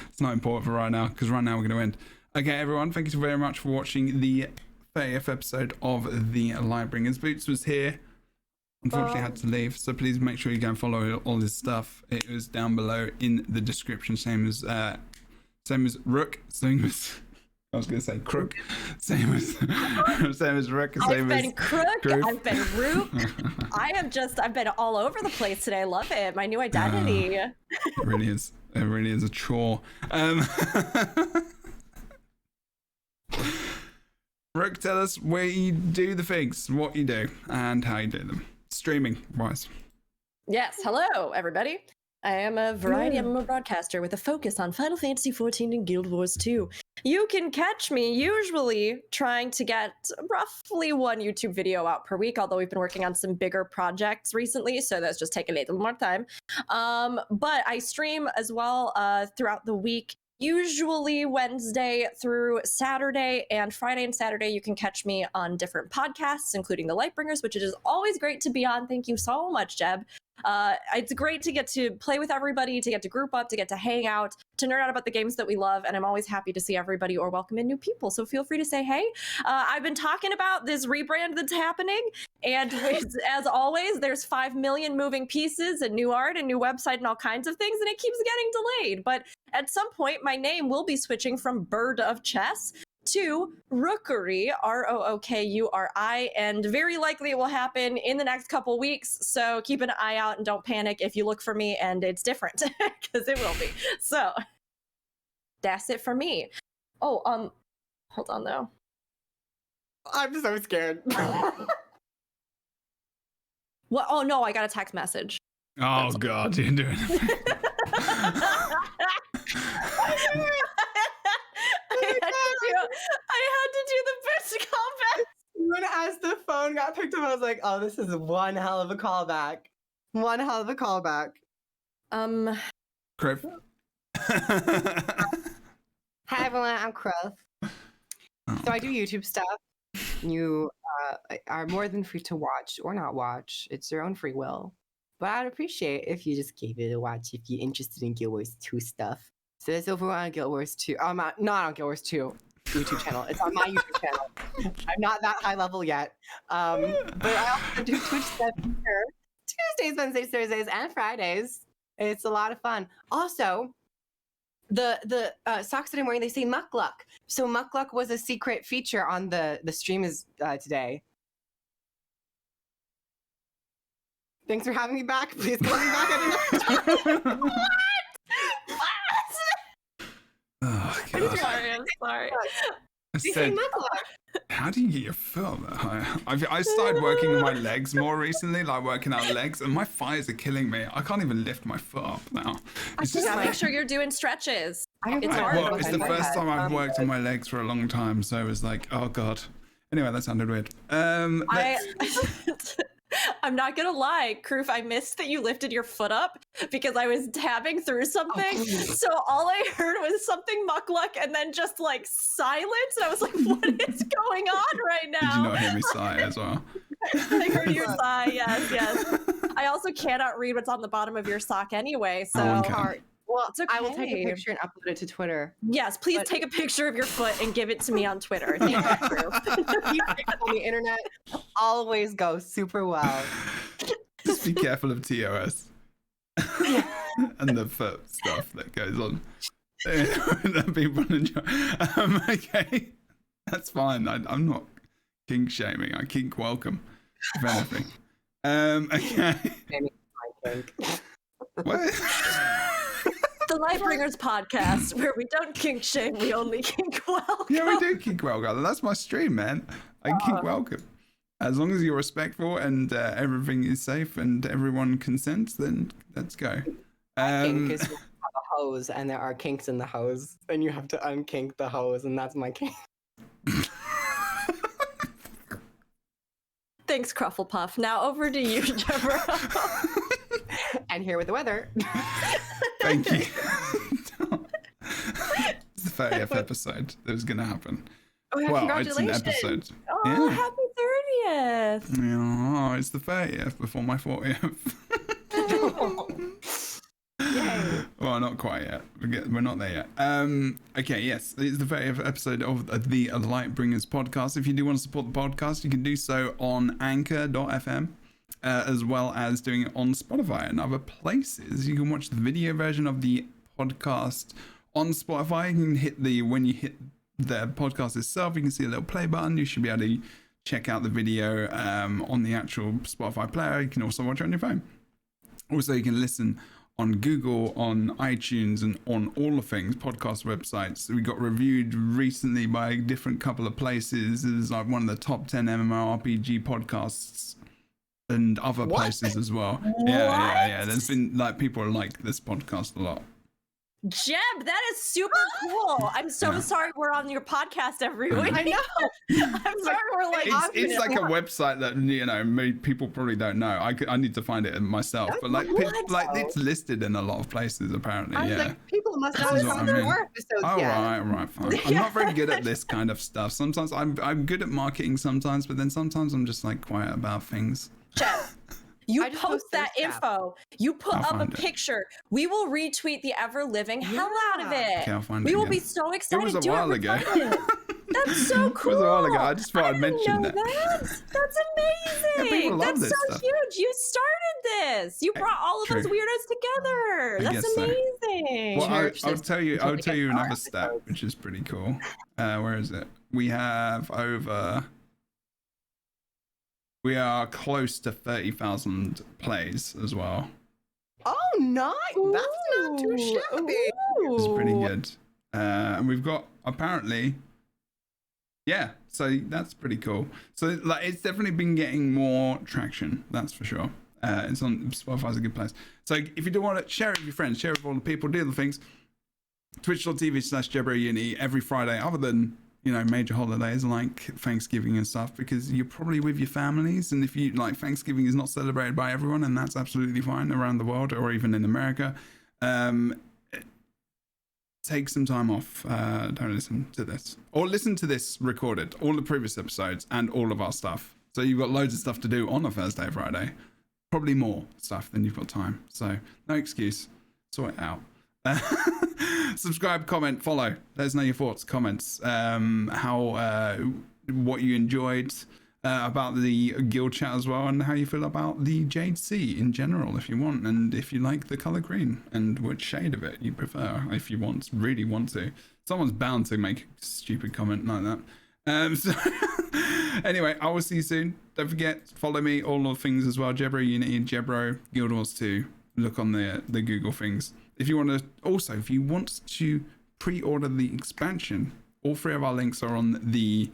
[SPEAKER 1] it's not important for right now because right now we're going to end. Okay, everyone, thank you very much for watching the 30th episode of the Lightbringers. Boots was here. Unfortunately, had to leave, so please make sure you go and follow all his stuff. It was down below in the description, same as Rook, same as I was gonna say Crook, same as Rook,
[SPEAKER 4] I've been Crook,
[SPEAKER 1] Groove.
[SPEAKER 4] I've been Rook. I've been all over the place today. I love it. My new identity.
[SPEAKER 1] It really is a chore. Rook, tell us where you do the things, what you do, and how you do them. Streaming wise.
[SPEAKER 4] Yes, hello everybody. I am a variety MMO broadcaster with a focus on Final Fantasy XIV and Guild Wars 2. You can catch me usually trying to get roughly one YouTube video out per week, although we've been working on some bigger projects recently, so that's just taking a little more time. But I stream as well throughout the week. Usually Wednesday through Saturday, and Friday and Saturday you can catch me on different podcasts, including the Lightbringers, which it is always great to be on. Thank you so much, Jeb. It's great to get to play with everybody, to get to group up, to get to hang out, to nerd out about the games that we love, and I'm always happy to see everybody or welcome in new people, so feel free to say hey. I've been talking about this rebrand that's happening, and as always, there's 5 million moving pieces and new art and new website and all kinds of things, and it keeps getting delayed, but at some point, my name will be switching from Bird of Chess to Rookery, Rookuri, and very likely it will happen in the next couple weeks. So keep an eye out and don't panic if you look for me and it's different, because it will be. So that's it for me. Oh, hold on though.
[SPEAKER 3] I'm so scared.
[SPEAKER 4] What? Oh no, I got a text message.
[SPEAKER 1] Oh god, you're doing it.
[SPEAKER 4] I had to do the best callback.
[SPEAKER 3] When as the phone got picked up, I was like, "Oh, this is one hell of a callback. One hell of a callback."
[SPEAKER 1] Criff.
[SPEAKER 3] Hi everyone, I'm Crow. So I do YouTube stuff. You are more than free to watch or not watch. It's your own free will. But I'd appreciate if you just gave it a watch if you're interested in Guild Wars 2 stuff. So it's over on Guild Wars 2. Not on Guild Wars 2 YouTube channel. It's on my YouTube channel. I'm not that high level yet. But I also do Twitch stuff here. Tuesdays, Wednesdays, Thursdays, and Fridays. It's a lot of fun. Also, the socks that I'm wearing, they say Muckluck. So Muckluck was a secret feature on the stream is today. Thanks for having me back. Please call me back at another time. What?
[SPEAKER 1] Oh,
[SPEAKER 4] I'm
[SPEAKER 1] God.
[SPEAKER 4] sorry. I'm sorry.
[SPEAKER 1] I
[SPEAKER 3] They say
[SPEAKER 1] said,
[SPEAKER 3] Muckluck.
[SPEAKER 1] how do you get your foot on that high? I started working on my legs more recently, like working out legs, and my thighs are killing me. I can't even lift my foot up now. It's
[SPEAKER 4] Just
[SPEAKER 1] just
[SPEAKER 4] make sure you're doing stretches.
[SPEAKER 3] It's
[SPEAKER 4] hard.
[SPEAKER 1] well, it's the
[SPEAKER 3] My
[SPEAKER 1] first
[SPEAKER 3] head.
[SPEAKER 1] time I've worked on my legs for a long time, so it was like, oh God. Anyway, that sounded weird.
[SPEAKER 4] I'm not gonna lie, Kroof, I missed that you lifted your foot up because I was tabbing through something. So all I heard was something Muckluck and then just like silence. And I was like, what is going on right now?
[SPEAKER 1] Did you not hear me sigh as well?
[SPEAKER 4] I heard your sigh, yes. I also cannot read what's on the bottom of your sock anyway, so
[SPEAKER 1] one can.
[SPEAKER 3] Hard. Well,
[SPEAKER 4] It's okay.
[SPEAKER 3] I will take a picture and upload it to Twitter.
[SPEAKER 4] yes, please take a picture of your foot and give it to me on Twitter. Thank you, Kroof.
[SPEAKER 3] Keep it on the internet always go super well.
[SPEAKER 1] Just be careful of TOS and the foot stuff that goes on. That people enjoy. Okay, that's fine. I'm not kink shaming. I kink welcome, if anything. Okay. What?
[SPEAKER 4] The LightBringers podcast, where we don't kink shame, we only kink welcome.
[SPEAKER 1] Yeah, we do kink welcome. That's my stream, man. I kink welcome. As long as you're respectful and everything is safe and everyone consents, then let's go.
[SPEAKER 3] Kink is you have a hose and there are kinks in the hose, and you have to unkink the hose, and that's my kink.
[SPEAKER 4] Thanks, Crufflepuff. Now over to you, Jebro.
[SPEAKER 3] And here with the weather.
[SPEAKER 1] Thank you. It's the 30th episode that was going to happen.
[SPEAKER 3] Oh, yeah,
[SPEAKER 1] Well, it's an
[SPEAKER 3] congratulations.
[SPEAKER 1] episode.
[SPEAKER 4] Oh,
[SPEAKER 1] Yeah.
[SPEAKER 4] happy 30th.
[SPEAKER 1] Yeah, it's the 30th before my 40th.
[SPEAKER 3] Yay.
[SPEAKER 1] Well, not quite yet. We're not there yet. Okay, yes, it's the 30th episode of the LightBringers podcast. If you do want to support the podcast, you can do so on anchor.fm, as well as doing it on Spotify and other places. You can watch the video version of the podcast on Spotify. You can hit when you hit the podcast itself, you can see a little play button. You should be able to check out the video on the actual Spotify player. You can also watch it on your phone. Also, you can listen on Google, on iTunes, and on all the things, podcast websites. We got reviewed recently by a different couple of places as like one of the top 10 MMORPG podcasts and other places as well. Yeah. There's been like people like this podcast a lot.
[SPEAKER 4] Jeb, that is super cool. I'm so sorry we're on your podcast every week.
[SPEAKER 3] I know.
[SPEAKER 4] I'm sorry we're like
[SPEAKER 1] It's like a website that people probably don't know. I need to find it myself, but like it's listed in a lot of places apparently.
[SPEAKER 3] I was
[SPEAKER 1] Yeah.
[SPEAKER 3] like, people must
[SPEAKER 1] This
[SPEAKER 3] know
[SPEAKER 1] is what I
[SPEAKER 3] there
[SPEAKER 1] mean.
[SPEAKER 3] more episodes
[SPEAKER 1] Oh,
[SPEAKER 3] yet.
[SPEAKER 1] right, fine. I'm not very good at this kind of stuff. Sometimes I'm good at marketing sometimes, but then sometimes I'm just like quiet about things.
[SPEAKER 4] Jeb, you
[SPEAKER 3] I just
[SPEAKER 4] post
[SPEAKER 3] posted
[SPEAKER 4] that
[SPEAKER 3] this app.
[SPEAKER 4] info. You put
[SPEAKER 1] I'll
[SPEAKER 4] up a
[SPEAKER 1] find it.
[SPEAKER 4] picture. We will retweet the ever living hell out of it.
[SPEAKER 1] Okay, I'll find
[SPEAKER 4] We
[SPEAKER 1] it
[SPEAKER 4] will
[SPEAKER 1] again.
[SPEAKER 4] be so
[SPEAKER 1] It
[SPEAKER 4] excited.
[SPEAKER 1] was a
[SPEAKER 4] Do
[SPEAKER 1] while
[SPEAKER 4] it,
[SPEAKER 1] ago.
[SPEAKER 4] retweet it. That's so cool.
[SPEAKER 1] It was a while ago. I just thought I'd
[SPEAKER 4] didn't
[SPEAKER 1] mention
[SPEAKER 4] know
[SPEAKER 1] that.
[SPEAKER 4] That's amazing.
[SPEAKER 1] people love
[SPEAKER 4] That's
[SPEAKER 1] this
[SPEAKER 4] so
[SPEAKER 1] stuff.
[SPEAKER 4] huge. You started this. You brought all of those
[SPEAKER 1] True.
[SPEAKER 4] weirdos together.
[SPEAKER 1] I
[SPEAKER 4] That's
[SPEAKER 1] guess so.
[SPEAKER 4] amazing.
[SPEAKER 1] Well,
[SPEAKER 3] Church
[SPEAKER 1] I'll
[SPEAKER 3] this
[SPEAKER 1] tell you
[SPEAKER 3] until
[SPEAKER 1] another
[SPEAKER 3] our
[SPEAKER 1] stat,
[SPEAKER 3] episodes.
[SPEAKER 1] which is pretty cool. Where is it? We are close to 30,000 plays as well.
[SPEAKER 3] Oh, nice. That's not too shabby.
[SPEAKER 1] It's pretty
[SPEAKER 4] Ooh.
[SPEAKER 1] good. And we've got apparently, yeah. So that's pretty cool. So like, it's definitely been getting more traction. That's for sure. It's on Spotify's a good place. So if you do want to share it with your friends, share it with all the people, do the things. Twitch.tv/JebroUni every Friday, other than major holidays like Thanksgiving and stuff, because you're probably with your families, and if you like, Thanksgiving is not celebrated by everyone, and that's absolutely fine around the world or even in America. take some time off. Don't listen to this, or listen to this recorded, all the previous episodes and all of our stuff. So you've got loads of stuff to do on a Thursday, Friday, probably more stuff than you've got time. So no excuse, sort it out. Subscribe, comment, follow. Let us know your thoughts, comments, what you enjoyed about the guild chat as well, and how you feel about the Jade Sea in general, if you want, and if you like the color green and which shade of it you prefer, if you really want to. Someone's bound to make a stupid comment like that. So anyway, I will see you soon. Don't forget, follow me, all the things as well. Jebro Unity and Jebro Guild Wars 2. Look on the Google things. If you want to pre-order the expansion, all three of our links are on the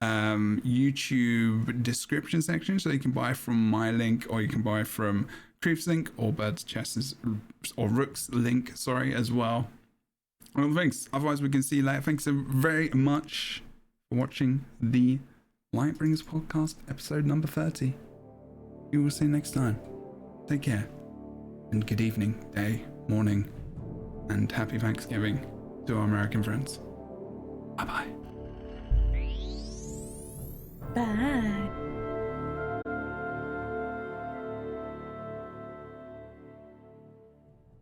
[SPEAKER 1] YouTube description section, so you can buy from my link, or you can buy from Creep's link, or Bird's Chest's or Rook's link, as well. All thanks. Otherwise, we can see you later. Thanks so very much for watching the LightBringers podcast, episode number 30. We will see you next time. Take care, and good evening, day, morning, and happy Thanksgiving to our American friends. Bye-bye.
[SPEAKER 4] Bye.